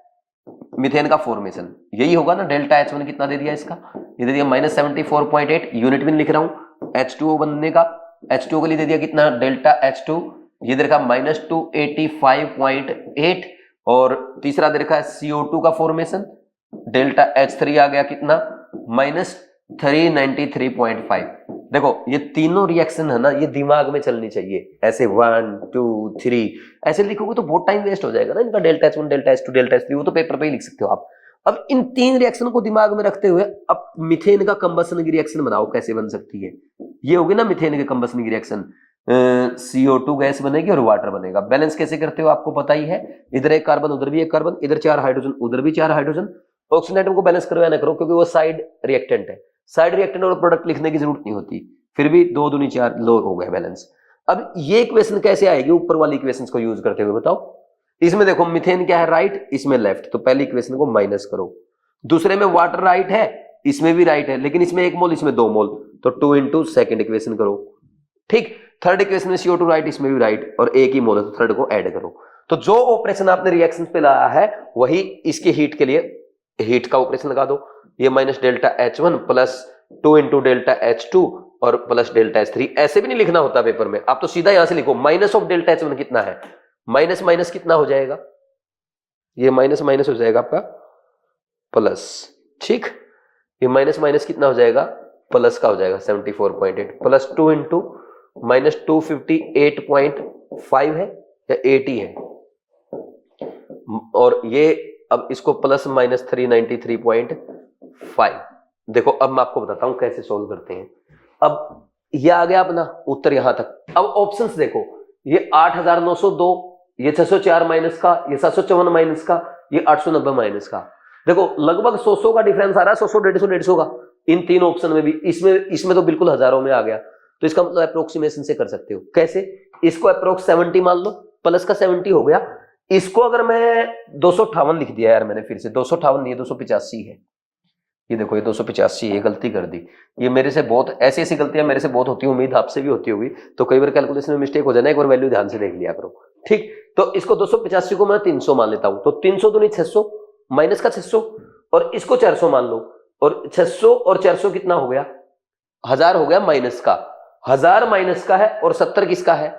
मीथेन का फॉर्मेशन, यही होगा ना, डेल्टा H1 कितना दे दिया इसका, ये दे दिया -74.8, यूनिट भी लिख रहा हूं। H2O बनने का, H2O के लिए दे दिया कितना, डेल्टा H2, ये दे रखा -285.8, और तीसरा दे रखा है CO2 का फॉर्मेशन, डेल्टा H3 आ गया कितना, -393.5। देखो ये तीनों रिएक्शन है ना, ये दिमाग में चलनी चाहिए, ऐसे 1 2 3 ऐसे लिखोगे तो बहुत टाइम वेस्ट हो जाएगा ना इनका, delta H1, delta H2, delta H3, वो तो पेपर पे ही लिख सकते हो आप। अब इन 3 रिएक्शन को दिमाग में रखते हुए अब मीथेन का कंबशन की रिएक्शन बनाओ, कैसे बन सकती है। ये होगी ना मीथेन के कंबशन की रिएक्शन, CO2 गैस बनेगी और वाटर बनेगा। बैलेंस कैसे करते हो आपको पता ही है, इधर एक कार्बन उधर भी एक कार्बन, इधर 4 हाइड्रोजन उधर भी 4 हाइड्रोजन। ऑक्सीजन एटम को बैलेंस करो या ना करो, क्योंकि वो साइड रिएक्टेंट है, साइड रिएक्टेंट और प्रोडक्ट लिखने की जरूरत नहीं होती, फिर भी 2 दूनी 4 लोग हो गए बैलेंस। अब ये इक्वेशन कैसे आएगी ऊपर वाली इक्वेशंस को यूज करते हुए, बताओ। इसमें देखो मीथेन क्या है, राइट, इसमें लेफ्ट, तो पहली इक्वेशन को माइनस करो। दूसरे में वाटर राइट है, इसमें भी राइट है, लेकिन इसमें 1 मोल, इसमें 2 मोल, तो 2 इंटू सेकेंड इक्वेशन करो, ठीक। थर्ड इक्वेशन में CO2 राइट, इसमें भी राइट, और 1 ही मोल है, तो थर्ड को ऐड करो। तो जो ऑपरेशन आपने रिएक्शन पे लाया है वही इसके हीट के लिए हीट का ऑपरेशन लगा दो। ये minus delta H1 plus 2 into delta H2 और प्लस डेल्टा H3। ऐसे भी नहीं लिखना होता पेपर में, आप तो सीधा यहां से लिखो माइनस ऑफ डेल्टा H1 कितना है, माइनस माइनस कितना हो जाएगा, ये माइनस माइनस हो जाएगा आपका प्लस, ठीक, ये माइनस माइनस कितना हो जाएगा, प्लस का हो जाएगा 74.8 प्लस 2 इंटू माइनस 258.5 है या 80 है, और ये अब इसको प्लस माइनस 393.5। देखो अब मैं आपको बताता हूं कैसे सोल्व करते हैं। अब ये आ गया अपना उत्तर यहां तक। अब ऑप्शंस देखो, ये 8902, ये 604 माइनस का, ये 754 माइनस का, ये 890 माइनस का। देखो लगभग 100 का डिफरेंस आ रहा है, 100 150 का इन तीन ऑप्शन में भी। इसमें तो बिल्कुल हजारों में आ गया। तो इसका मतलब अप्रोक्सीमेशन से कर सकते हो। कैसे, इसको अप्रोक्स 70 मान लो, प्लस का 70 हो गया। इसको अगर मैं 258 लिख दिया यार मैंने, फिर से 258 नहीं है 285 है। ये देखो ये 285 है, गलती कर दी। ये मेरे से बहुत, ऐसी ऐसी गलतियां मेरे से बहुत होती है, उम्मीद आपसे भी होती होगी। तो कई बार कैलकुलेशन में मिस्टेक हो जाना, एक बार वैल्यू ध्यान से देख लिया करो, ठीक। तो इसको 285 को मैं 300 मान लेता हूं, तो 300 दूनी 600 माइनस का 600, और इसको 400 मान लो, और 600 और 400 कितना हो गया, 1000 हो गया माइनस का। 1000 माइनस का है और 70 किसका है,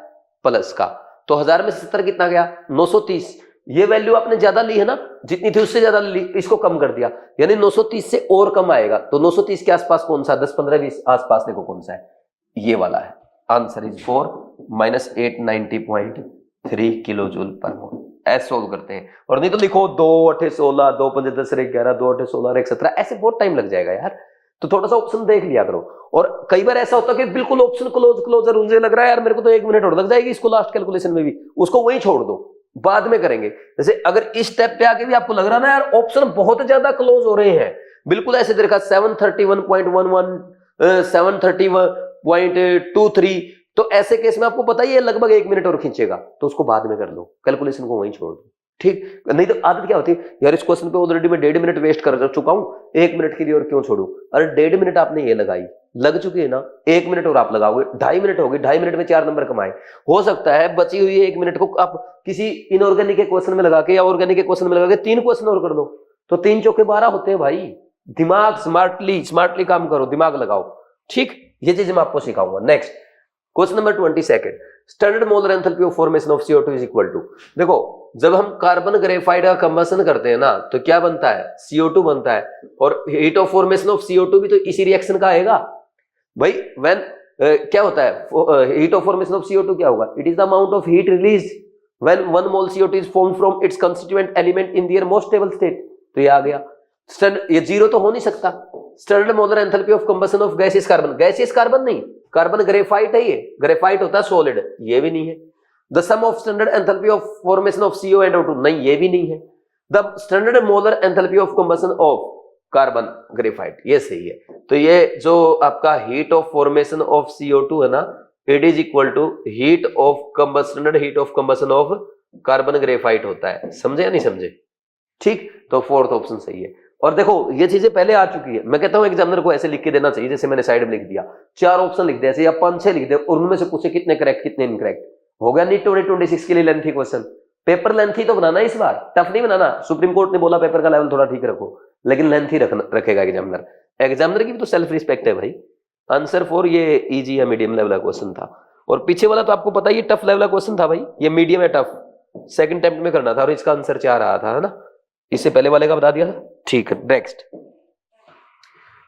प्लस का। तो 1000 में 70 कितना गया, 930। ये वैल्यू आपने ज्यादा ली है ना, जितनी थी उससे ज्यादा ली, इसको कम कर दिया, यानी 930 से और कम आएगा। तो 930 के आसपास कौन सा, 10 15 20 आसपास देखो कौन सा है, ये वाला है। Answer is 4 minus 890.3 kilo joule per mole. ऐसे सोल्व करते हैं, और नहीं तो लिखो 2 8 16 2 5 10 11 2 8 16 1 17, ऐसे बहुत टाइम लग जाएगा यार। तो थोड़ा सा ऑप्शन देख लिया करो। और कई बार ऐसा होता है कि बिल्कुल ऑप्शन क्लोजर मुझे लग रहा है यार मेरे को तो 1 मिनट और लग जाएगी इसको लास्ट कैलकुलेशन में भी, उसको वहीं छोड़ दो, बाद में करेंगे। जैसे अगर इस स्टेप पे आके भी आपको लग रहा ना यार ऑप्शन बहुत ज्यादा क्लोज हो रहे हैं, बिल्कुल ऐसे देखा 731.11 731.23, तो ऐसे केस में आपको पता ही है लगभग 1 मिनट और खींचेगा, तो उसको बाद में कर लो, कैलकुलेशन को वहीं छोड़ दो, ठीक। नहीं तो आदत क्या होती है यार, इस क्वेश्चन पे ऑलरेडी मैं 1.5 मिनट वेस्ट कर चुका हूं, 1 मिनट के लिए और क्यों छोड़ू। अरे 1.5 मिनट आपने ये लगाई, लग चुकी है ना, 1 मिनट और आप लगाओगे, 2.5 मिनट हो गए, 2.5 मिनट में 4 नंबर कमाए। हो सकता है बची हुई 1 मिनट को आप किसी इनऑर्गेनिक के क्वेश्चन में लगा के या ऑर्गेनिक के क्वेश्चन में लगा के 3 क्वेश्चन और कर दो, तो 3 चौके 12 होते हैं भाई। दिमाग स्मार्टली काम करो, दिमाग लगाओ, ठीक। ये चीज मैं आपको सिखाऊंगा। Next question number 22, standard molar enthalpy of formation of CO2 is equal to. देखो जब हम कार्बन ग्रेफाइट का कंबशन करते हैं ना, तो क्या बनता है, CO2 बनता है, और heat of formation of CO2 भी तो इसी रिएक्शन का आएगा भाई। व्हेन क्या होता है heat of formation of CO2 क्या होगा, it is the amount of heat released when 1 mole CO2 is formed from its constituent element in their most stable state. तो ये आ गया, ये जीरो तो हो नहीं सकता। Standard molar enthalpy of combustion of gaseous carbon, gaseous carbon नहीं, carbon graphite है, ये ग्रेफाइट होता है सॉलिड, ये भी नहीं है। The sum of standard enthalpy of formation of CO and O2, नहीं ये भी नहीं है। The standard molar enthalpy of combustion of carbon graphite, ये सही है। तो ये जो आपका heat of formation of CO2 है ना, it is equal to heat of combustion, standard heat of combustion of carbon graphite होता है। समझे या नहीं समझे, ठीक। तो 4th ऑप्शन सही है। और देखो ये चीजें पहले आ चुकी है, मैं कहता हूं एग्जामिनर को ऐसे लिख के देना चाहिए, जैसे मैंने साइड में लिख दिया 4 ऑप्शन लिख दे ऐसे, या 5-6 लिख दे, और उनमें से पूछे कितने करेक्ट कितने इनकरेक्ट। हो गया नीट 2026 के लिए लेंथी क्वेश्चन। पेपर लेंथी तो बनाना इस बार, टफ नहीं बनाना। सुप्रीम कोर्ट ने बोला पेपर का लेवल थोड़ा ठीक रखो, लेकिन लेंथी रखेगा एग्जामिनर। एग्जामिनर की भी तो सेल्फ रिस्पेक्ट है भाई। आंसर 4 ये इजी या मीडियम लेवल का क्वेश्चन था, और पीछे वाला तो आपको पता ही टफ लेवल का क्वेश्चन था भाई, ये मीडियम है टफ, सेकंड अटेम्प्ट में करना था, और इसका आंसर 4 रहा था, है ना। इससे पहले वाले का बता दिया था, ठीक है। Next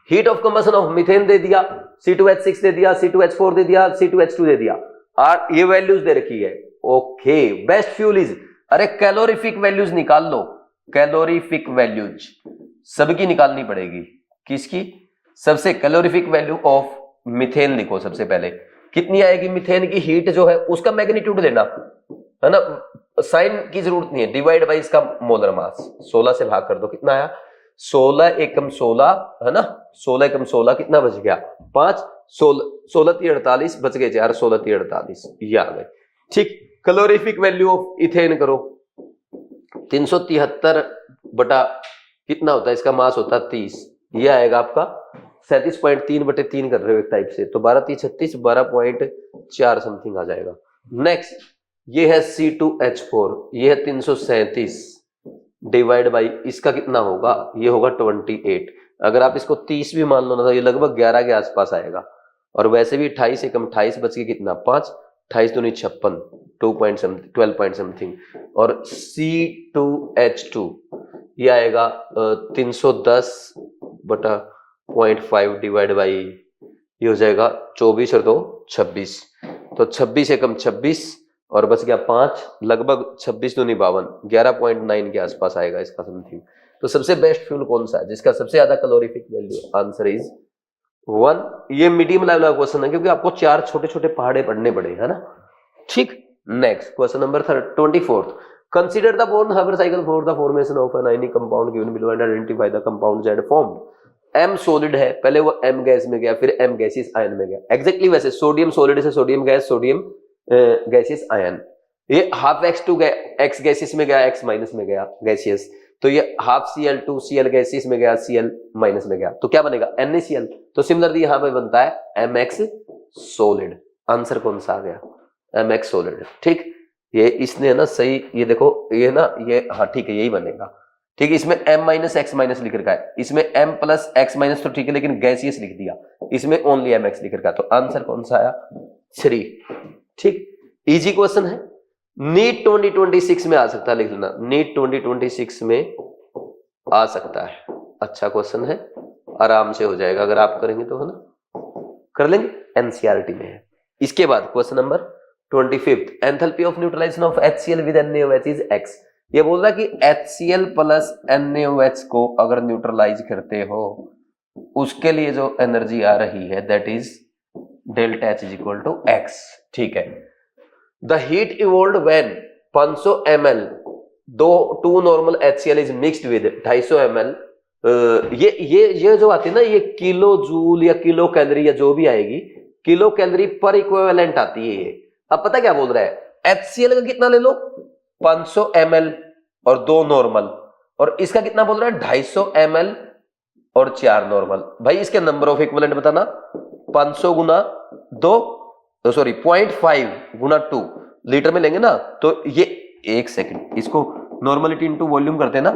heat of combustion of methane दे दिया, C2H6 दे दिया, C2H4 दे दिया, C2H2 दे दिया, और ये वैल्यूज दे रखी है। ओके, बेस्ट फ्यूल इज, अरे कैलोरीफिक वैल्यूज निकाल लो, कैलोरीफिक वैल्यूज सबकी निकालनी पड़ेगी। किसकी, सबसे कैलोरीफिक वैल्यू ऑफ मीथेन लिखो सबसे पहले, कितनी आएगी मीथेन की हीट जो है उसका मैग्नीट्यूड लेना, है ना, साइन की जरूरत नहीं है, डिवाइड बाई इसका मोलर मास, 16 से भाग कर दो, कितना आया 16 एकम 16, है ना, 16 एकम 16 कितना बच गया 5, 16 3 48 बच गए 4, 16 3 48, ये आ गए, ठीक। कैलोरीफिक वैल्यू ऑफ इथेन करो, 373 बटा कितना होता है इसका मास होता है 30, ये आएगा आपका 37.3/3 कर रहे हो एक टाइप से, तो 12 3 36 12.4 समथिंग आ जाएगा। नेक्स्ट ये है C2H4, ये है 337 डिवाइड बाई इसका कितना होगा, ये होगा 28। अगर आप इसको 30 भी मान लो ना, तो ये लगभग 11 के आसपास आएगा। और वैसे भी 28 एकम 28 बच के कितना 5, 28 दूनी 56, 12 पॉइंट समथिंग। और C2H2 ये आएगा 310 बटा 0.5 डिवाइड बाई ये हो जाएगा 24 और 2 26, तो 26 एकम 26 और बच गया 5, लगभग 26 दूनी 52, 11.9 के आसपास आएगा इसका समथिंग। तो सबसे बेस्ट फ्यूल कौन सा है जिसका सबसे ज्यादा कैलोरीफिक वैल्यू? Answer is 1। ये मीडियम लेवल का क्वेश्चन है क्योंकि आपको 4 छोटे छोटे पहाड़े पढ़ने पड़े, है ना। ठीक, next question number 24th। Consider the born-Haber cycle for the formation of an ionic compound given below and identify the compound Z formed. M solid है, पहले वो M गैस में गया, फिर M गैसियस आयन में गया। एग्जैक्टली वैसे sodium solid से sodium gas, sodium gaseous ion. ये हाफ X2 X गैसियस में गया, X माइनस में गया गैसियस, तो ये हाफ Cl2 Cl गैसियस में गया, Cl माइनस में गया, तो क्या बनेगा NaCl। तो सिमिलरली यहां पे बनता है MX सॉलिड। आंसर कौन सा आ गया? MX solid. ठीक, ये इसने ना सही, ये देखो ये ना ये, हाँ ठीक है यही बनेगा। ठीक है, इसमें M माइनस X माइनस लिख रखा है, इसमें M प्लस X माइनस तो ठीक है लेकिन गैसियस लिख दिया, इसमें ओनली MX लिख रखा है, तो आंसर कौन सा आया? 3। ठीक, इजी क्वेश्चन है, नीट 2026 में आ सकता है, लिख लेना नीट 2026 में आ सकता है। अच्छा क्वेश्चन है, आराम से हो जाएगा अगर आप करेंगे तो, है ना, कर लेंगे, एनसीईआरटी में है। इसके बाद question number 25th, enthalpy of neutralisation of HCl with NaOH is X। ये बोल रहा है कि HCl प्लस NaOH को अगर न्यूट्रलाइज करते हो उसके लिए जो एनर्जी आ रही है that is delta H is equal to X। ठीक है, the heat evolved when 500 ml to normal HCl is mixed with 250 ml। ये जो आती है ना, ये किलो जूल या किलो कैलोरी या जो भी आएगी, किलो कैलोरी पर इक्विवेलेंट आती है ये। अब पता क्या बोल रहा है, HCl का कितना ले लो 500 ml और 2 नॉर्मल, और इसका कितना बोल रहा है 250 ml और 4 नॉर्मल। भाई इसके नंबर ऑफ इक्विवेलेंट बताना, 500 गुना 2 सॉरी 0.5 गुना 2 लीटर में लेंगे ना, तो ये 1 सेकंड, इसको नॉर्मलिटी इंटू वॉल्यूम करते हैं ना,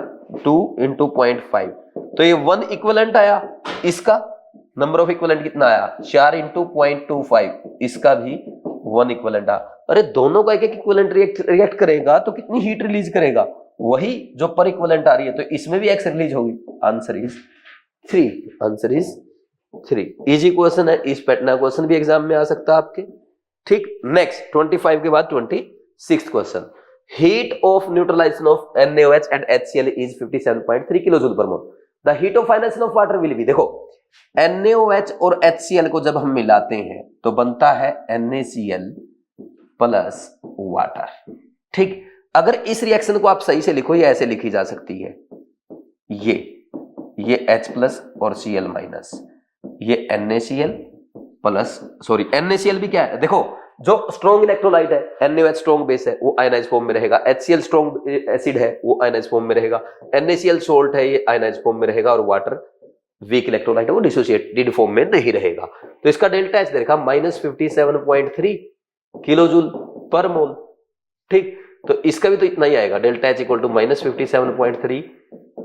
2 इंटू 0.5, तो ये 1 इक्विवेलेंट आया। इसका नंबर ऑफ इक्विवेलेंट कितना आया 4 इंटू 0.25, इसका भी 1 इक्विवेलेंट आया। अरे दोनों का एक एक इक्विवेलेंट रिएक्ट करेगा तो कितनी हीट रिलीज करेगा, वही जो पर इक्विवेलेंट आ रही है, तो इसमें भी X रिलीज होगी। Answer is 3। Answer is 3। Easy question है, इस पैटर्न क्वेश्चन भी एग्जाम में आ सकता है आपके। ठीक, नेक्स्ट 25 के बाद 26th question, heat of neutralisation of NaOH and HCl is 57.3 kilojoule per mole. The heat of formation of water will be, देखो NaOH और HCl को जब हम मिलाते हैं तो बनता है NaCl प्लस वाटर। ठीक, अगर इस रिएक्शन को आप सही से लिखो, ये ऐसे लिखी जा सकती है, ये H प्लस और Cl माइनस, ये NaCl प्लस, सॉरी NaCl भी क्या है, देखो जो स्ट्रॉन्ग इलेक्ट्रोलाइट है, NaOH स्ट्रॉन्ग बेस है वो आयनाइज फॉर्म में रहेगा, HCl स्ट्रॉन्ग एसिड है वो आयनाइज फॉर्म में रहेगा, NaCl सोल्ट है ये आयनाइज फॉर्म में रहेगा, और वाटर वीक इलेक्ट्रोलाइट है वो डिसोसिएटेड फॉर्म में नहीं रहेगा। तो इसका डेल्टा H देखा -57.3 किलोजूल पर मोल। ठीक, तो इसका भी तो इतना ही आएगा, delta H equal to -57.3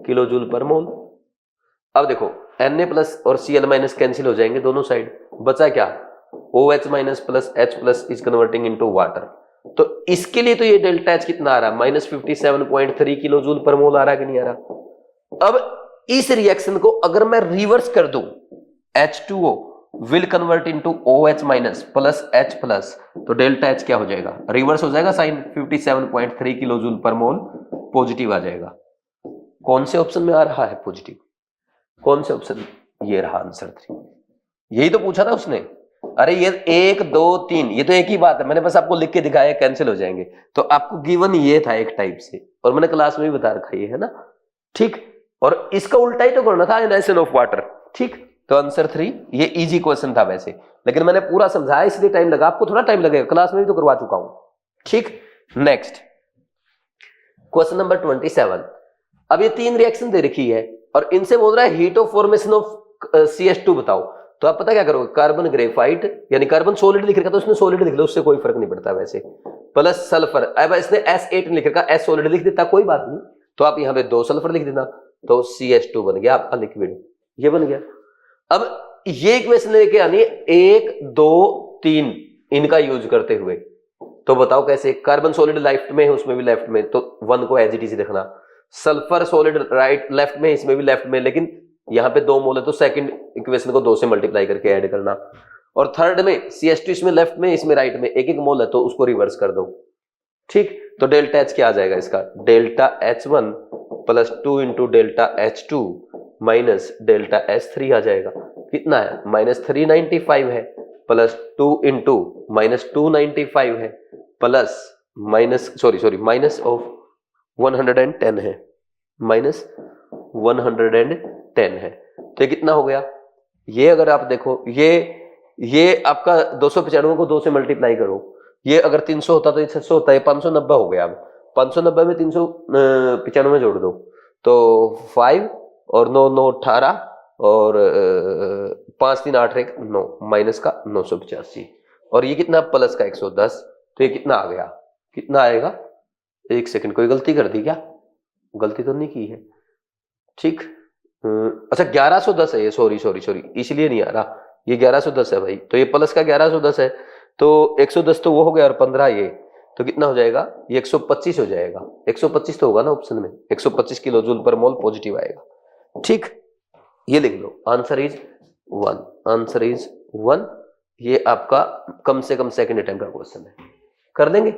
kilojoule per mole. अब देखो Na प्लस और Cl माइनस कैंसिल हो जाएंगे दोनों साइड, बचा क्या OH minus plus H plus is converting into water. तो इसके लिए तो ये डेल्टा H कितना आ रहा है -57.3 किलोजूल पर मोल आ रहा है कि नहीं आ रहा। अब इस रिएक्शन को अगर मैं रिवर्स कर दूं, H2O will convert into OH minus plus H plus, तो डेल्टा H क्या हो जाएगा, रिवर्स हो जाएगा साइन, 57.3 किलोजूल पर मोल पॉजिटिव आ जाएगा। कौन से ऑप्शन में आ रहा है पॉजिटिव, कौन से ऑप्शन, ये रहा आंसर 3। यही तो पूछा था उसने। अरे ये 1 2 3 ये तो एक ही बात है, मैंने बस आपको लिख के दिखाया, कैंसिल हो जाएंगे, तो आपको गिवन ये था एक टाइप से, और मैंने क्लास में भी बता रखा है ना। ठीक, और इसका उल्टा ही तो करना था, आयनाइजेशन ऑफ वाटर। ठीक, तो आंसर 3, ये इजी क्वेश्चन था वैसे, लेकिन मैंने पूरा समझाया इसलिए टाइम लगा, आपको थोड़ा टाइम लगेगा, क्लास में भी तो करवा चुका हूं। ठीक, नेक्स्ट क्वेश्चन नंबर 27। अब ये 3 रिएक्शन दे रखी है और इनसे बोल रहा है heat of formation of CH2 बताओ। तो आप पता क्या करोगे, कार्बन ग्रेफाइट यानी कार्बन सॉलिड लिख रखा, तो उसने सॉलिड लिख लो, उससे कोई फर्क नहीं पड़ता वैसे, प्लस सल्फर। अब इसने S8 लिख रखा, S सॉलिड लिख देता, कोई बात नहीं, तो आप यहाँ पे 2 सल्फर लिख देना, तो CH2 बन गया आपका लिक्विड, ये बन गया। अब ये इक्वेशन लेके आनी है 1 2 3 इनका यूज करते हुए। तो बताओ कैसे? कार्बन सॉलिड लेफ्ट में है, उसमें भी लेफ्ट में, तो 1 को एज इट इज रखना। सल्फर सॉलिड राइट लेफ्ट में, इसमें भी लेफ्ट में, लेकिन यहां पे 2 मोल है तो सेकंड इक्वेशन को 2 से मल्टीप्लाई करके ऐड करना। और थर्ड में CH2 इसमें लेफ्ट में, इसमें राइट में, 1 1 मोल है तो उसको रिवर्स कर दो। ठीक, तो डेल्टा H क्या आ जाएगा इसका? Delta H1 plus 2 into delta H2 minus delta H3 आ जाएगा। कितना है? -395 है, प्लस 2 इंटू माइनस 295 है, प्लस माइनस ऑफ 110 है, माइनस 110 है। तो ये कितना हो गया? ये अगर आप देखो, ये आपका 295 को 2 से मल्टीप्लाई करो, ये अगर 300 होता तो ये 600 होता है, 590 हो गया। अब 590 में 395 जोड़ दो तो 5 और 9 9 18 और 5 3 8 1 9 माइनस का 985 और ये कितना? प्लस का 110। तो ये कितना आ गया? कितना आएगा? एक सेकंड, कोई गलती कर दी क्या? गलती तो नहीं की है। ठीक, अच्छा 1110 है ये, सॉरी इसलिए नहीं आ रहा, ये 1110 है भाई। तो ये प्लस का 1110 है, तो 110 तो वो हो गया और 15 ये, तो कितना हो जाएगा? ये 125 हो जाएगा। 125 तो होगा ना ऑप्शन में, 125 किलो जूल पर मोल पॉजिटिव आएगा। ठीक, ये लिख लो, आंसर इज 1, आंसर इज 1। ये आपका कम से कम सेकंड अटेम्प्ट का क्वेश्चन है, कर देंगे।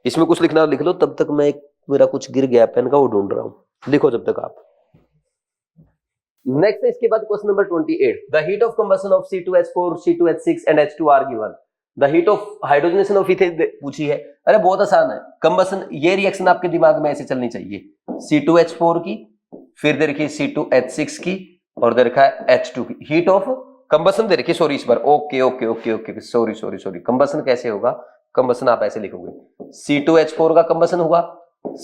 इसमें कुछ लिखना लिख लो, तब तक मैं मेरा कुछ गिर गया पेन का, वो ढूंढ रहा हूं, लिखो जब तक आप। नेक्स्ट है इसके बाद question number 28। The heat of combustion of C2H4, C2H6 and H2 are given. The heat of hydrogenation of ethane पूछी है। अरे बहुत आसान है कंबशन, ये रिएक्शन आपके दिमाग में ऐसे चलनी चाहिए। C2H4 की, फिर दे रखी C2H6 की, और दे रखा है H2 की। हीट ऑफ कंबशन दे रखी, सॉरी इस बार, ओके सॉरी कंबशन कैसे होगा? कंबशन आप ऐसे लिखोगे, C2H4 का कंबशन हुआ,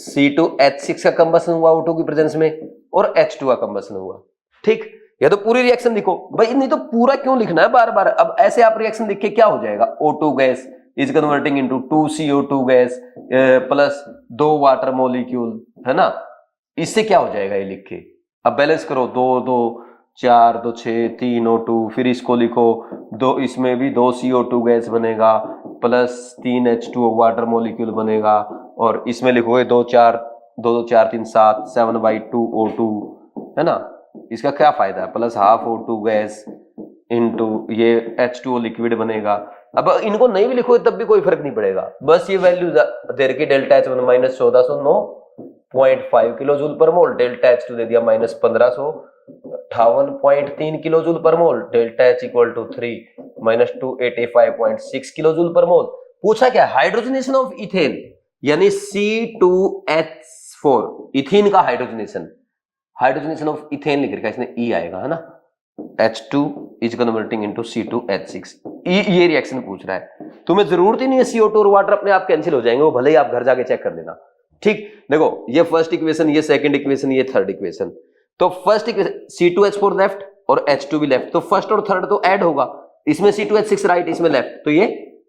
C2H6 का कंबशन हुआ O2 की प्रेजेंस में, और H2 का कंबशन हुआ। ठीक, या तो पूरी रिएक्शन लिखो भाई, नहीं तो पूरा क्यों लिखना है बार बार? अब ऐसे आप रिएक्शन लिख के क्या हो जाएगा? O2 gas is converting into 2CO2 gas plus 2 water molecule, है ना? इससे क्या हो जाएगा ये लिख के? अब बैलेंस करो, 2 2 4 2 6 3 O2, फिर इसको लिखो 2, इसमें भी 2 CO2 गैस बनेगा प्लस 3 H2O वाटर मॉलिक्यूल बनेगा, और इसमें लिखोगे 2 4 2 2 4 3 7 7/2 O2, है ना? इसका क्या फायदा है? Plus half O2 gas into ये H2O लिक्विड बनेगा। अब इनको नहीं भी लिखोगे तब भी कोई फर्क नहीं पड़ेगा, बस ये वैल्यू दे रखी, delta H1 minus 1409.5 kilo joule per mole, delta H2 दे दिया minus 1558.3 kilo joule per mole, delta H equal to 3 minus 285.6 kilo joule per mole. पूछा क्या? हाइड्रोजनेशन ऑफ इथेन, यानी C2H4 इथेन का हाइड्रोजनेशन ऑफ इथेन लिख रखा है इसने, E आएगा, है ना? H2 is converting into C2H6। ये रिएक्शन पूछ रहा है, तुम्हें जरूरत ही नहीं है, CO2 और वाटर अपने आप कैंसिल हो जाएंगे, वो भले ही आप घर जाके चेक कर लेना। ठीक, देखो ये फर्स्ट इक्वेशन, ये सेकंड इक्वेशन, ये थर्ड इक्वेशन। तो फर्स्ट इक्वेशन C2H4 लेफ्ट और H2 भी लेफ्ट, तो फर्स्ट और थर्ड तो ऐड होगा, इसमें C2H6 राइट, इसमें लेफ्ट, तो ये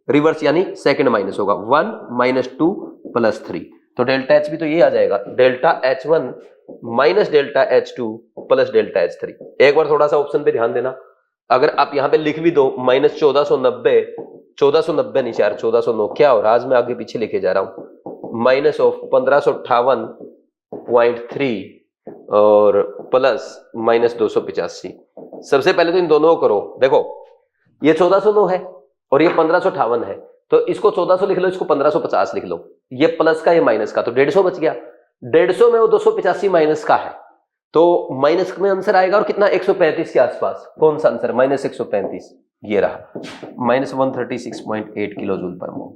रिवर्स यानी सेकंड माइनस होगा, 1 माइनस 2 प्लस 3, तो डेल्टा H भी तो ये आ जाएगा, delta H1 minus delta H2 plus delta H3। एक बार थोड़ा सा ऑप्शन पे ध्यान देना, अगर आप यहां पे लिख भी दो माइनस 1490 नहीं यार 1409 क्या हो रहा, आज मैं आगे पीछे लिखे जा रहा हूं, माइनस ऑफ 1558.3 और प्लस माइनस 285। सबसे पहले तो इन दोनों को करो, देखो ये 1409 है और ये 1558 है, तो इसको 1400 लिख लो, इसको 1550 लिख लो, ये प्लस का ये माइनस का, तो 150 बच गया। 150 में वो 285 माइनस का है, तो माइनस में आंसर आएगा, और कितना? 135 के आसपास। कौन सा आंसर? माइनस 135, ये रहा, माइनस 136.8 किलो जूल पर मोल।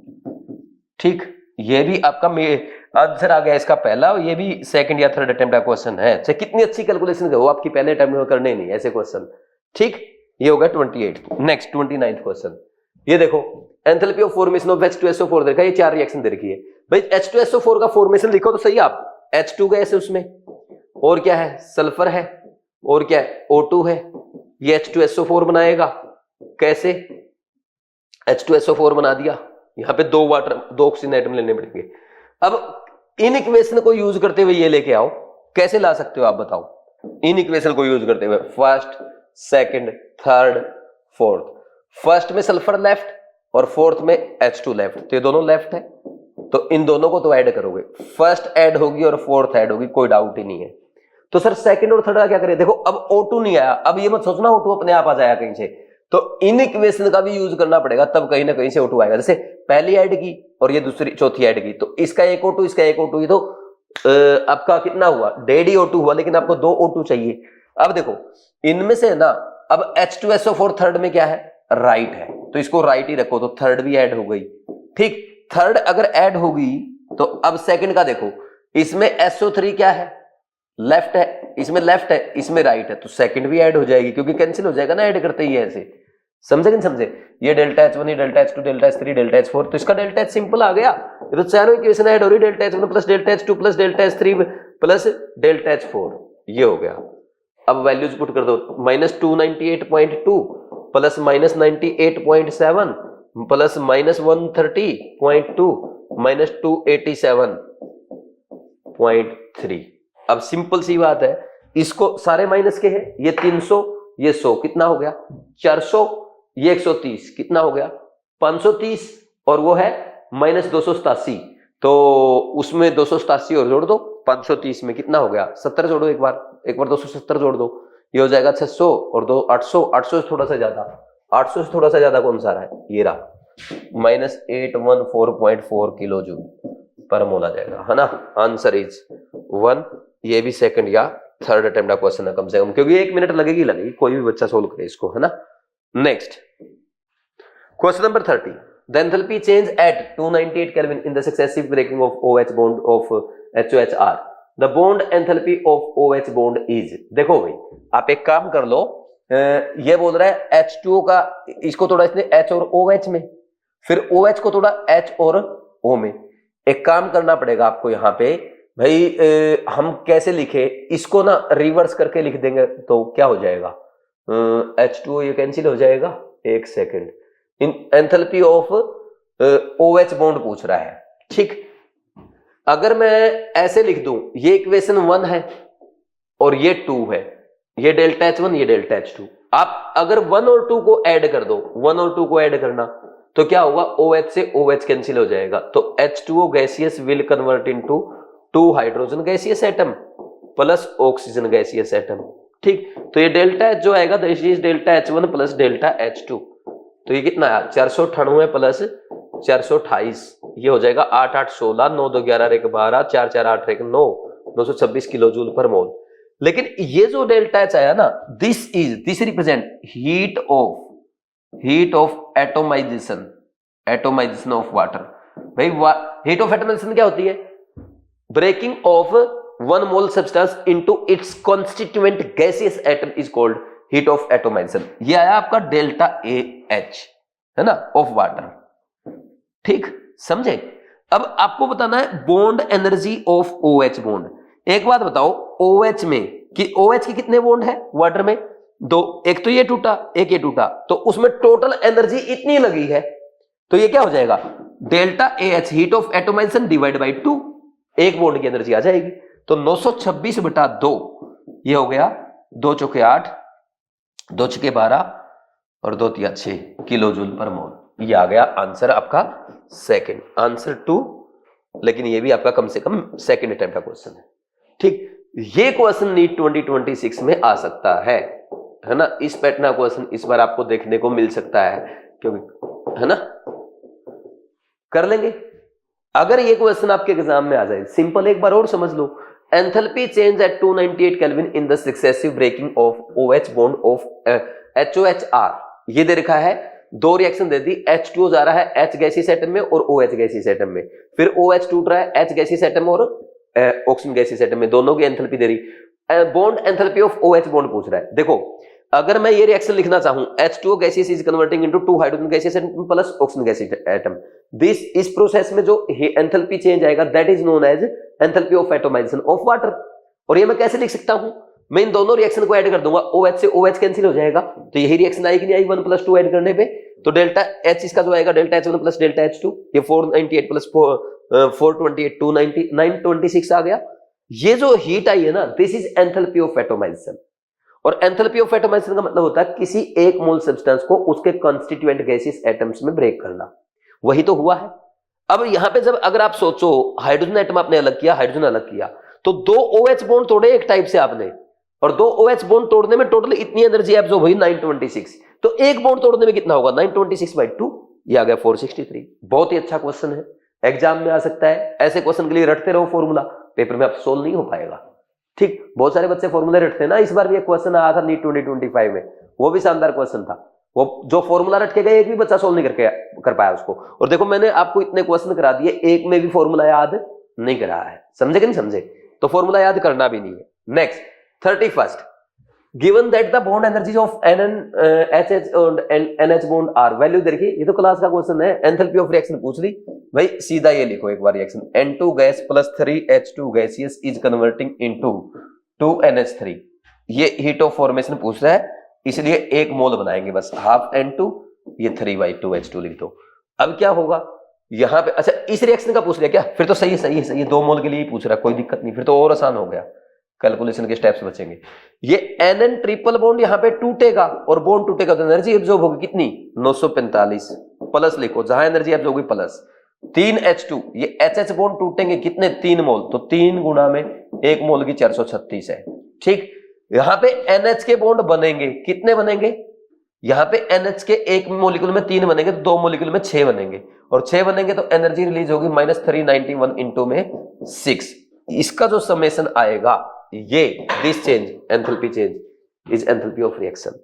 ठीक, ये भी आपका आंसर आ गया इसका पहला, और ये भी सेकंड या थर्ड अटेम्प्ट का क्वेश्चन है, चाहे कितनी अच्छी कैलकुलेशन करो, आपकी पहले अटेम्प्ट में करने नहीं ऐसे क्वेश्चन। ठीक, ये होगा 28। नेक्स्ट 29th क्वेश्चन, ये देखो enthalpy of formation of H2SO4 देखा, ये 4 रिएक्शन दे रखी है भाई। H2SO4 का फॉर्मेशन लिखो तो सही आप, H2 गैस है उसमें, और क्या है? सल्फर है, और क्या है? O2 है, ये H2SO4 बनाएगा, कैसे? H2SO4 बना दिया, यहां पे 2 ऑक्सीजन एटम लेने पड़ेंगे। अब इन इक्वेशन को यूज करते हुए ये लेके आओ, कैसे ला सकते हो आप बताओ? इन इक्वेशन को यूज करते हुए first, second, third, fourth. First में सल्फर लेफ्ट और फोर्थ में H2 लेफ्ट, तो ये दोनों लेफ्ट है, तो इन दोनों को तो ऐड करोगे, फर्स्ट ऐड होगी और फोर्थ ऐड होगी, कोई डाउट ही नहीं है। तो सर सेकंड और थर्ड का क्या करें? देखो अब O2 नहीं आया, अब ये मत सोचना O2 अपने आप आ जाएगा कहीं से, तो इन इक्वेशन का भी यूज करना पड़ेगा, तब कहीं ना कहीं से O2 आएगा। जैसे पहली ऐड की और ये दूसरी चौथी ऐड की, तो इसका एक O2 इसका एक O2, ये तो आपका कितना हुआ? 1.5 O2 हुआ, लेकिन आपको 2 O2 चाहिए। अब देखो इनमें से ना, अब H2SO4 थर्ड में क्या है? राइट है, तो इसको राइट ही रखो, तो थर्ड भी ऐड हो गई। ठीक, थर्ड अगर ऐड होगी तो अब सेकंड का देखो, इसमें SO3 क्या है? लेफ्ट है, इसमें लेफ्ट है, इसमें राइट है, तो सेकंड भी ऐड हो जाएगी, क्योंकि कैंसिल हो जाएगा ना ऐड करते ही ऐसे। समझे कि नहीं समझे? ये डेल्टा H1, ये delta H2, delta H3, delta H4, तो इसका डेल्टा H सिंपल आ गया। ये तो चारों इक्वेशन ऐड हो रही, delta H1 plus delta H2 plus delta H3 plus delta H4, ये हो गया। अब वैल्यूज पुट कर दो, -298.2 प्लस -98.7 प्लस -130.2 -287.3। अब सिंपल सी बात है, इसको सारे माइनस के हैं, ये 300 ये 100, कितना हो गया? 400, ये 130, कितना हो गया? 530, और वो है -287, तो उसमें 287 और जोड़ दो, 530 में कितना हो गया? 70 जोड़ो, एक बार 270 जोड़ दो, ये हो जाएगा 600 और 2 800, 800 से थोड़ा सा ज्यादा, 800 से थोड़ा सा ज्यादा कौन सा रहा है? ये रहा, -814.4 किलो जूल पर मोल आ जाएगा, है ना। Answer is 1। ये भी सेकंड या थर्ड अटेम्प्ट का क्वेश्चन है कम से कम, क्योंकि 1 मिनट लगेगी, कोई भी बच्चा सोल्व करे इसको, है ना। Next question number 30, the enthalpy change at 298 kelvin in the successive breaking of OH bond of HOHR, the bond enthalpy of OH bond is. देखो भाई, आप एक काम कर लो, ये बोल रहा है H2O का, इसको तोड़ा इसने H और OH में, फिर OH को तोड़ा H और O में। एक काम करना पड़ेगा आपको यहाँ पे भाई, हम कैसे लिखे इसको ना, रिवर्स करके लिख देंगे तो क्या हो जाएगा? H2O ये कैंसिल हो जाएगा। एक second, in enthalpy of OH bond पूछ रहा है, ठीक। अगर मैं ऐसे लिख दूं, ये इक्वेशन 1 है और ये 2 है, ये डेल्टा H1 ये डेल्टा H2। आप अगर 1 और 2 को ऐड कर दो, 1 और 2 को ऐड करना तो क्या होगा? OH से OH कैंसिल हो जाएगा, तो H2O gaseous will convert into 2 hydrogen gaseous atom plus oxygen gaseous atom, ठीक। तो ये डेल्टा H जो आएगा, this is delta H1 plus delta H2, तो ये कितना आया? 498 प्लस 428, ये हो जाएगा 8 8 16, 9 2 11 1 12, 4 4 8 1 9, 926 किलो जूल पर मोल। लेकिन ये जो डेल्टा H आया ना, this represent heat of atomisation of water. भाई हीट ऑफ एटोमाइजेशन क्या होती है? Breaking of 1 mole substance into its constituent gaseous atom is called heat of atomisation. ये आया आपका डेल्टा AH, है ना, ऑफ वाटर, ठीक, समझे। अब आपको बताना है bond energy of OH bond. एक बात बताओ, OH में कि OH की कितने बॉन्ड है वाटर में? 2, एक तो ये टूटा एक ये टूटा, तो उसमें टोटल एनर्जी इतनी लगी है, तो ये क्या हो जाएगा? Delta AH heat of atomisation divide by 2, एक बॉन्ड की एनर्जी आ जाएगी, तो 926/2, ये हो गया 2 चौके 8, 2 छके 12 और 2 तिया 6 किलो जूल पर मोल। ये आ गया आंसर आपका सेकंड, आंसर 2, लेकिन ये भी आपका कम से कम सेकंड अटेम्प्ट का क्वेश्चन है, ठीक। ये क्वेश्चन नीट 2026 में आ सकता है ना। इस पैटर्न का क्वेश्चन इस बार आपको देखने को मिल सकता है, क्योंकि, है ना, कर लेंगे। अगर ये क्वेश्चन आपके एग्जाम में आ जाए, सिंपल एक बार और समझ लो, enthalpy change at 298 kelvin in the successive breaking of OH bond of HOHR। ये दे रखा है, 2 रिएक्शन दे दी, H2O जा रहा है H गैसियस एटम में और OH गैसियस एटम में, फिर OH टूट रहा है H गैसियस एटम और ऑक्सीजन गैसियस एटम में, दोनों की एंथैल्पी दे रही। Bond enthalpy of OH bond पूछ रहा है। देखो अगर मैं ये रिएक्शन लिखना चाहूं, H2O gaseous is converting into 2 hydrogen gaseous atom plus oxygen gaseous atom, इस प्रोसेस में जो एंथैल्पी चेंज आएगा that is known as enthalpy of atomisation of water. और ये मैं कैसे लिख सकता हूं? मैं इन दोनों रिएक्शन को ऐड कर दूंगा, OH से OH कैंसिल हो जाएगा, तो यही रिएक्शन आएगी नहीं आई 1 + 2 ऐड करने पे, तो डेल्टा H इसका जो आएगा delta H1 plus delta H2, ये 498 प्लस 428 290 926 आ गया। ये जो हीट आई है ना, this is enthalpy of atomisation. और एंथैल्पी ऑफ एटमाइजेशन का मतलब होता है किसी एक मोल सब्सटेंस को उसके कॉन्स्टिट्यूएंट गैसेस एटम्स में ब्रेक करना, वही तो हुआ है। अब यहां पे जब अगर आप सोचो हाइड्रोजन एटम आपने अलग किया, हाइड्रोजन अलग किया, तो 2 OH बॉन्ड तोड़े एक टाइप से आपने, और 2 OH बॉन्ड तोड़ने में टोटल इतनी एनर्जी एब्जॉर्ब हुई 926, तो एक बॉन्ड तोड़ने में कितना होगा 926/2, ये आ गया 463। बहुत ही अच्छा क्वेश्चन है, एग्जाम में आ सकता है। ऐसे क्वेश्चन के लिए रटते रहो फॉर्मूला, पेपर में आप सोल्व नहीं हो पाएगा। ठीक, बहुत सारे बच्चे फॉर्मूले रटते हैं ना, इस बार भी एक क्वेश्चन आया था नीट 2025 में, वो भी शानदार क्वेश्चन था। वो जो फॉर्मूला रट के गए एक भी बच्चा सोल्व नहीं कर पाया उसको। और देखो मैंने आपको इतने क्वेश्चन करा दिए, एक में भी फॉर्मूला याद नहीं करा है, समझे कि नहीं समझे? तो फॉर्मूला याद करना भी नहीं है। Next 31st, given that the bond energies of HH और NH बॉन्ड आर, वैल्यू देखिए, ये तो क्लास का क्वेश्चन है, एंथैल्पी ऑफ रिएक्शन पूछ ली भाई, सीधा ये लिखो एक बार reaction, N2 gas plus 3H2 gaseous is converting into 2NH3, ये हीट ऑफ फॉर्मेशन पूछ रहा है, इसलिए एक मोल बनाएंगे बस, हाफ N2, ये 3/2H2 लिख दो। अब क्या होगा यहां पे, अच्छा इस रिएक्शन का पूछ लिया क्या, फिर तो सही है, सही है, सही है, 2 मोल के लिए ही पूछ रहा है, कोई दिक्कत नहीं, फिर तो और आसान हो गया, कैलकुलेशन के स्टेप्स बचेंगे। ये NN ट्रिपल बॉन्ड यहां पे टूटेगा और बॉन्ड टूटेगा तो एनर्जी एब्जॉर्ब होगी कितनी 945, प्लस लिखो जहां एनर्जी एब्जॉर्ब होगी प्लस 3H2, ये HH बॉन्ड टूटेंगे कितने 3 मोल, तो 3 गुना में 1 मोल की 436 है। ठीक, यहां पे NH के बॉन्ड बनेंगे, कितने बनेंगे, यहां पे NH के एक मोलिक्यूल में 3 बनेंगे तो 2 मोलिक्यूल में 6 बनेंगे, और 6 बनेंगे तो एनर्जी रिलीज होगी -391 इंटू में 6। इसका जो समेशन आएगा ये this change enthalpy change is enthalpy of reaction.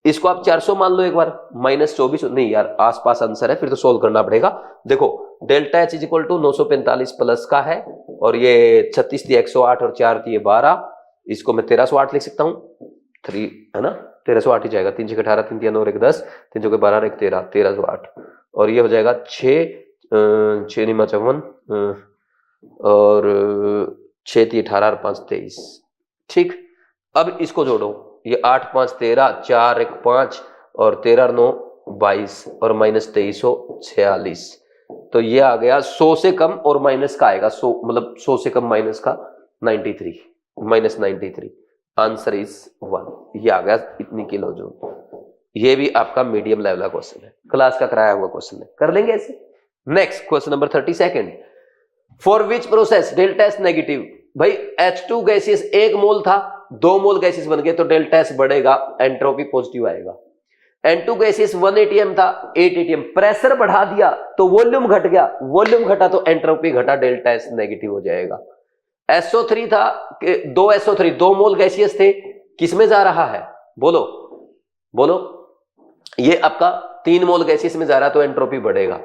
इसको आप 400 मान लो एक बार, -24 नहीं यार आसपास आंसर है, फिर तो सोल्व करना पड़ेगा। देखो delta H is equal to 945 plus का है, और ये 36 थी 108 और 4 थी ये 12, इसको मैं 1308 लिख सकता हूँ, 3 है ना, 1308 ही जाएगा, 3 6 18 3 3 9 1 10 3 6 12 1 13 1308, और ये हो जाएगा 6 निमा 54 और 6 थी 18 और 5 23। ठीक, अब इसको जोड़ो, ये 8 5 13 4 1 5 और 13 9 22 और -2346, तो ये आ गया 100 से कम और माइनस का आएगा 100, मतलब 100 से कम माइनस का 93 -93, आंसर इज 1, ये आ गया इतनी किलो जूल। ये भी आपका मीडियम लेवल का क्वेश्चन है, क्लास का कराया हुआ क्वेश्चन है, कर लेंगे ऐसे। Next question number 32, for which process delta S negative, भाई H2 गैसेस 1 मोल था, 2 मोल गैसेस बन गए तो डेल्टा एस बढ़ेगा, एंट्रोपी पॉजिटिव आएगा। N2 गैसेस 1 atm था, 8 atm, प्रेशर बढ़ा दिया तो वॉल्यूम घट गया, वॉल्यूम घटा तो एंट्रोपी घटा, डेल्टा एस नेगेटिव हो जाएगा। SO3 था, 2 SO3 2 मोल गैसियस थे, किसमें जा रहा है, बोलो बोलो, ये आपका 3 मोल गैसियस में जा रहा है तो एंट्रोपी बढ़ेगा।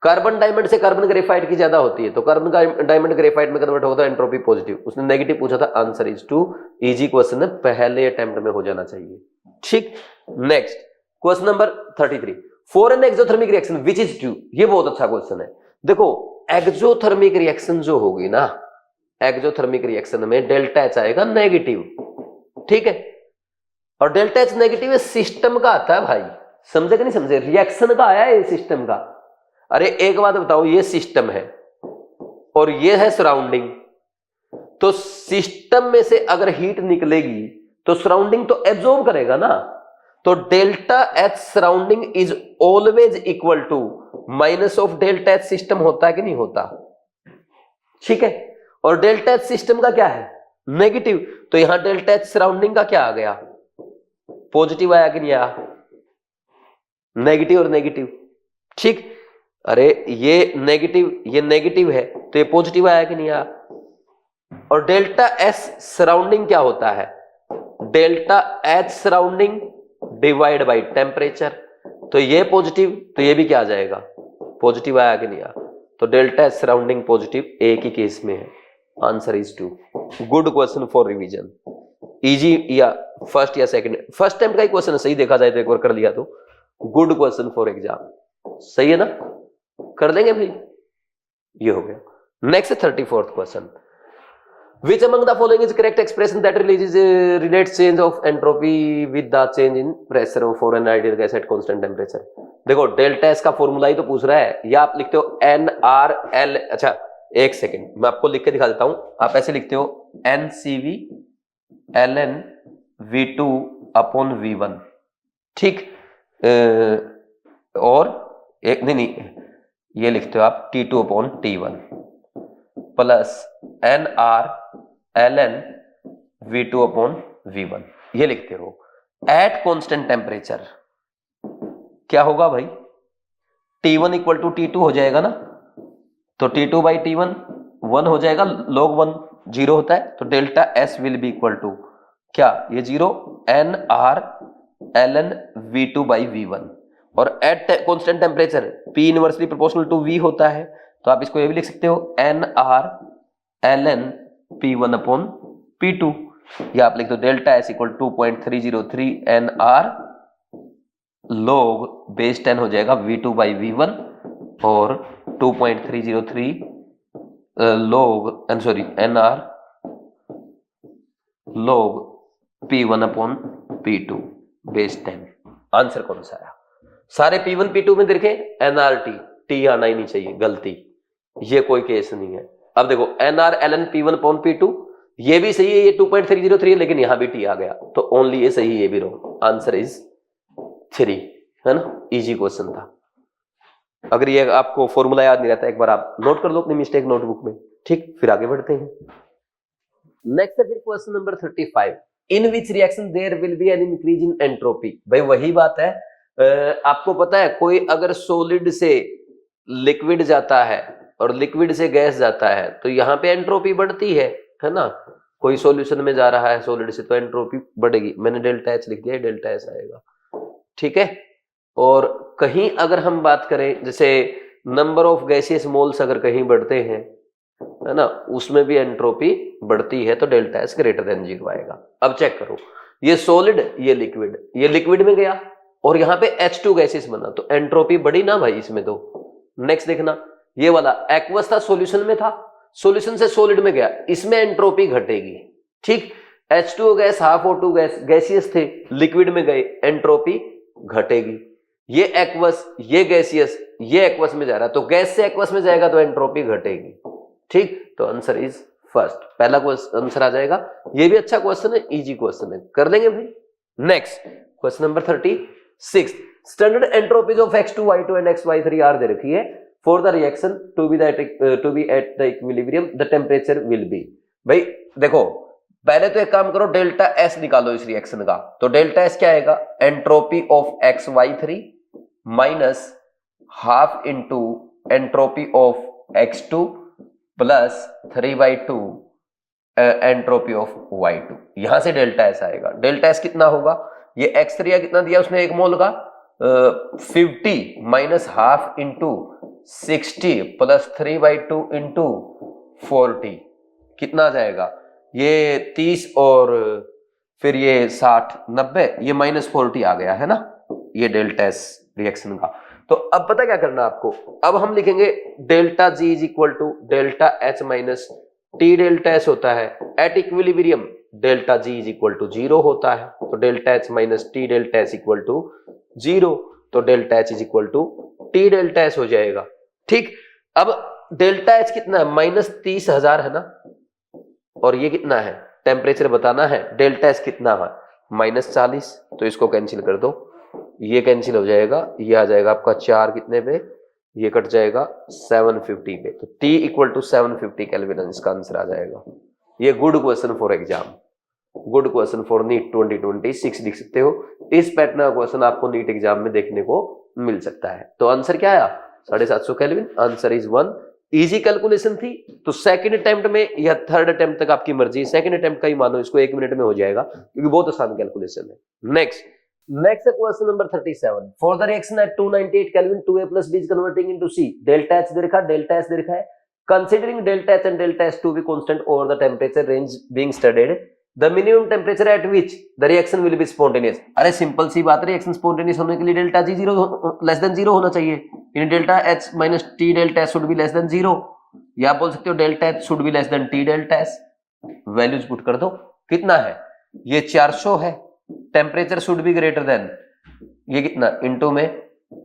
कार्बन डायमंड से कार्बन ग्रेफाइट की ज्यादा होती है तो कार्बन डायमंड ग्रेफाइट में कन्वर्ट होगा तो एंट्रोपी पॉजिटिव। उसने नेगेटिव पूछा था, आंसर इज 2, इजी क्वेश्चन है, पहले अटेम्प्ट में हो जाना चाहिए। ठीक, next question number 33, for an exothermic reaction which is true, ये बहुत अच्छा क्वेश्चन है। देखो एक्सोथर्मिक रिएक्शन जो होगी ना, एक्सोथर्मिक रिएक्शन में डेल्टा एच आएगा नेगेटिव, ठीक है, और डेल्टा एच नेगेटिव है सिस्टम का आता है भाई, समझे कि नहीं समझे, रिएक्शन का आया है सिस्टम का। अरे एक बात बताओ, ये सिस्टम है और ये है सराउंडिंग, तो सिस्टम में से अगर हीट निकलेगी तो सराउंडिंग तो एब्जॉर्ब करेगा ना, तो delta H surrounding is always equal to minus of delta H system, होता है कि नहीं होता, ठीक है, और डेल्टा एच सिस्टम का क्या है नेगेटिव, तो यहां डेल्टा एच सराउंडिंग का क्या आ गया पॉजिटिव आया कि नहीं आया, नेगेटिव और नेगेटिव, ठीक, अरे ये नेगेटिव है तो ये पॉजिटिव आया कि नहीं आया, और डेल्टा एस सराउंडिंग क्या होता है, delta H surrounding divide by temperature, तो ये पॉजिटिव तो ये भी क्या आ जाएगा पॉजिटिव आया कि नहीं आया, तो डेल्टा एच सराउंडिंग पॉजिटिव एक ही केस में है, answer is 2। Good question for revision, easy या फर्स्ट या सेकंड, फर्स्ट टाइम का ही क्वेश्चन है, सही देखा जाए तो एक बार कर लिया तो गुड क्वेश्चन फॉर एग्जाम, सही है ना, कर लेंगे भाई, ये हो गया। Next 34th question, which among the following is correct expression that relates change of entropy with the change in pressure for an ideal gas at constant temperature। देखो डेल्टा एस का फॉर्मूला ही तो पूछ रहा है, या आप लिखते हो NRL, अच्छा एक सेकेंड मैं आपको लिख के दिखा देता हूं, आप ऐसे लिखते हो NCV ln V2 upon V1, ठीक। और एक नहीं, ये लिखते हो आप T2 upon T1 plus NR ln V2 upon V1, ये लिखते हो। एट कांस्टेंट टेम्परेचर क्या होगा भाई, T1 इक्वल टू T2 हो जाएगा ना, तो T2 बाई T1 1 हो जाएगा, log 1 0 होता है, तो delta S will be equal to क्या, ये 0 NR ln V2 by V1, और at constant temperature P inversely proportional to V होता है, तो आप इसको ये भी लिख सकते हो NR ln P1 upon P2, या आप लिख दो delta S equal 2.303 NR log base 10 हो जाएगा V2 बाई V1, और 2.303 log NR log P1 upon P2 base 10। Answer कौन सा आया? सारे P1 P2 में देखें NRT, T आना ही नहीं चाहिए, गलती, ये कोई केस नहीं है। अब देखो NR ln P1 upon P2, ये भी सही है, ये 2.303 है, लेकिन यहां भी T आ गया, तो ओनली ये सही, ये भी रॉन्ग। आंसर इज 3, है ना, इजी क्वेश्चन था। अगर ये आपको फॉर्मूला याद नहीं रहता, एक बार आप नोट कर लो अपनी मिस्टेक नोटबुक में, ठीक। फिर आगे बढ़ते हैं। नेक्स्ट है फिर question number 35, in which reaction there will be an increase in entropy. भाई वही बात है, आपको पता है कोई अगर सॉलिड से लिक्विड जाता है और लिक्विड से गैस जाता है, तो यहाँ पे एंट्रोपी बढ़ती है ना। कोई सॉल्यूशन में जा रहा है सॉलिड से, तो एंट्रोपी बढ़ेगी। मैंने डेल्टा एच लिख दिया, डेल्टा एस आएगा, ठीक है। और कहीं अगर हम बात करें, जैसे नंबर ऑफ गैसियस मोल्स अगर कहीं बढ़ते हैं, है ना, उसमें भी एंट्रोपी बढ़ती है, तो डेल्टा एस ग्रेटर देन 0 आएगा। अब चेक करो, ये सॉलिड, ये लिक्विड में गया और यहाँ पे H2 गैसेस बना, तो एंट्रोपी बढ़ी ना भाई इसमें। तो नेक्स्ट देखना, ये वाला एक्वस था, सॉल्यूशन में था, सॉल्यूशन से सॉलिड में गया, इसमें एंट्रोपी घटेगी, ठीक। H2 gas, half O2 gas, gaseous थे, लिक्विड में गए, एंट्रोपी घटेगी। ये एक्वस, ये गैसियस, ये एक्वस में जा रहा है, तो गैस से एक्वस में जाएगा तो एंट्रोपी घटेगी, ठीक। तो आंसर इज फर्स्ट, पहला क्वेश्चन आंसर आ जाएगा। ये भी अच्छा क्वेश्चन है, इजी क्वेश्चन है, कर लेंगे भाई। Next question number 36, standard entropies of X2, Y2 and XY3 are दे रखी है। For the reaction to be at the equilibrium the temperature will be. भाई देखो, पहले तो एक काम करो, डेल्टा एस निकालो इस रिएक्शन का, तो डेल्टा एस क्या आएगा, entropy of XY3 minus half into entropy of X2 plus 3/2 entropy of Y2। यहां से डेल्टा एस आएगा। डेल्टा एस कितना होगा, ये X3 कितना दिया उसने एक मोल का, 50 minus half into 60 plus 3/2 into 40, कितना आ जाएगा, ये 30 और फिर ये 60 90, ये माइनस 40 आ गया, है ना, ये डेल्टा एस रिएक्शन का। तो अब पता क्या करना आपको, अब हम लिखेंगे delta G is equal to delta H minus T delta S होता है। At equilibrium delta G is equal to 0 होता है, तो delta H minus T delta S equal to 0, तो delta H is equal to T delta S हो जाएगा, ठीक। अब डेल्टा एच कितना है, माइनस 30,000 है ना, और ये कितना है, टेम्परेचर बताना है, डेल्टा एस कितना है, माइनस 40, तो इसको कैंसिल कर दो, ये कैंसिल हो जाएगा, ये आ जाएगा आपका 4 कितने पे, ये कट जाएगा 750 पे, तो T इक्वल टू 750 केल्विन इसका आंसर आ जाएगा। ये good question for exam, good question for NEET 2026 लिख सकते हो। इस पैटर्न का क्वेश्चन आपको नीट एग्जाम में देखने को मिल सकता है। तो आंसर क्या आया, 750 kelvin. Answer is 1। Easy calculation थी, तो सेकंड अटेम्प्ट में या थर्ड अटेम्प्ट तक आपकी मर्जी, सेकंड अटेम्प्ट का ही मानो, इसको 1 मिनट में हो जाएगा, क्योंकि बहुत आसान कैलकुलेशन है। Next question number 37, for the reaction at 298 kelvin 2a plus b is converting into c, delta H दे रखा, डेल्टा एस दे रखा है, considering delta H and delta S to be constant over the temperature range being studied, the minimum temperature at which the reaction will be spontaneous. अरे simple सी बात है, reaction spontaneous होने के लिए डेल्टा जी 0 लेस देन 0 होना चाहिए, यानी delta H minus T delta S should be less than 0, या आप बोल सकते हो delta H should be less than T delta S. Values put कर दो, कितना है, ये 400 है, temperature should be greater than, ये कितना इनटू में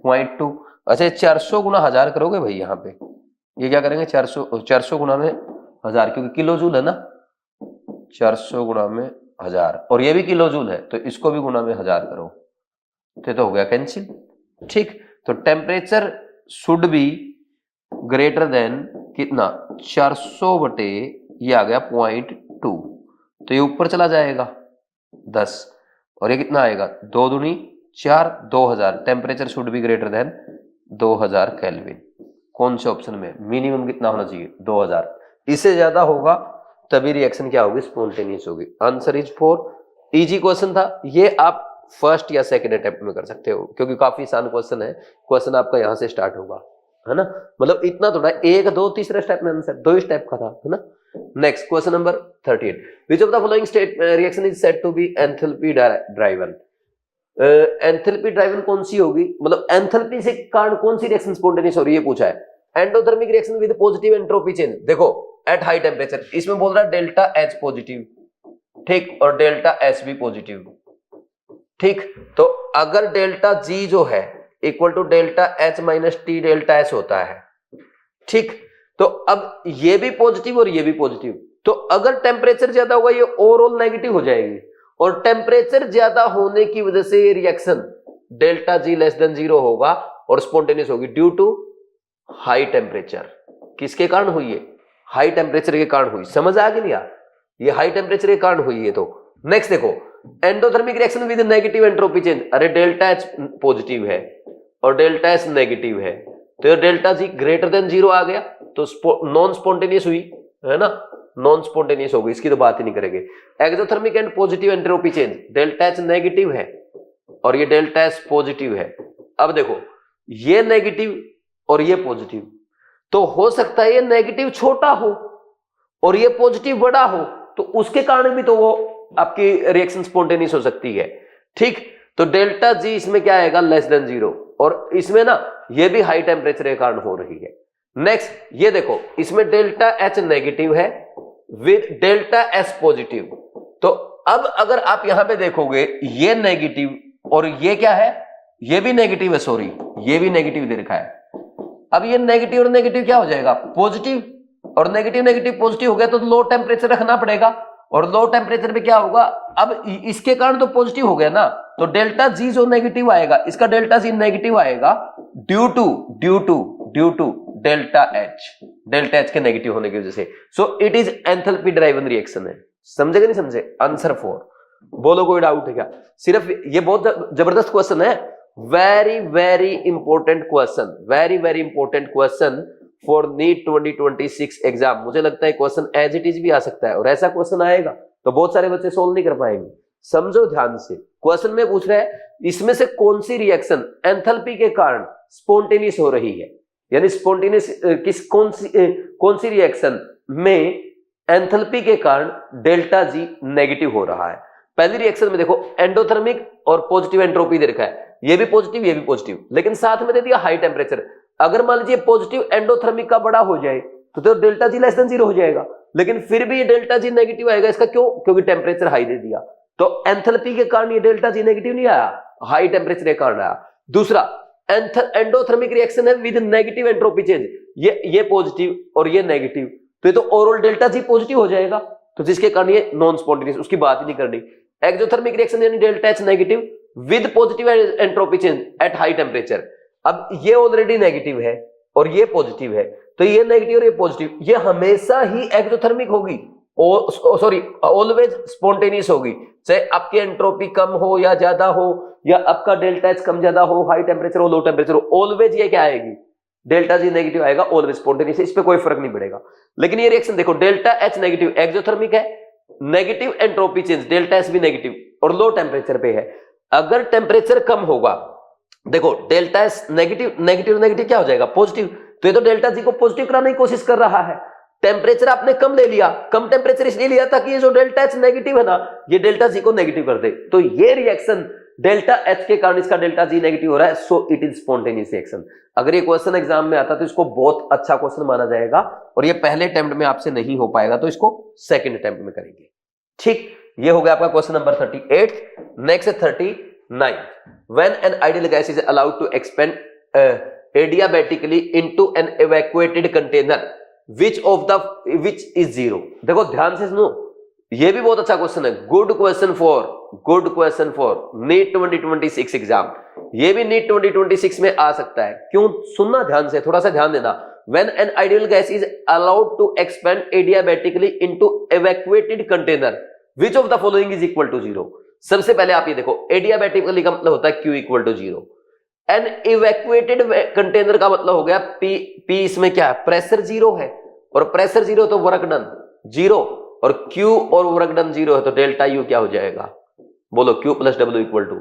0.2। अच्छा 400 गुना 1000 करोगे भाई, यहाँ पे ये क्या करेंगे, 400 गुना में 1000, क्योंकि किलो जूल है ना, 400 गुना में 1000 और ये भी किलो जूल है तो इसको भी गुना में 1000 करो तो हो गया कैंसिल। ठीक, तो temperature should be greater than कितना 400 बटे ये आ गया 0.2 तो ये ऊपर चला जाएगा 10 और ये कितना आएगा 2 दूनी 4 2000 temperature should be greater than 2000 kelvin. कौन से ऑप्शन में मिनिमम कितना होना चाहिए 2000, इससे ज्यादा होगा तभी रिएक्शन क्या होगी स्पॉन्टेनियस होगी। Answer is 4। इजी क्वेश्चन था ये, आप फर्स्ट या सेकंड अटेम्प्ट में कर सकते हो क्योंकि काफी आसान क्वेश्चन है। क्वेश्चन आपका यहां से स्टार्ट होगा है ना, मतलब इतना थोड़ा 1 2 तीसरे स्टेप में आंसर 2 स्टेप का था है ना। Next question number 38, which of the following state reaction is said to be enthalpy driven. Enthalpy driven कौन सी होगी, मतलब एंथैल्पी से कारण कौन सी रिएक्शन स्पॉन्टेनियस हो रही है पूछा है। Endothermic reaction with positive entropy change, देखो एट हाई टेम्परेचर, इसमें बोल रहा है डेल्टा एच पॉजिटिव, ठीक, और डेल्टा एस भी पॉजिटिव, ठीक। तो अगर डेल्टा जी जो है equal to delta H minus T delta S होता है, ठीक, तो अब ये भी पॉजिटिव और ये भी पॉजिटिव, तो अगर टेम्परेचर ज्यादा होगा ये ओवरऑल नेगेटिव हो जाएगी और टेम्परेचर ज्यादा होने की वजह से ये reaction delta G less than 0 होगा और स्पॉन्टेनियस होगी ड्यू टू हाई टेम्परेचर। किसके कारण हुई है, हाई टेम्परेचर के कारण हुई। समझ आ गई नहीं, ये हाई टेम्परेचर के कारण हुई है। तो नेक्स्ट देखो endothermic reaction with negative entropy change, अरे डेल्टा एच पॉजिटिव है और डेल्टा एस नेगेटिव है तो डेल्टा जी ग्रेटर देन 0 आ गया तो नॉन स्पॉन्टेनियस हुई है ना, नॉन स्पॉन्टेनियस हो गई, इसकी तो बात ही नहीं करेंगे। Exothermic and positive entropy change, delta H negative है और ये डेल्टा एस पॉजिटिव है। अब देखो ये नेगेटिव और ये पॉजिटिव, तो हो सकता है ये नेगेटिव छोटा हो और ये पॉजिटिव बड़ा हो, तो उसके कारण भी तो वो आपकी रिएक्शन स्पॉन्टेनियस हो सकती है, ठीक। तो डेल्टा जी इसमें क्या आएगा लेस देन 0 और इसमें ना ये भी हाई टेम्परेचर के कारण हो रही है। नेक्स्ट ये देखो इसमें डेल्टा एच नेगेटिव है विद डेल्टा एस पॉजिटिव, तो अब अगर आप यहां पे देखोगे ये नेगेटिव और ये क्या है, ये भी नेगेटिव है, सॉरी ये भी नेगेटिव दे रखा है। अब ये नेगेटिव और नेगेटिव क्या हो जाएगा पॉजिटिव, और नेगेटिव नेगेटिव पॉजिटिव हो गया तो लो टेम्परेचर रखना पड़ेगा और लो टेम्परेचर पे क्या होगा, अब इसके कारण तो पॉजिटिव हो गया ना, तो डेल्टा जी जो नेगेटिव आएगा इसका डेल्टा जी नेगेटिव आएगा ड्यू टू डेल्टा एच के नेगेटिव होने की वजह से। So it is enthalpy driven reaction है। समझे कि नहीं समझे, आंसर 4। बोलो कोई डाउट है क्या, सिर्फ ये बहुत जबरदस्त क्वेश्चन है, very very important question, very very important question for NEET 2026 exam. मुझे लगता है क्वेश्चन एज इट इज भी आ सकता है और ऐसा क्वेश्चन आएगा तो बहुत सारे बच्चे सोल्व नहीं कर पाएंगे। समझो ध्यान से, क्वेश्चन में पूछ रहा है इसमें से कौन सी रिएक्शन एंथैल्पी के कारण स्पॉन्टेनियस हो रही है, यानी स्पॉन्टेनियस कौन सी रिएक्शन में एंथैल्पी के कारण डेल्टा जी नेगेटिव हो रहा है। पहली रिएक्शन में देखो एंडोथर्मिक और पॉजिटिव एंट्रोपी दे रखा है, ये भी पॉजिटिव ये भी पॉजिटिव, लेकिन साथ में दे दिया हाई टेम्परेचर। अगर मान लीजिए पॉजिटिव एंडोथर्मिक का बड़ा हो जाए तो डेल्टा जी लेस देन 0 हो जाएगा, लेकिन फिर भी ये डेल्टा जी नेगेटिव आएगा, इसका क्यों, क्योंकि टेम्परेचर हाई दे दिया। तो एंथैल्पी के कारण ये डेल्टा जी नेगेटिव नहीं आया, हाई टेम्परेचर के कारण आया। दूसरा एंडोथर्मिक रिएक्शन है विद नेगेटिव एंट्रोपी चेंज, ये पॉजिटिव और ये नेगेटिव, तो ये तो ओवरऑल डेल्टा जी पॉजिटिव हो जाएगा, तो जिसके कारण ये नॉन स्पॉन्टेनियस, उसकी बात ही नहीं करनी। एक्सोथर्मिक रिएक्शन यानी delta H negative with positive entropy change at high temperature. अब ये ऑलरेडी नेगेटिव है और ये पॉजिटिव है, तो ये नेगेटिव और ये पॉजिटिव, ये हमेशा ही एक्सोथर्मिक होगी, सॉरी ऑलवेज स्पॉन्टेनियस होगी, चाहे आपकी एंट्रोपी कम हो या ज्यादा हो, या आपका डेल्टा एच कम ज्यादा हो, हाई टेम्परेचर हो लो टेम्परेचर हो, ऑलवेज ये क्या आएगी, डेल्टा जी नेगेटिव आएगा, ऑलवेज स्पॉन्टेनियस, इस पे कोई फर्क नहीं पड़ेगा। लेकिन ये रिएक्शन देखो डेल्टा एच नेगेटिव एक्सोथर्मिक है, negative entropy change, delta H भी नेगेटिव और लो टेम्परेचर पे है। अगर टेम्परेचर कम होगा, देखो डेल्टा एस नेगेटिव नेगेटिव क्या हो जाएगा पॉजिटिव, तो ये तो डेल्टा जी को पॉजिटिव कराने की कोशिश कर रहा है। टेम्परेचर आपने कम ले लिया, कम टेम्परेचर इसलिए लिया था कि ये जो डेल्टा एच नेगेटिव है ना, ये डेल्टा जी को नेगेटिव कर दे, तो ये रिएक्शन डेल्टा एच के कारण इसका डेल्टा जी नेगेटिव हो रहा है, so it is spontaneous reaction. अगर ये क्वेश्चन एग्जाम में आता तो इसको बहुत अच्छा क्वेश्चन माना जाएगा, और ये पहले अटेम्प्ट में आपसे नहीं हो पाएगा तो इसको सेकंड अटेम्प्ट में करेंगे। ठीक, ये हो गया आपका question number 38। Next 39, when an ideal gas is allowed to expand adiabatically into an evacuated container which is 0। देखो ध्यान से सुनो, ये भी बहुत अच्छा क्वेश्चन है, good question for NEET 2026 exam. ये भी नीट 2026 में आ सकता है। क्यों? सुनना ध्यान से, थोड़ा सा ध्यान देना। When an ideal gas is allowed to expand adiabatically into evacuated container, which of the following is equal to 0? सबसे पहले आप ये देखो, adiabatically का मतलब होता है Q equal to 0। An evacuated container का मतलब हो गया P इसमें क्या है? प्रेशर 0 है, और प्रेशर 0 तो वर्क डन 0, और Q और वर्क डन 0 है, तो डेल्टा U क्या हो जाएगा? बोलो, Q plus W equal to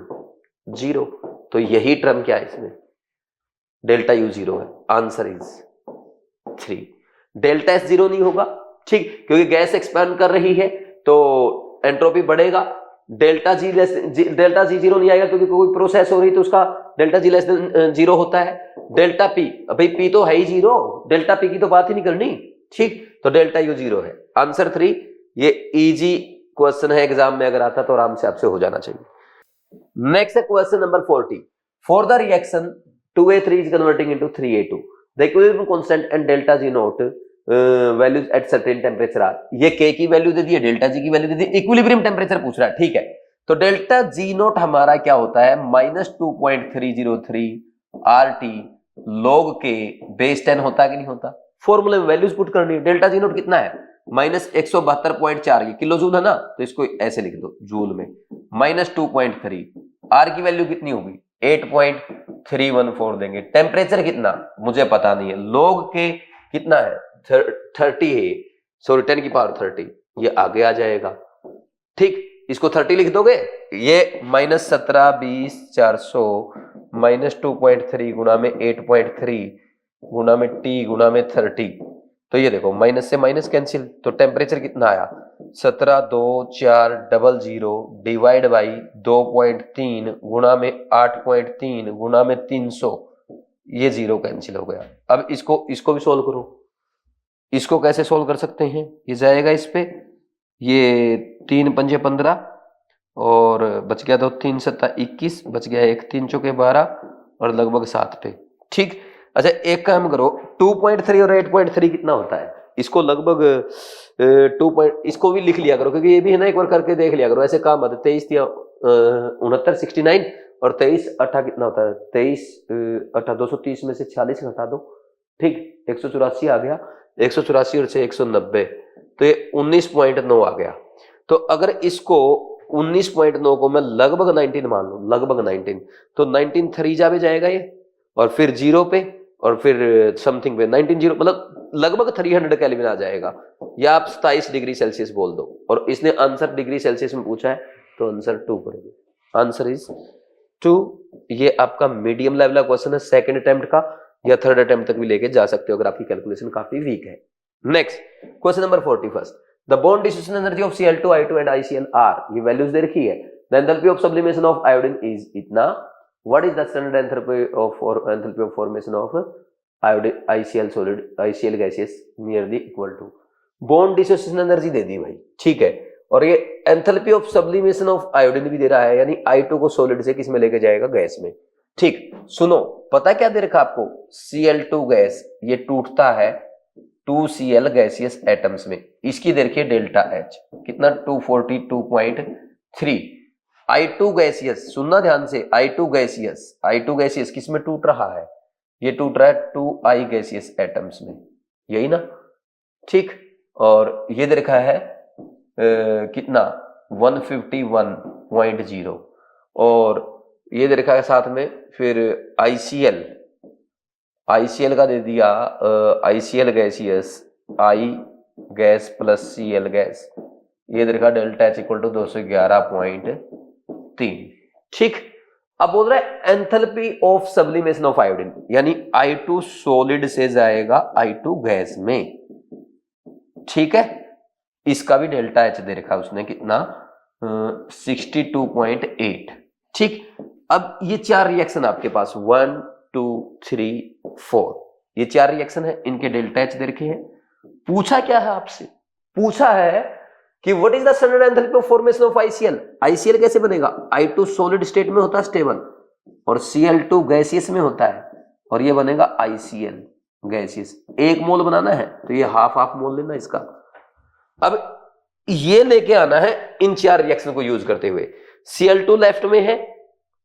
0। तो यही टर्म क्या है इसमें? डेल्टा U 0 है। Answer is 3। डेल्टा S 0 नहीं होगा, ठीक, क्योंकि गैस एक्सपैंड कर रही है तो एंट्रोपी बढ़ेगा। डेल्टा जी 0 नहीं आएगा क्योंकि कोई प्रोसेस हो रही तो उसका डेल्टा जी लेस देन 0 होता है। डेल्टा P, भाई P तो है ही 0, डेल्टा P की तो बात ही नहीं करनी, ठीक, तो डेल्टा U 0 है। आंसर 3। ये इजी क्वेश्चन है, एग्जाम में अगर आता तो आराम से आपसे हो जाना चाहिए। नेक्स्ट है question number 40। For the reaction 2A3 is converting into 3A2, the equilibrium constant and delta G naught values at certain temperature are. ये K की वैल्यू दे दी है, डेल्टा G की वैल्यू दे दी, इक्विलिब्रियम टेम्परेचर पूछ रहा है, ठीक है। तो डेल्टा G नोट हमारा क्या होता है? -2.303 RT log K बेस 10 होता है कि नहीं होता? फॉर्मूले में वैल्यूज पुट करनी है। डेल्टा G नोट कितना है? -172.4, ये किलो जूल है ना, तो इसको ऐसे लिख दो जूल में, -2.3। R की वैल्यू कितनी होगी? 8.314 देंगे। टेम्परेचर कितना मुझे पता नहीं है। लोग के कितना है? 30 है, सॉरी 10 की पावर 30, ये आगे आ जाएगा, ठीक। इसको 30 लिख दोगे, ये -17 20 400 -2.3 गुना में 8.3 गुना में T गुना में 30, तो ये देखो माइनस से माइनस कैंसिल, तो टेम्परेचर कितना आया? 172400 डिवाइड बाई 2.3 गुना में 8.3 गुना में 300, ये 0 कैंसिल हो गया। अब इसको भी सोल्व करो। इसको कैसे सोल्व कर सकते हैं? ये जाएगा इस पे, ये 3 पंजे 15 और बच गया 2 3 7 21, बच गया 1 3 चौके 12 और लगभग 7 पे, ठीक। अच्छा एक काम करो, 2.3 और 8.3 कितना होता है? इसको लगभग इसको भी लिख लिया करो, क्योंकि ये भी है ना, एक बार करके देख लिया करो, ऐसे काम आता है। 23 69 69 और 23 8 कितना होता है? 23 8 230 में से 46 घटा दो, ठीक, 184 आ गया, 184 और 6 190, तो ये 19.9 आ गया। तो अगर इसको 19.9 को मैं लगभग 19 मान लूं, लगभग 19, तो 19 3 जा भी जाएगा ये, और फिर 0 पे और फिर समथिंग पे 19 0, मतलब लगभग 300 केल्विन आ जाएगा, या आप 27 डिग्री सेल्सियस बोल दो। और इसने आंसर डिग्री सेल्सियस में पूछा है, तो आंसर 2 पड़ेगा। Answer is 2। ये आपका मीडियम लेवल का क्वेश्चन है, सेकंड अटेम्प्ट का या थर्ड अटेम्प्ट तक भी लेके जा सकते हो अगर आपकी कैलकुलेशन काफी वीक है। Next question number 41। The bond distribution energy of Cl2 I2 and ICl are, ये वैल्यूज दे रखी है। The enthalpy of sublimation of iodine is इतना। What is the standard enthalpy of formation of ICl solid, ICl gases nearly equal to. Bond distribution energy दे दी भाई, ठीक है, और ये enthalpy of sublimation of iodine भी दे रहा है, यानी I2 को सॉलिड से किस में लेके जाएगा? गैस में, ठीक। सुनो, पता क्या दे रखा आपको? Cl2 गैस ये टूटता है 2Cl गैसियस एटम्स में, इसकी दे रखी है डेल्टा H कितना? 242.3। I2 गैसियस, सुनना ध्यान से, I2 गैसियस किस में टूट रहा है? ये टूट रहा है 2I गैसियस एटम्स में, यही ना, ठीक। और ये दे रखा है कितना? 151.0, और ये दे रखा है साथ में फिर ICl का दे दिया ICl gaseous, I gas plus Cl gas, ये दे रखा डेल्टा H इक्वल टू 211.3, ठीक। अब बोल रहा है enthalpy of sublimation of iodine, यानी I2 सॉलिड से जाएगा I2 गैस में, ठीक है। इसका भी डेल्टा H दे रखा उसने कितना? 62.8, ठीक। अब ये 4 रिएक्शन आपके पास 1 2 3 4, ये 4 रिएक्शन है, इनके डेल्टा H दे रखे हैं। पूछा क्या है आपसे? पूछा है कि what is the standard enthalpy of formation of ICl। ICl कैसे बनेगा? I2 सॉलिड स्टेट में होता है स्टेबल, और Cl2 गैसियस में होता है, और ये बनेगा ICl गैसियस। 1 मोल बनाना है तो ये हाफ मोल लेना इसका। अब ये लेके आना है इन चार रिएक्शन को यूज करते हुए। Cl2 लेफ्ट में है,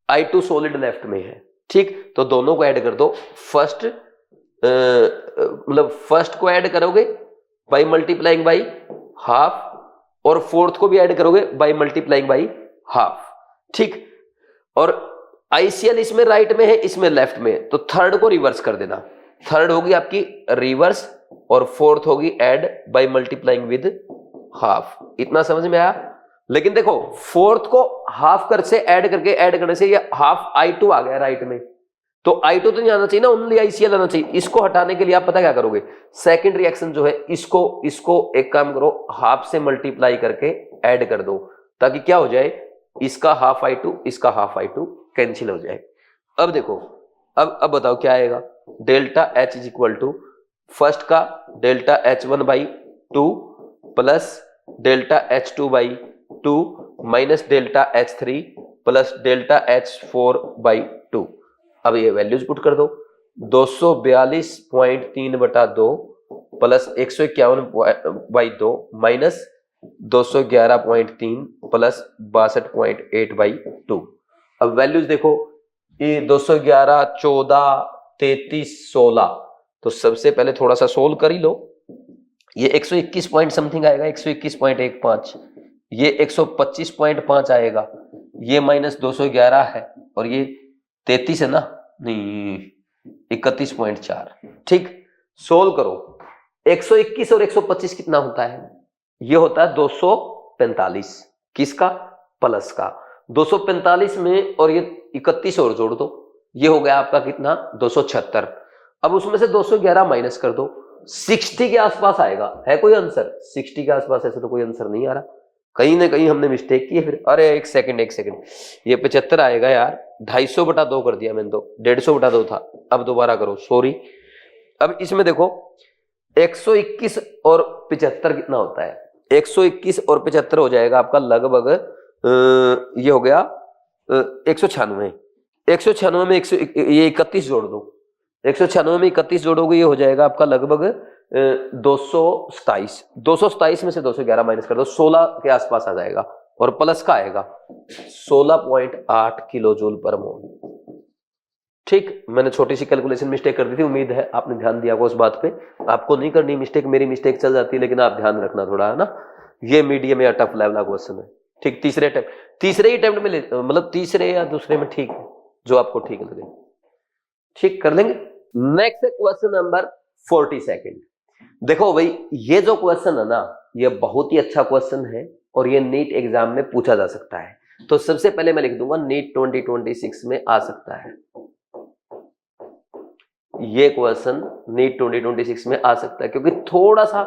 I2 सॉलिड लेफ्ट में है, ठीक, तो दोनों को ऐड कर दो। फर्स्ट मतलब फर्स्ट को ऐड करोगे बाई मल्टीप्लाइंग बाई हाफ, और फोर्थ को भी ऐड करोगे बाई मल्टीप्लाइंग बाई हाफ, ठीक। और ICl इसमें राइट में है, इसमें लेफ्ट में है, तो थर्ड को रिवर्स कर देना। थर्ड होगी आपकी रिवर्स और फोर्थ होगी add by multiplying with half. इतना समझ में आया? लेकिन देखो फोर्थ को हाफ कर से ऐड करने से ये हाफ I2 आ गया राइट में, तो I2 तो नहीं आना चाहिए ना, ओनली ICl आना चाहिए। इसको हटाने के लिए आप पता क्या करोगे, सेकंड रिएक्शन जो है इसको एक काम करो, हाफ से मल्टीप्लाई करके ऐड कर दो, ताकि क्या हो जाए, इसका हाफ I2 इसका हाफ I2 कैंसिल हो जाए। अब देखो, अब बताओ क्या आएगा, delta H is equal to first का delta H1 by 2 plus delta H2 by 2 minus delta H3 plus delta H4 by 2। अब ये वैल्यूज पुट कर दो, 242.3 बटा 2 प्लस 151/2 माइनस 211.3 प्लस 62.8 बाई 2। अब वैल्यूज देखो, ये 211, 14, 33, 16, तो सबसे पहले थोड़ा सा सोल्व कर ही लो। ये 121 पॉइंट समथिंग आएगा, 121.15, ये 125.5 आएगा, ये माइनस 211 है, और ये 33 है ना, नहीं 31.4, ठीक। सोल्व करो, 121 और 125 कितना होता है, ये होता है 245, किसका, प्लस का। 245 में और ये 31 और जोड़ दो, ये हो गया आपका कितना, 276। अब उसमें से 211 माइनस कर दो, 60 के आसपास आएगा। है कोई आंसर 60 के आसपास? ऐसे तो कोई आंसर नहीं आ रहा, कहीं ना कहीं हमने मिस्टेक की है फिर। अरे एक सेकंड, ये 75 आएगा यार, 250/2 कर दिया मैंने तो, 150/2 था। अब दोबारा करो, सॉरी। अब इसमें देखो 121 और 75 कितना होता है, 121 और 75 हो जाएगा आपका लगभग ये हो गया 196। 196 में ये 31 जोड़ दो, 196 में 31 जोड़ोगे, ये हो जाएगा आपका लगभग 227। 227 में से 211 माइनस कर दो, 16 के आसपास आ जाएगा, और प्लस का आएगा 16.8 किलो जूल पर मोल, ठीक। मैंने छोटी सी कैलकुलेशन मिस्टेक कर दी थी, उम्मीद है आपने ध्यान दिया होगा उस बात पे। आपको नहीं करनी मिस्टेक, मेरी मिस्टेक चल जाती है, लेकिन आप ध्यान रखना थोड़ा, है ना। ये मीडियम या टफ लेवल का क्वेश्चन है, ठीक। तीसरे ही अटेम्प्ट में मतलब तीसरे या दूसरे में, ठीक है, जो आपको ठीक लगे, ठीक कर लेंगे। Next question number 42। देखो भाई, ये जो क्वेश्चन है ना, ये बहुत ही अच्छा क्वेश्चन है, और ये नीट एग्जाम में पूछा जा सकता है। तो सबसे पहले मैं लिख दूंगा नीट 2026 में आ सकता है, ये क्वेश्चन नीट 2026 में आ सकता है, क्योंकि थोड़ा सा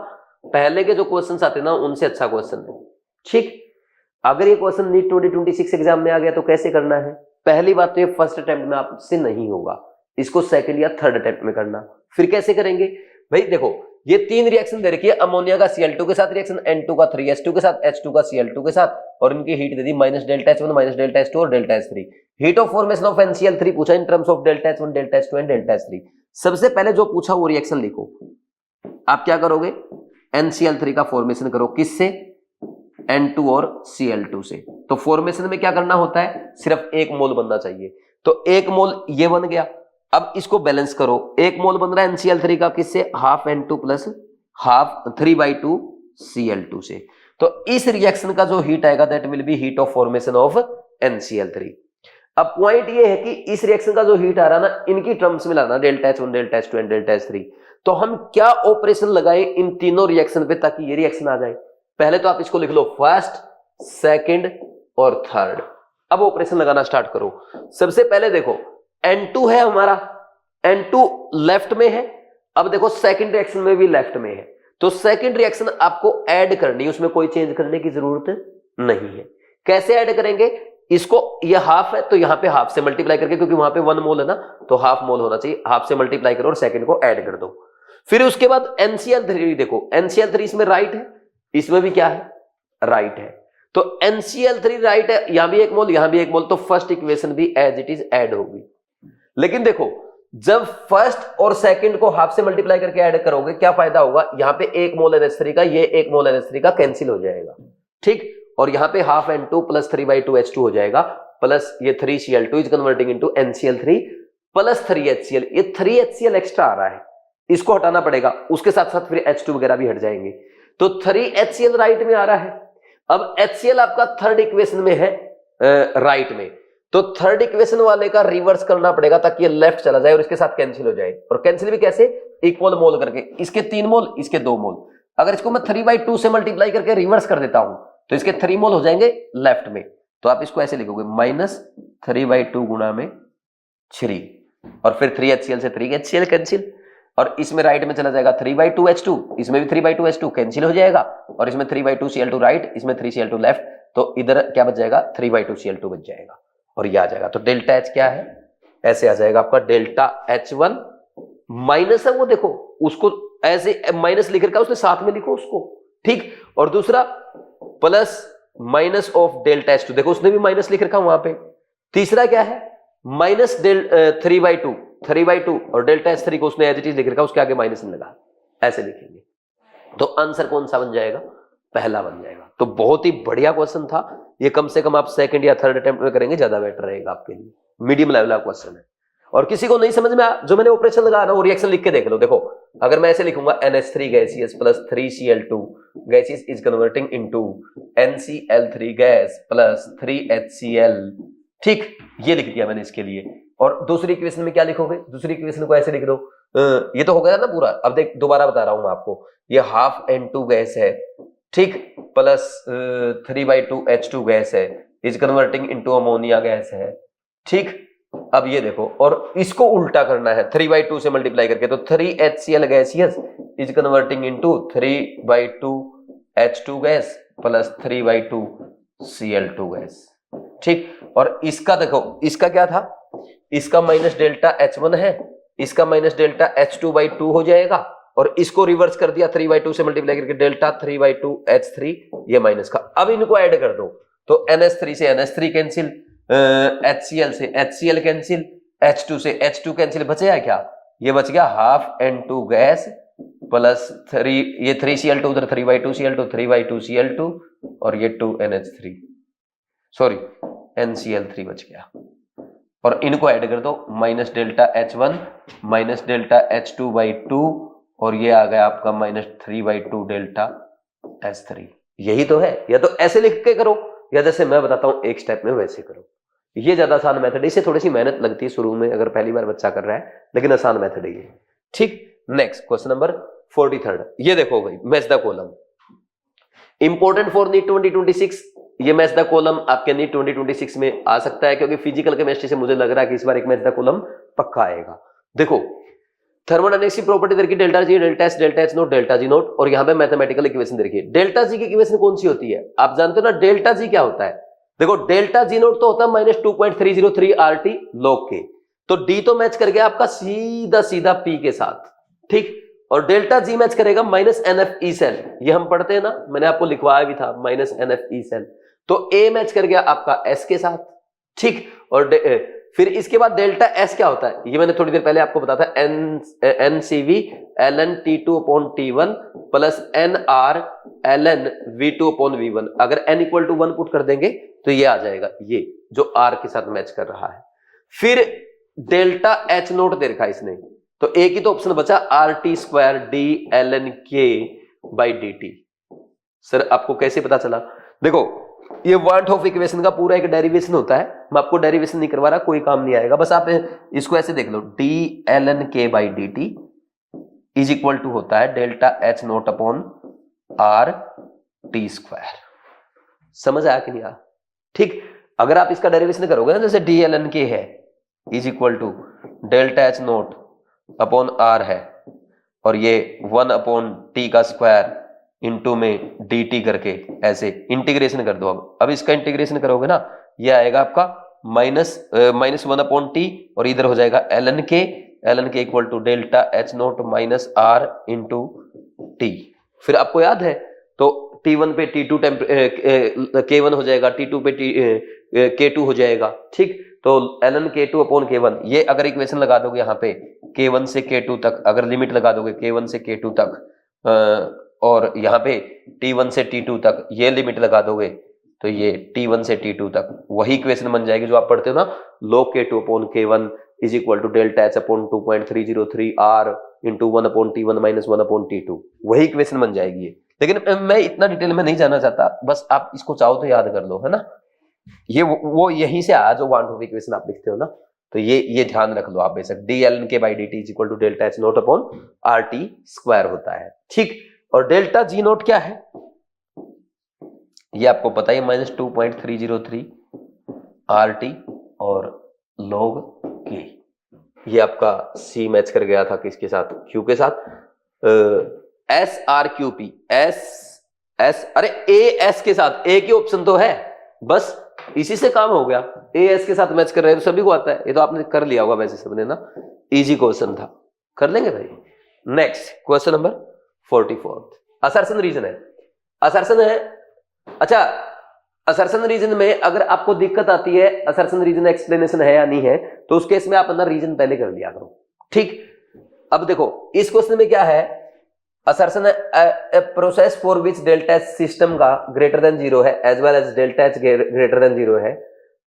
पहले के जो क्वेश्चंस आते हैं ना, उनसे अच्छा क्वेश्चन है, ठीक। अगर ये क्वेश्चन नीट 2026 एग्जाम में आ गया तो कैसे करना है? पहली बात तो ये फर्स्ट अटेम्प्ट में आपसे नहीं होगा, इसको सेकंड या थर्ड अटेम्प्ट में करना। फिर कैसे करेंगे भाई? देखो, ये 3 रिएक्शन दे रखी है, अमोनिया का Cl2 के साथ रिएक्शन, N2 का 3H2 के साथ, H2 का Cl2 के साथ, और इनकी हीट दे दी minus delta H1 minus delta H2 और delta H3। Heat of formation of NCl3 पूछा in terms of delta H1 delta H2 and delta H3। सबसे पहले जो पूछा वो रिएक्शन लिखो। आप क्या करोगे, NCl3 का फॉर्मेशन करो, किससे? N2 और Cl2 से। तो फॉर्मेशन में क्या करना होता है, सिर्फ 1 मोल बनना चाहिए, तो 1 मोल ये बन गया। अब इसको बैलेंस करो, 1 मोल बन रहा है NCl3 का, किससे? Half N2 plus half 3/2 Cl2 से। तो इस रिएक्शन का जो हीट आएगा that will be heat of formation of NCl3। अब पॉइंट ये है कि इस रिएक्शन का जो हीट आ रहा है ना, इनकी टर्म्स में लाना, delta H1 delta H2 and delta H3। तो हम क्या ऑपरेशन लगाए इन तीनों रिएक्शन पे ताकि ये रिएक्शन आ जाए? पहले तो आप इसको लिख लो, फर्स्ट, सेकंड और थर्ड। अब ऑपरेशन लगाना स्टार्ट करो। सबसे पहले देखो, N2 है हमारा, N2 लेफ्ट में है। अब देखो सेकंड रिएक्शन में भी लेफ्ट में है, तो सेकंड रिएक्शन आपको ऐड करनी है, उसमें कोई चेंज करने की जरूरत नहीं है। कैसे ऐड करेंगे इसको? ये हाफ है तो यहां पे हाफ से मल्टीप्लाई करके, क्योंकि वहां पे 1 मोल है ना, तो हाफ मोल होना चाहिए, हाफ से मल्टीप्लाई करो और सेकंड को ऐड कर दो। फिर उसके बाद NCl3 देखो, NCl3 इसमें राइट है, इसमें भी क्या है, राइट है, तो NCl3 राइट है, यहां भी 1 मोल, यहां भी 1 मोल, तो फर्स्ट इक्वेशन भी एज इट इज ऐड होगी। लेकिन देखो, जब फर्स्ट और सेकंड को हाफ से मल्टीप्लाई करके ऐड करोगे क्या फायदा होगा, यहां पे 1 मोल NH3 का, ये 1 मोल NH3 का कैंसिल हो जाएगा, ठीक। और यहां पे हाफ N2 प्लस 3/2 H2 हो जाएगा, प्लस ये 3Cl2 is converting into NCl3 plus 3HCl। ये 3HCl एक्स्ट्रा आ रहा है, इसको हटाना पड़ेगा, उसके साथ साथ फिर H2 वगैरह भी हट जाएंगे, तो 3HCl राइट में आ रहा है। अब HCl आपका थर्ड इक्वेशन में है राइट में, तो थर्ड इक्वेशन वाले का रिवर्स करना पड़ेगा ताकि ये लेफ्ट चला जाए और इसके साथ कैंसिल हो जाए। और कैंसिल भी कैसे, इक्वल मोल करके, इसके 3 मोल इसके 2 मोल। अगर इसको मैं 3/2 से मल्टीप्लाई करके रिवर्स कर देता हूं तो इसके 3 मोल हो जाएंगे लेफ्ट में, तो आप इसको ऐसे लिखोगे -3/2 गुणा में 3 और फिर 3HCl से 3HCl कैंसिल, और इसमें राइट में चला जाएगा 3/2H2, इसमें भी 3/2H2 कैंसिल हो जाएगा, और इसमें 3/2Cl2 राइट, इसमें 3Cl2 लेफ्ट, तो इधर क्या बच जाएगा 3/2Cl2 बच जाएगा और ये आ जाएगा। तो डेल्टा H क्या है, ऐसे आ जाएगा आपका डेल्टा H1 माइनस है, वो देखो उसको ऐसे माइनस लिख रखा है उसने, साथ में लिखो उसको, ठीक। और दूसरा plus minus of delta H2, देखो उसने भी माइनस लिख रखा वहां पे। तीसरा क्या है माइनस 3/2 और डेल्टा H3 को उसने एज इट इज लिख रखा, उसके आगे माइनस नहीं लगा, ऐसे लिखेंगे। तो आंसर कौन सा बन जाएगा, पहला बन जाएगा। तो बहुत ही बढ़िया क्वेश्चन था ये, कम से कम आप सेकंड या थर्ड अटेम्प्ट में करेंगे ज्यादा बेटर रहेगा आपके लिए, मीडियम लेवल का क्वेश्चन है। और किसी को नहीं समझ में जो मैंने ऑपरेशन लगाया ना वो रिएक्शन लिख के देख लो। देखो अगर मैं ऐसे लिखूंगा NH3 gaseous plus 3Cl2 gaseous is converting into NCl3 gas plus 3HCl, ठीक, ये लिख दिया मैंने इसके लिए। और दूसरी इक्वेशन में क्या लिखोगे, दूसरी इक्वेशन को ऐसे लिख दो, ये तो हो गया ना पूरा। अब देख दोबारा बता रहा हूं मैं आपको, ये हाफ N2 गैस है, ठीक, प्लस 3/2H2 गैस है, is converting into ammonia gas है, ठीक। अब ये देखो, और इसको उल्टा करना है 3/2 से मल्टीप्लाई करके, तो 3HCl gaseous is converting into 3/2H2 gas plus 3/2Cl2 gas, ठीक। और इसका देखो, इसका क्या था, इसका माइनस डेल्टा H1 है, इसका माइनस डेल्टा H2/2 हो जाएगा, और इसको रिवर्स कर दिया 3/2 से मल्टीप्लाई करके डेल्टा 3/2H3, ये माइनस का। अब इनको ऐड कर दो तो NH3 से NH3 कैंसिल, HCl से HCl कैंसिल, H2 से H2 कैंसिल, बचेगा क्या, ये बच गया हाफ N2 गैस प्लस 3, ये 3Cl2 उधर 3/2Cl2 3/2Cl2 और ये 2NH3 सॉरी NCl3 बच गया। और इनको ऐड कर दो minus delta H1 minus delta H2/2 और ये आ गया आपका -3/2 डेल्टा H3। यही तो है, या तो ऐसे लिख के करो या जैसे मैं बताता हूं एक स्टेप में वैसे करो, ये ज्यादा आसान मेथड है। इसे थोड़ी सी मेहनत लगती है शुरू में अगर पहली बार बच्चा कर रहा है, लेकिन आसान मेथड है ये, ठीक। नेक्स्ट क्वेश्चन नंबर 43, ये देखो भाई, match the column important for NEET 2026। ये मैच द कॉलम आपके नीट 2026 में आ सकता है, क्योंकि फिजिकल केमिस्ट्री से मुझे लग रहा है कि इस बार एक मैच द कॉलम पक्का आएगा। देखो थर्मोडायनेमिक्स की प्रॉपर्टी देखिए, delta G, delta S, delta H note, delta G note, और यहां पे मैथमेटिकल इक्वेशन देखिए। डेल्टा जी की इक्वेशन कौन सी होती है, आप जानते हो ना डेल्टा जी क्या होता है। देखो डेल्टा जी नोट तो होता है -2.303 RT log के, तो डी तो मैच कर गया आपका सीधा सीधा पी के साथ, ठीक। और डेल्टा जी मैच करेगा -NFE सेल, ये हम पढ़ते हैं ना, मैंने आपको लिखवाया भी था -NFE सेल, तो ए मैच कर गया आपका एस के साथ, ठीक। और फिर इसके बाद डेल्टा एस क्या होता है, ये मैंने थोड़ी देर पहले आपको बताया था, NCV ln T2/T1 plus NR ln V2/V1। अगर n = 1 पुट कर देंगे तो ये आ जाएगा, ये जो R के साथ मैच कर रहा है। फिर डेल्टा H नोट दे रखा है इसने, तो एक ही तो ऑप्शन बचा RT² D ln K/dt। Sir आपको कैसे पता चला, देखो ये वांट ऑफ इक्वेशन का पूरा एक डेरिवेशन होता है, मैं आपको डेरिवेशन नहीं करवा रहा, कोई काम नहीं आएगा, बस आप इसको ऐसे देख लो, D ln K/dt is equal to होता है delta H naught upon RT²। समझ आया कि नहीं आया, ठीक। अगर आप इसका डेरिवेशन करोगे ना, जैसे D ln K है is equal to delta H naught upon R है, और ये 1/T का स्क्वायर इंटू में dt करके ऐसे इंटीग्रेशन कर दो। अब इसका इंटीग्रेशन करोगे ना, ये आएगा आपका -1/T और इधर हो जाएगा ln k equal to delta H naught minus R into T. फिर आपको याद है तो T1 पे T2 K1 हो जाएगा, T2 पे K2 हो जाएगा, ठीक। तो ln k2 अपॉन k1, ये अगर इक्वेशन लगा दोगे यहाँ पे k1 से k2 तक, अगर लिमिट लगा दोगे k1 से k2 तक और यहाँ पे t1 से t2 तक ये लिमिट लगा दोगे, तो ये t1 से t2 तक वही इक्वेशन बन जाएगी जो आप पढ़ते हो ना, log k2 upon k1 is equal to delta H upon 2.303 r into 1 upon t1 minus 1 upon t2, वही इक्वेशन बन जाएगी ये। लेकिन मैं इतना डिटेल में नहीं जाना चाहता, बस आप इसको चाहो तो याद कर लो, है ना। ये वो यहीं से आया जो वान इक्वेशन आप लिखते हो ना, तो ये ध्यान रख लो आप बेशक, D L N K by D T is equal to delta H naught upon R T square होता है, ठीक। और डेल्टा जी नोट क्या है ये आपको पता ही, माइनस 2.303 आर टी और लॉग के, ये आपका सी मैच कर गया था किसके साथ, क्यू के साथ, S R Q P, S अरे ए एस के साथ, ए की ऑप्शन तो है, बस इसी से काम हो गया, ए एस के साथ मैच कर रहे हैं तो सभी को आता है, ये तो आपने कर लिया होगा वैसे सबने ना, इजी क्वेश्चन था, कर लेंगे भाई। Next question number 44, assertion reason है, असर्शन है। अच्छा, असर्शन रीजन में अगर आपको दिक्कत आती है, असर्शन रीजन एक्सप्लेनेशन है या नहीं है, तो उस केस में आप अंदर रीजन पहले कर लिया करो, ठीक। अब देखो इस क्वेश्चन में क्या है, असर्शन है process for which delta H system का ग्रेटर देन 0 है as well as delta H greater than 0 है,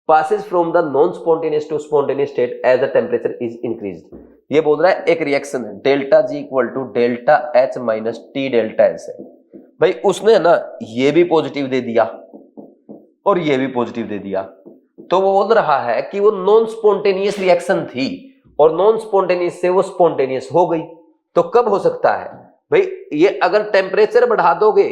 passes from the non spontaneous to spontaneous state as the temperature is increased। ये बोल रहा है एक रिएक्शन है delta G equal to delta H minus T delta H है। भाई उसने ना ये भी पॉजिटिव दे दिया और ये भी पॉजिटिव दे दिया, तो वो बोल रहा है कि वो नॉन स्पॉन्टेनियस रिएक्शन थी और नॉन स्पॉन्टेनियस से वो स्पॉन्टेनियस हो गई। तो कब हो सकता है भाई, ये अगर टेम्परेचर बढ़ा दोगे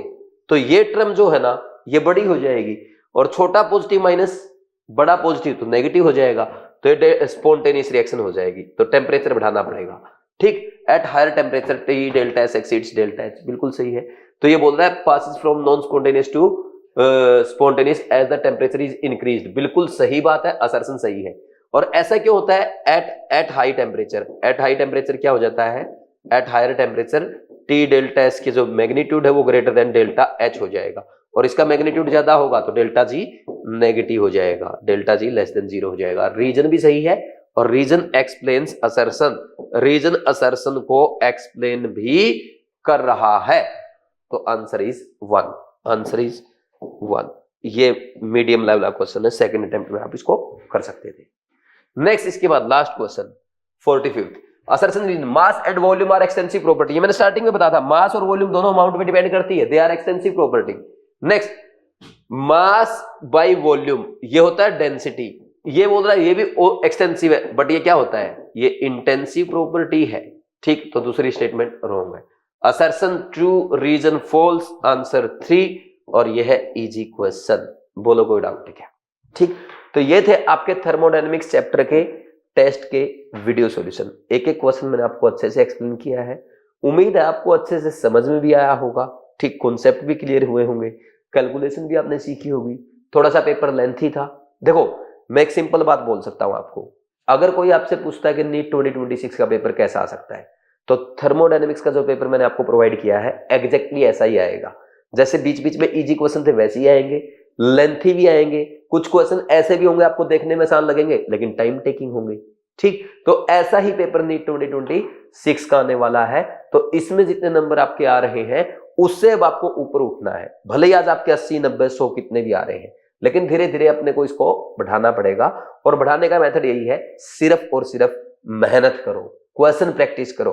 तो ये टर्म जो है ना ये बड़ी हो जाएगी, और छोटा पॉजिटिव माइनस बड़ा पॉजिटिव तो नेगेटिव हो जाएगा, तो ये स्पॉन्टेनियस रिएक्शन हो जाएगी, तो टेम्परेचर बढ़ाना पड़ेगा, ठीक। At higher temperature T delta H exceeds delta H, बिल्कुल सही है। तो ये बोल रहा है passes from non spontaneous to spontaneous as the temperature is increased, बिल्कुल सही बात है, असर्शन सही है। और ऐसा क्यों होता है, at high temperature, at high temperature क्या हो जाता है, at higher temperature T delta H की जो मैग्नीट्यूड है वो ग्रेटर देन डेल्टा एच हो जाएगा, और इसका मैग्नीट्यूड ज्यादा होगा तो डेल्टा जी नेगेटिव हो जाएगा, डेल्टा जी लेस देन 0 हो जाएगा। रीजन भी सही है, और reason explains assertion, reason assertion को एक्सप्लेन भी कर रहा है, तो आंसर इज 1, आंसर इज 1। ये मीडियम लेवल का क्वेश्चन है, सेकंड अटेम्प्ट में आप इसको कर सकते थे। नेक्स्ट इसके बाद last question 45, assertion reason mass and volume are extensive property. ये मैंने स्टार्टिंग में बताया था, मास और वॉल्यूम दोनों अमाउंट में डिपेंड करती है, they are extensive property. Next mass by volume, ये होता है डेंसिटी, ये बोल रहा है ये भी एक्सटेंसिव है, बट ये क्या होता है, ये इंटेंसिव प्रॉपर्टी है, ठीक। तो दूसरी स्टेटमेंट रॉन्ग है। Assertion true, reason false, answer 3, और ये है इजी क्वेश्चन, बोलो कोई डाउट क्या, ठीक। तो ये थे आपके थर्मोडायनेमिक्स चैप्टर के टेस्ट के वीडियो सॉल्यूशन। एक एक क्वेश्चन मैंने आपको अच्छे से एक्सप्लेन किया है, उम्मीद है आपको अच्छे से समझ में भी आया होगा, ठीक। कॉन्सेप्ट भी क्लियर हुए होंगे, कैलकुलेशन भी आपने सीखी होगी। थोड़ा सा पेपर लेंथी था। देखो मैं एक सिंपल बात बोल सकता हूं आपको, अगर कोई आपसे पूछता है कि नीट 2026 का पेपर कैसा आ सकता है, तो थर्मोडायनेमिक्स का जो पेपर मैंने आपको प्रोवाइड किया है एग्जैक्टली ऐसा ही आएगा। जैसे बीच बीच में इजी क्वेश्चन थे वैसे ही आएंगे, लेंथी भी आएंगे, कुछ क्वेश्चन ऐसे भी होंगे आपको देखने में आसान लगेंगे लेकिन टाइम टेकिंग होंगे, ठीक। तो ऐसा ही पेपर नीट 2026 का आने वाला है। तो इसमें जितने नंबर आपके आ रहे हैं उससे अब आपको ऊपर उठना है, भले ही आज आपके 80 90 100 कितने भी आ रहे हैं, लेकिन धीरे धीरे अपने को इसको बढ़ाना पड़ेगा। और बढ़ाने का मेथड यही है, सिर्फ और सिर्फ मेहनत करो, क्वेश्चन प्रैक्टिस करो,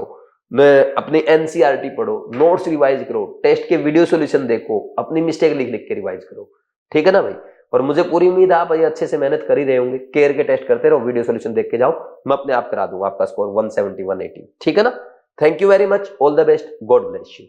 अपनी एनसीईआरटी पढ़ो, नोट्स रिवाइज करो, टेस्ट के वीडियो सॉल्यूशन देखो, अपनी मिस्टेक लिख लिख के रिवाइज करो, ठीक है ना भाई। और मुझे पूरी उम्मीद है आप भाई अच्छे से मेहनत कर ही रहे होंगे, केयर के टेस्ट करते रहो, वीडियो सॉल्यूशन देख के जाओ, मैं अपने आप करा दूंगा आपका स्कोर 170 180, ठीक है ना। Thank you very much, all the best, God bless you.